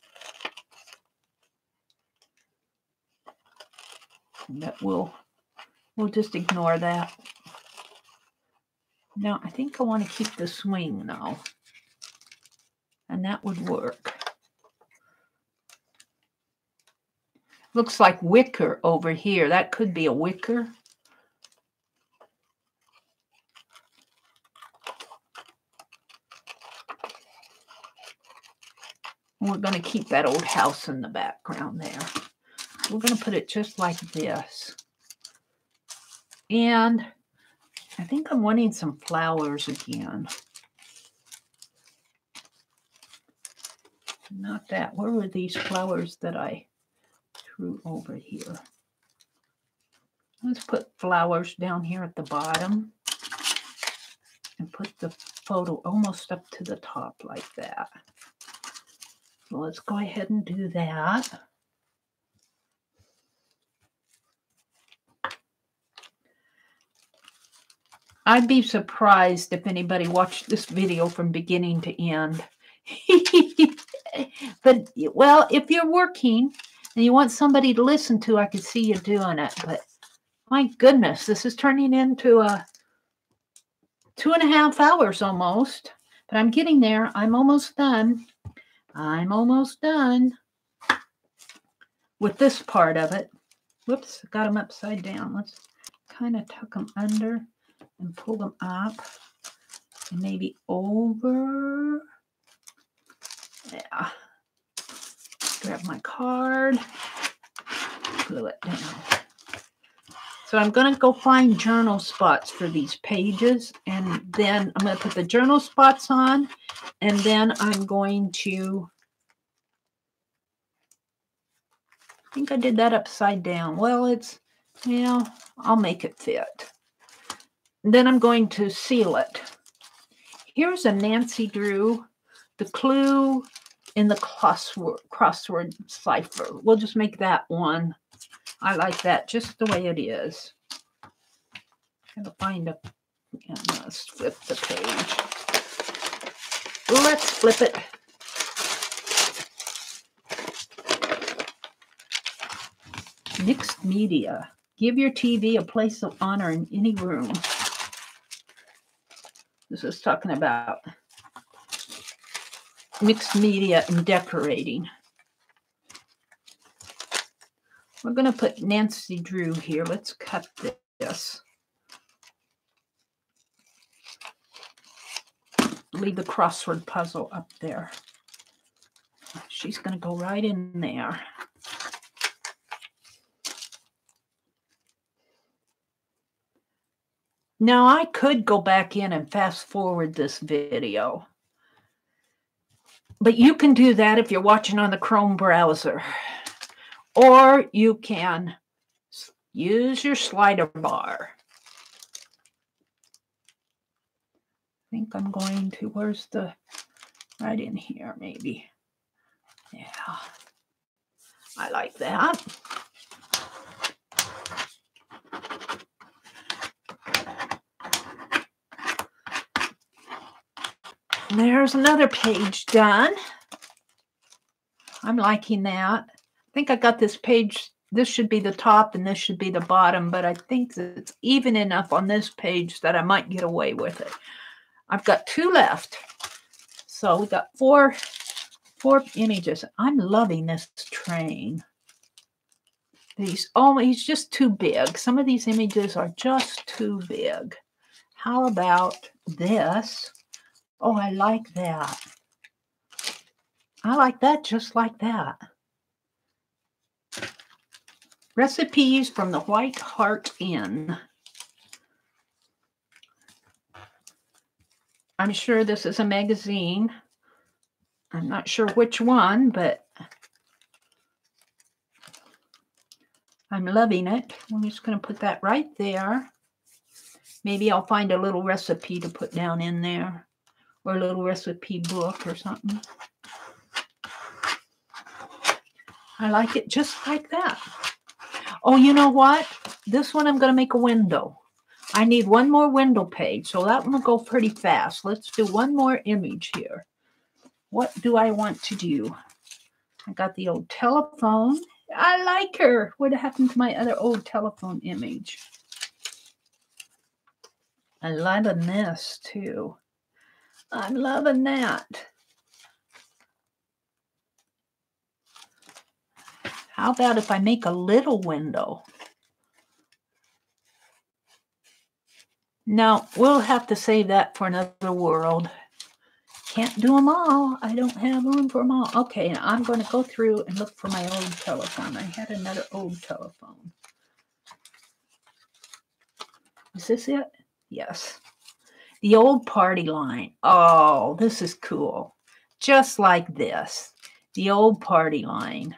[SPEAKER 1] But we'll just ignore that. Now, I think I want to keep the swing now, and that would work. Looks like wicker over here. That could be a wicker. We're going to keep that old house in the background there. We're going to put it just like this. And I think I'm wanting some flowers again. Not that. Where were these flowers that I threw over here? Let's put flowers down here at the bottom and put the photo almost up to the top like that. So let's go ahead and do that. I'd be surprised if anybody watched this video from beginning to end. But, well, if you're working and you want somebody to listen to, I could see you doing it. But my goodness, this is turning into a 2.5 hours almost. But I'm getting there. I'm almost done. I'm almost done with this part of it. Whoops, got them upside down. Let's kind of tuck them under and pull them up and maybe over. Yeah. Grab my card, glue it down. So I'm going to go find journal spots for these pages, and then I'm going to put the journal spots on, and then I'm going to, I think I did that upside down. Well, it's, you know, I'll make it fit. Then I'm going to seal it. Here's a Nancy Drew, the clue in the crossword cipher. We'll just make that one. I like that just the way it is. I'm going to find a, and let's flip the page. Let's flip it. Mixed media. Give your TV a place of honor in any room. This is talking about mixed media and decorating. We're going to put Nancy Drew here. Let's cut this. Leave the crossword puzzle up there. She's going to go right in there. Now, I could go back in and fast forward this video, but you can do that if you're watching on the Chrome browser, or you can use your slider bar. I think I'm going to, where's the, right in here maybe. Yeah, I like that. There's another page done. I'm liking that. I think I got this page. This should be the top and this should be the bottom, but I think that it's even enough on this page that I might get away with it. I've got 2 left. So we got four images. I'm loving this train. These, oh, he's just too big. Some of these images are just too big. How about this? Oh, I like that. I like that just like that. Recipes from the White Hart Inn. I'm sure this is a magazine. I'm not sure which one, but I'm loving it. I'm just going to put that right there. Maybe I'll find a little recipe to put down in there, or a little recipe book or something. I like it just like that. Oh, you know what? This one I'm going to make a window. I need one more window page, so that one will go pretty fast. Let's do one more image here. What do I want to do? I got the old telephone. I like her. What happened to my other old telephone image? I'm loving this too. I'm loving that. How about if I make a little window? No, we'll have to save that for another world. Can't do them all. I don't have room for them all. Okay, now I'm going to go through and look for my old telephone. I had another old telephone. Is this it? Yes. The old party line. Oh, this is cool. Just like this. The old party line.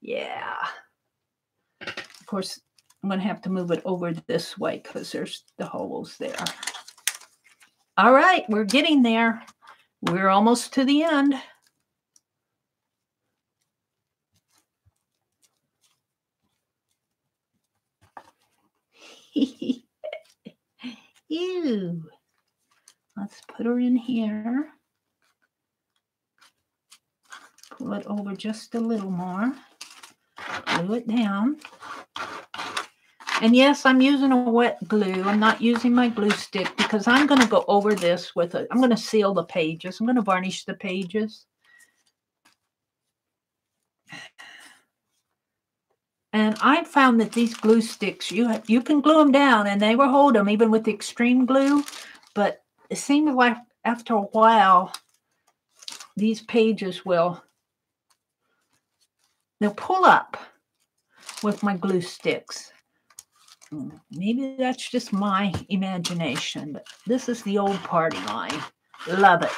[SPEAKER 1] Yeah. Of course, I'm going to have to move it over this way because there's the holes there. All right, we're getting there. We're almost to the end. Ew. Let's put her in here. Pull it over just a little more. Glue it down. And yes, I'm using a wet glue. I'm not using my glue stick because I'm going to go over this with it. I'm going to seal the pages. I'm going to varnish the pages. And I found that these glue sticks, you can glue them down and they will hold them even with the extreme glue. But it seems like after a while, these pages they'll pull up with my glue sticks. Maybe that's just my imagination, but this is the old party line. Love it.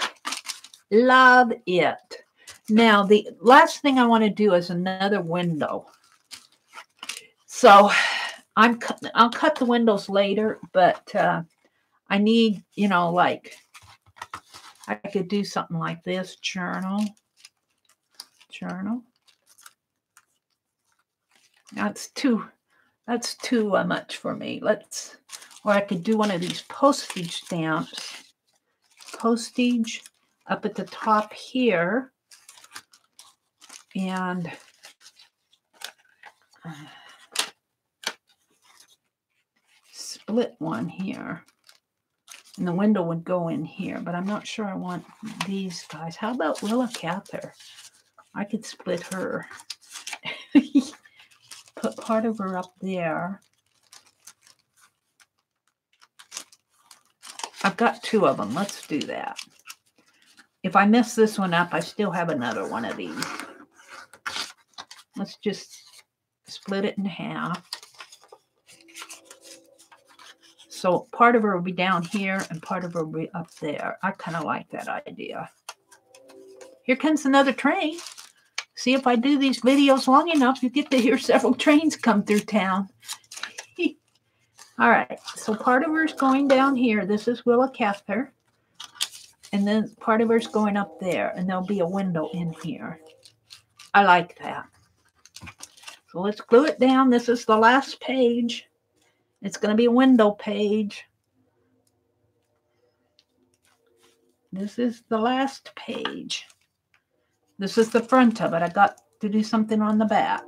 [SPEAKER 1] Love it. Now, the last thing I want to do is another window. So I'll cut the windows later, but I need, like, I could do something like this. Journal. That's too much for me. Or I could do one of these postage stamps. Postage up at the top here. And split one here. And the window would go in here, but I'm not sure I want these guys. How about Willa Cather? I could split her. Put part of her up there. I've got two of them. Let's do that. If I mess this one up, I still have another one of these. Let's just split it in half. So part of her will be down here and part of her will be up there. I kind of like that idea. Here comes another train. See, if I do these videos long enough, you get to hear several trains come through town. All right, so part of her is going down here. This is Willa Cather. And then part of her is going up there, and there'll be a window in here. I like that. So let's glue it down. This is the last page. It's going to be a window page. This is the last page. This is the front of it. I got to do something on the back.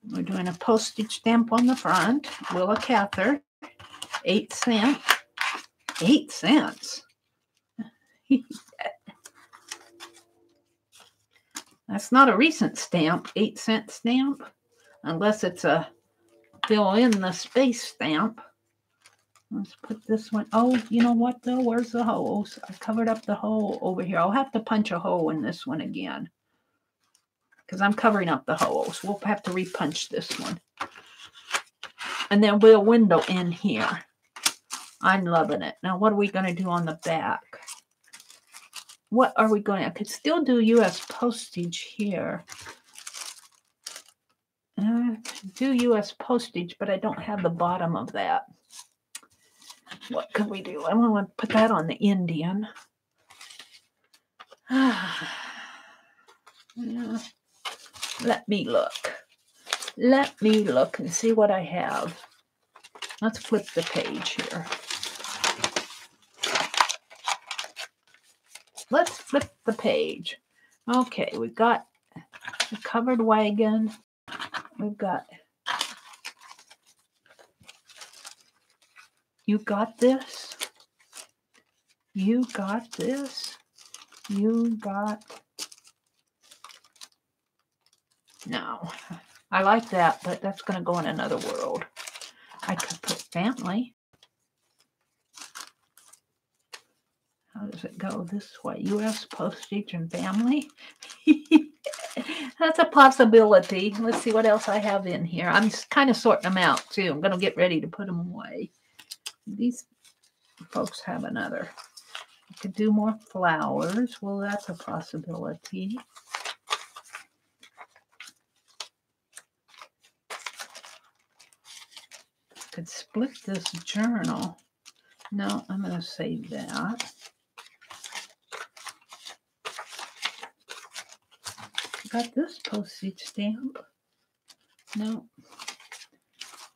[SPEAKER 1] We're doing a postage stamp on the front. Willa Cather, 8 cents. 8 cents. That's not a recent stamp, 8-cent stamp, unless it's a fill in the space stamp. Let's put this one. Oh, you know what though? Where's the holes? I covered up the hole over here. I'll have to punch a hole in this one again. because I'm covering up the holes. We'll have to repunch this one. And then we'll window in here. I'm loving it. Now, what are we going to do on the back? What are we going to... I could still do U.S. postage here. Do U.S. postage, but I don't have the bottom of that. What can we do? I want to put that on the Indian. Let me look. Let me look and see what I have. Let's flip the page here. Let's flip the page. Okay, we've got the covered wagon. We've got... You got this. You got this. You got... No. I like that, but that's going to go in another world. I could put family. How does it go this way? U.S. postage and family. That's a possibility. Let's see what else I have in here. I'm just kind of sorting them out, too. I'm going to get ready to put them away. These folks have another. I could do more flowers. Well, that's a possibility. Could split this journal. No, I'm going to save that. Got this postage stamp. No.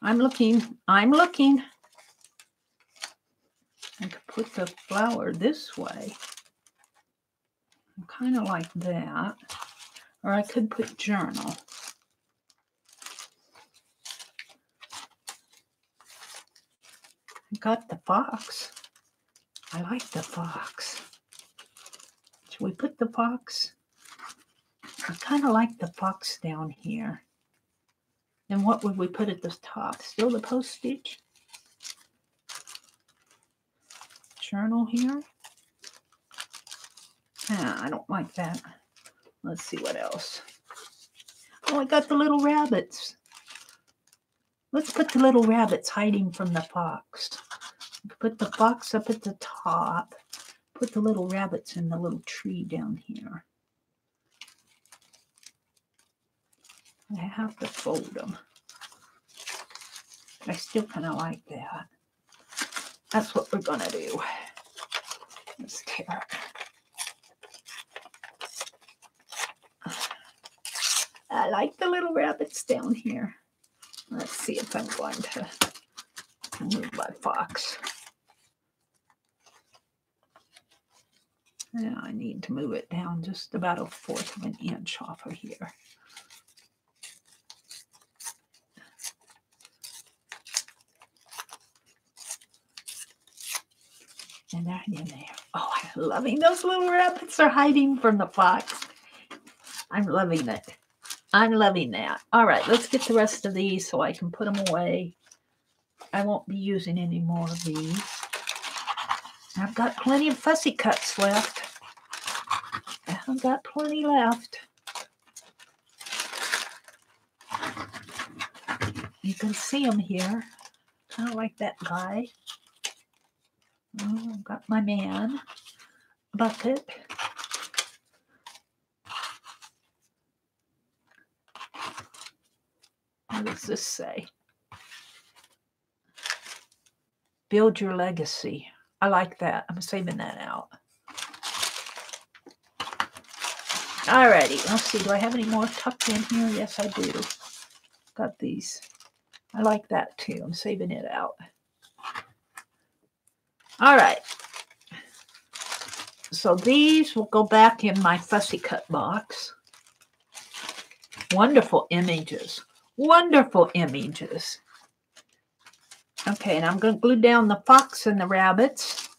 [SPEAKER 1] I'm looking. I'm looking. I could put the flower this way. Kind of like that. Or I could put journal. I got the fox. I like the fox. Should we put the fox? I kind of like the fox down here. And what would we put at the top? Still the postage? Journal here. I don't like that. Let's see what else. Oh, I got the little rabbits. Let's put the little rabbits hiding from the fox. Put the fox up at the top. Put the little rabbits in the little tree down here. I have to fold them. But I still kind of like that. That's what we're going to do. Let's tear it. I like the little rabbits down here. Let's see if I'm going to move my fox. Yeah, I need to move it down just about 1/4 of an inch off of here. And they're in there. Oh, I'm loving those little rabbits are hiding from the fox. I'm loving it. I'm loving that. All right, let's get the rest of these so I can put them away. I won't be using any more of these. I've got plenty of fussy cuts left. I've got plenty left. You can see them here. Kind of like that guy. Oh, I've got my man bucket. What does this say? Build your legacy. I like that. I'm saving that out. Alrighty, let's see. Do I have any more tucked in here? Yes, I do. Got these. I like that too. I'm saving it out. All right. So these will go back in my fussy cut box. Wonderful images. Wonderful images. Okay, and I'm going to glue down the fox and the rabbits.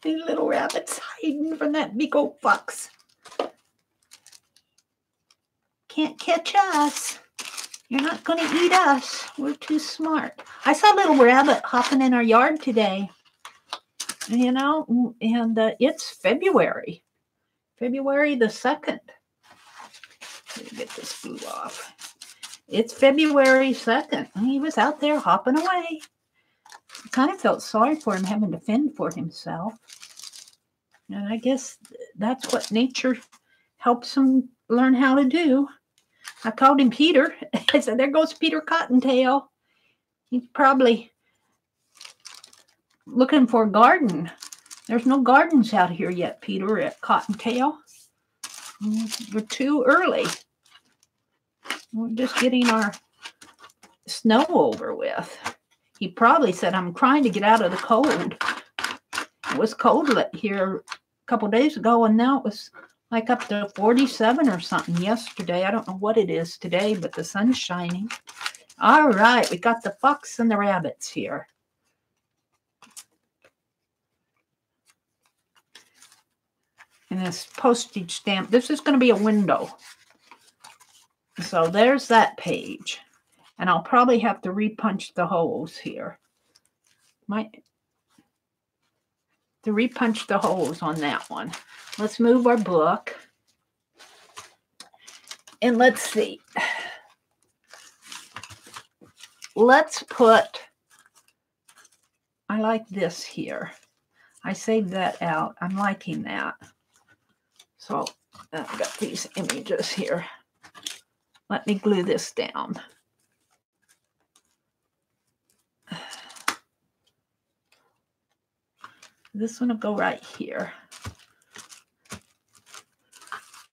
[SPEAKER 1] These little rabbits hiding from that big old fox. Can't catch us. You're not going to eat us. We're too smart. I saw a little rabbit hopping in our yard today. you know, and it's February the 2nd. Let me get this glue off. It's February 2nd. He was out there hopping away. I kind of felt sorry for him having to fend for himself. And I guess that's what nature helps him learn how to do. I called him Peter. I said, there goes Peter Cottontail. He's probably looking for a garden. There's no gardens out here yet, Peter, at Cottontail. We're too early. We're just getting our snow over with. He probably said, I'm trying to get out of the cold. It was cold here a couple days ago, and now it was like up to 47 or something yesterday. I don't know what it is today, but the sun's shining. All right, we got the fox and the rabbits here. And this postage stamp, this is going to be a window. So there's that page. And I'll probably have to repunch the holes here. To repunch the holes on that one. Let's move our book. And let's see. Let's put, I like this here. I saved that out. I'm liking that. So I've got these images here. Let me glue this down. This one will go right here.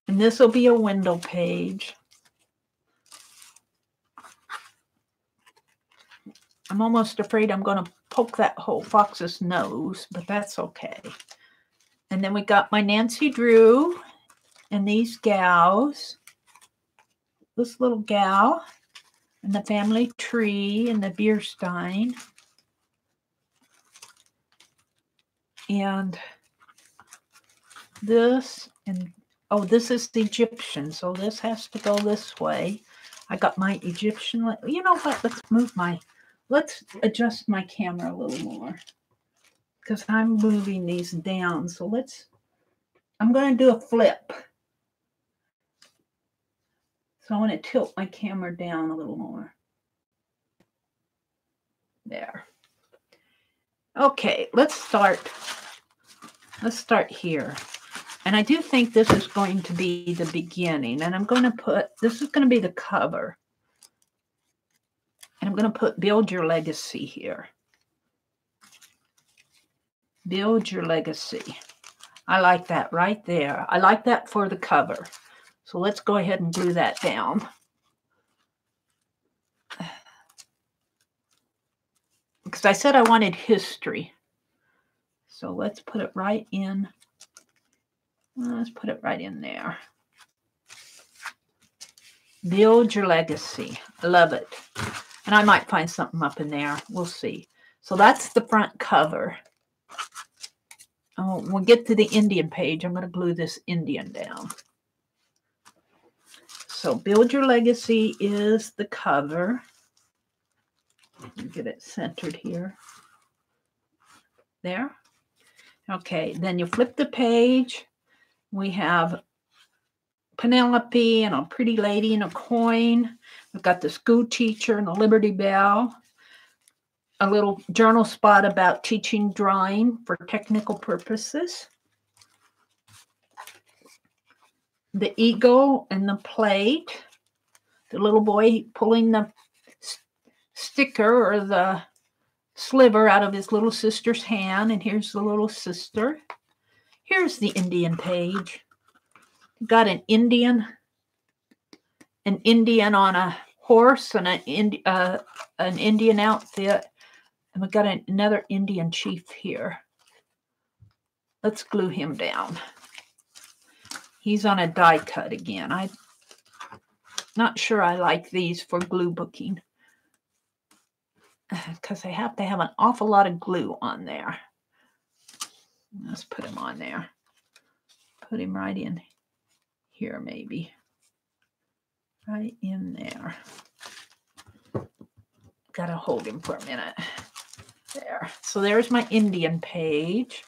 [SPEAKER 1] And this will be a window page. I'm almost afraid I'm going to poke that whole fox's nose, but that's okay. And then we got my Nancy Drew and these gals. This little gal and the family tree and the beer stein. And this, and oh, this is the Egyptian, so this has to go this way. I got my Egyptian, you know what, let's adjust my camera a little more, because I'm moving these down. So I'm going to do a flip. So I want to tilt my camera down a little more. There. Okay, let's start here. And I do think this is going to be the beginning. And I'm going to put, this is going to be the cover. And I'm going to put Build Your Legacy here. Build Your Legacy. I like that right there. I like that for the cover. So let's go ahead and glue that down. Because I said I wanted history. So let's put it right in. Let's put it right in there. Build Your Legacy. I love it. And I might find something up in there. We'll see. So that's the front cover. Oh, we'll get to the Indian page. I'm going to glue this Indian down. So Build Your Legacy is the cover. Get it centered here. There. Okay, then you flip the page. We have Penelope and a pretty lady and a coin. We've got the school teacher and a Liberty Bell. A little journal spot about teaching drawing for technical purposes. The eagle and the plate. The little boy pulling the sticker or the sliver out of his little sister's hand. And here's the little sister. Here's the Indian page. Got an Indian on a horse and an Indian outfit. And we got another Indian chief here. Let's glue him down. He's on a die cut again. I'm not sure I like these for glue booking, because I have to have an awful lot of glue on there. Let's put him on there. Put him right in here, maybe. Right in there. Gotta hold him for a minute. There. So there's my Indian page.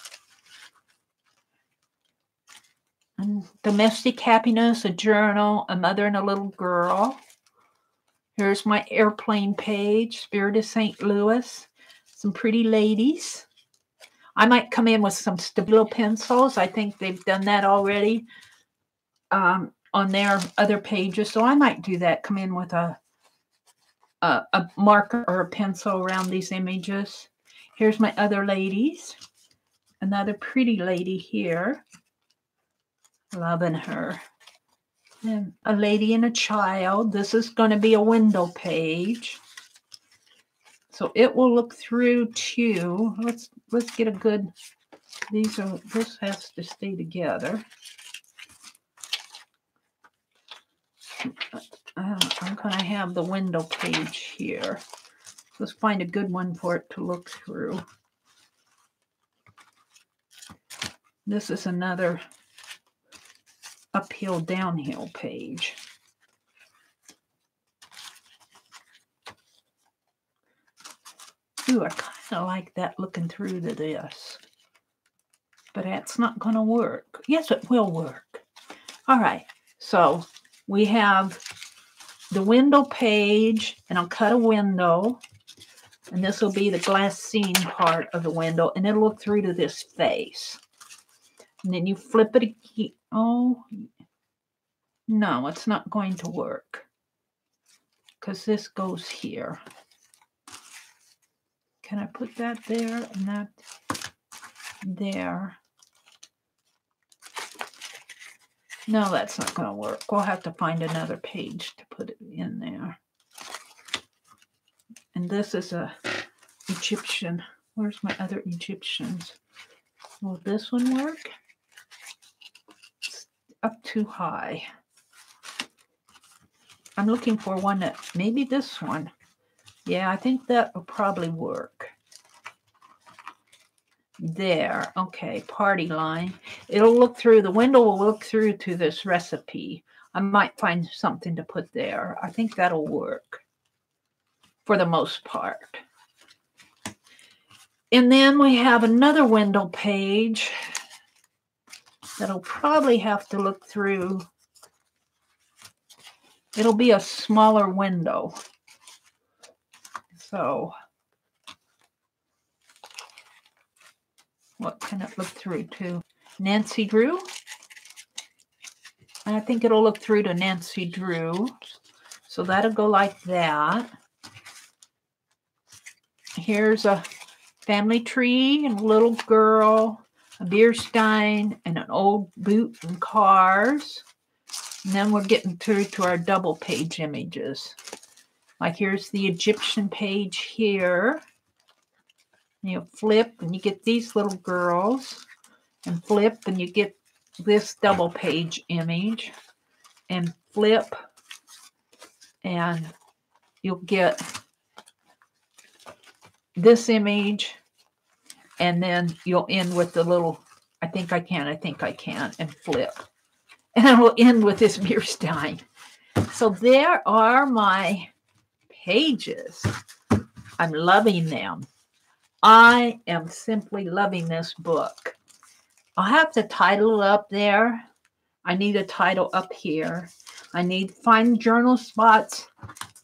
[SPEAKER 1] And domestic happiness, a journal, a mother and a little girl. Here's my airplane page, Spirit of St. Louis. Some pretty ladies. I might come in with some Stabilo pencils. I think they've done that already on their other pages. So I might do that, come in with a marker or a pencil around these images. Here's my other ladies. Another pretty lady here. Loving her. And a lady and a child. This is going to be a window page. So it will look through to, let's get a good, this has to stay together. I'm going to have the window page here. Let's find a good one for it to look through. This is another uphill, downhill page. Ooh, I kind of like that looking through to this. But that's not going to work. Yes, it will work. All right. So we have the window page, and I'll cut a window. And this will be the glass scene part of the window, and it'll look through to this face. And then you flip it again. Oh, no, it's not going to work because this goes here. Can I put that there and that there? No, that's not going to work. We'll have to find another page to put it in there. And this is a Egyptian. Where's my other Egyptians? Will this one work? It's up too high. I'm looking for one that, maybe this one. Yeah, I think that will probably work. There. Okay, party line. It'll look through, the window will look through to this recipe. I might find something to put there. I think that'll work for the most part. And then we have another window page that'll probably have to look through. It'll be a smaller window. So what can it look through to? Nancy Drew. And I think it'll look through to Nancy Drew. So that'll go like that. Here's a family tree and a little girl, a beer stein, and an old boot and cars. And then we're getting through to our double page images. Like here's the Egyptian page here. You flip and you get these little girls, and flip and you get this double page image, and flip and you'll get this image, and then you'll end with the little, I think I can, and flip. And I will end with this beer stein. So there are my pages. I'm loving them. I am simply loving this book. I'll have to title it up there. I need a title up here. I need to find journal spots,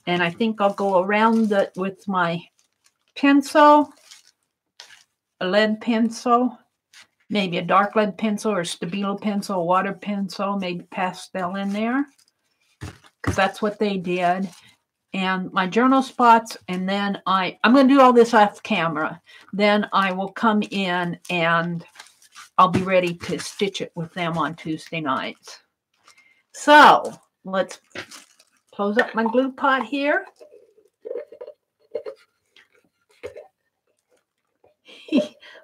[SPEAKER 1] and I think I'll go around it with my pencil, a lead pencil, maybe a dark lead pencil or Stabilo pencil, a water pencil, maybe pastel in there, because that's what they did. And my journal spots, and then I'm going to do all this off camera. Then I will come in and I'll be ready to stitch it with them on Tuesday nights. So let's close up my glue pot here.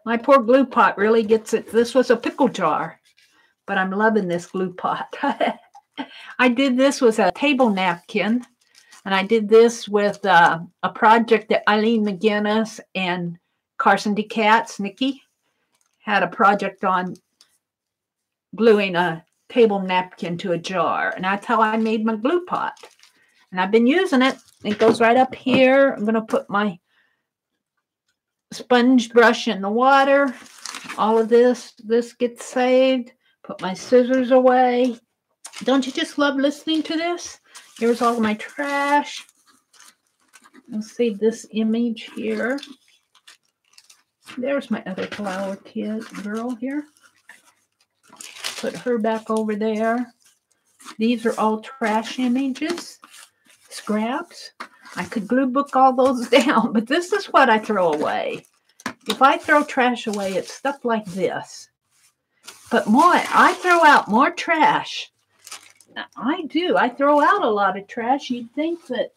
[SPEAKER 1] My poor glue pot really gets it. This was a pickle jar, but I'm loving this glue pot. I did this with a table napkin, and I did this with a project that Eileen McGinnis and Carson DeCatz, Nikki, had a project on gluing a table napkin to a jar. And that's how I made my glue pot. And I've been using it. It goes right up here. I'm going to put my sponge brush in the water. All of this gets saved. Put my scissors away. Don't you just love listening to this? Here's all my trash. I'll save this image here. There's my other flower kid girl here. Put her back over there. These are all trash images, scraps. I could glue book all those down, but this is what I throw away. If I throw trash away, it's stuff like this. But more, I throw out more trash. I do. I throw out a lot of trash. You'd think that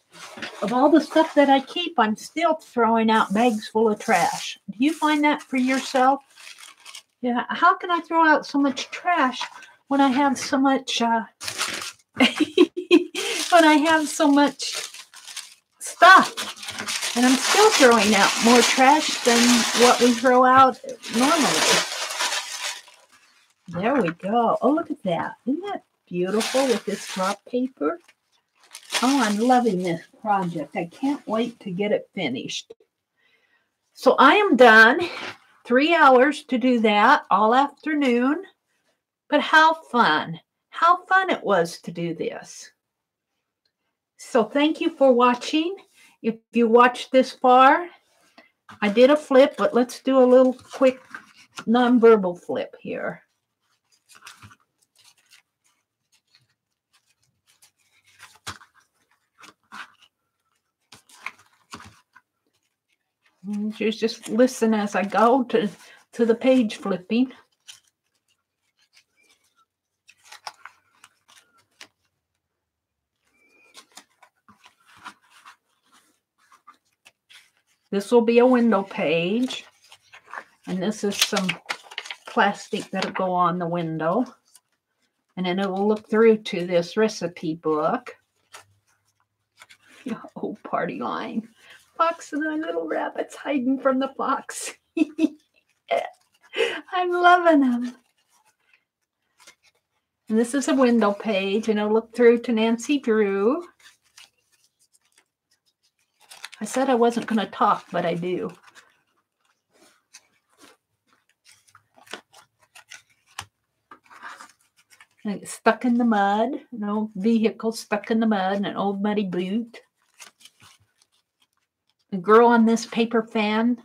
[SPEAKER 1] of all the stuff that I keep, I'm still throwing out bags full of trash. Do you find that for yourself? Yeah. How can I throw out so much trash when I have so much when I have so much stuff? And I'm still throwing out more trash than what we throw out normally. There we go. Oh, look at that. Isn't that beautiful with this drop paper? Oh, I'm loving this project. I can't wait to get it finished. So I am done. 3 hours to do that all afternoon. But how fun. How fun it was to do this. So thank you for watching. If you watched this far, I did a flip, but let's do a little quick nonverbal flip here. You just listen as I go to the page flipping. This will be a window page, and this is some plastic that'll go on the window, and then it will look through to this recipe book. Oh, party line. Fox and the little rabbits hiding from the fox. I'm loving them. And this is a window page, and it'll look through to Nancy Drew. I said I wasn't going to talk, but I do. And it's stuck in the mud, an old vehicle stuck in the mud, and an old muddy boot. The girl on this paper fan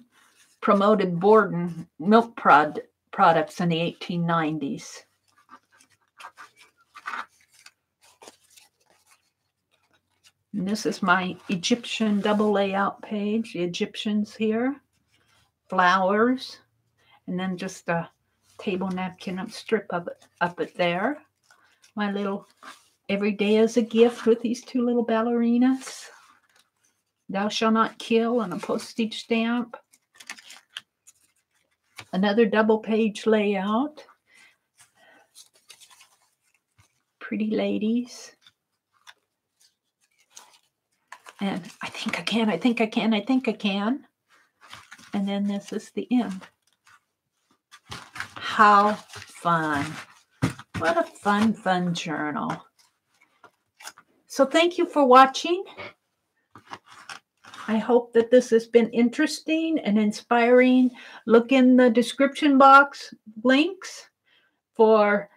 [SPEAKER 1] promoted Borden milk products in the 1890s. And this is my Egyptian double layout page, the Egyptians here, flowers, and then just a table napkin strip of it up it there. My little every day is a gift with these two little ballerinas. Thou shalt not kill and a postage stamp. Another double page layout. Pretty ladies. And I think I can, I think I can, I think I can. And then this is the end. How fun. What a fun, fun journal. So thank you for watching. I hope that this has been interesting and inspiring. Look in the description box links for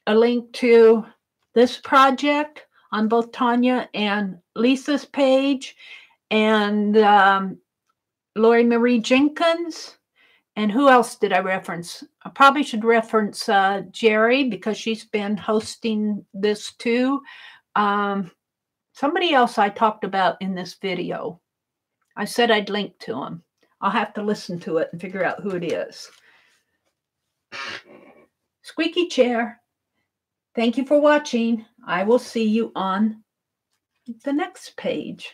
[SPEAKER 1] a link to this project on both Tanya and Lisa's page, and Lorrie Marie Jenkins. And who else did I reference? I probably should reference Jeri, because she's been hosting this too. Somebody else I talked about in this video. I said I'd link to him. I'll have to listen to it and figure out who it is. Squeaky chair. Thank you for watching. I will see you on the next page.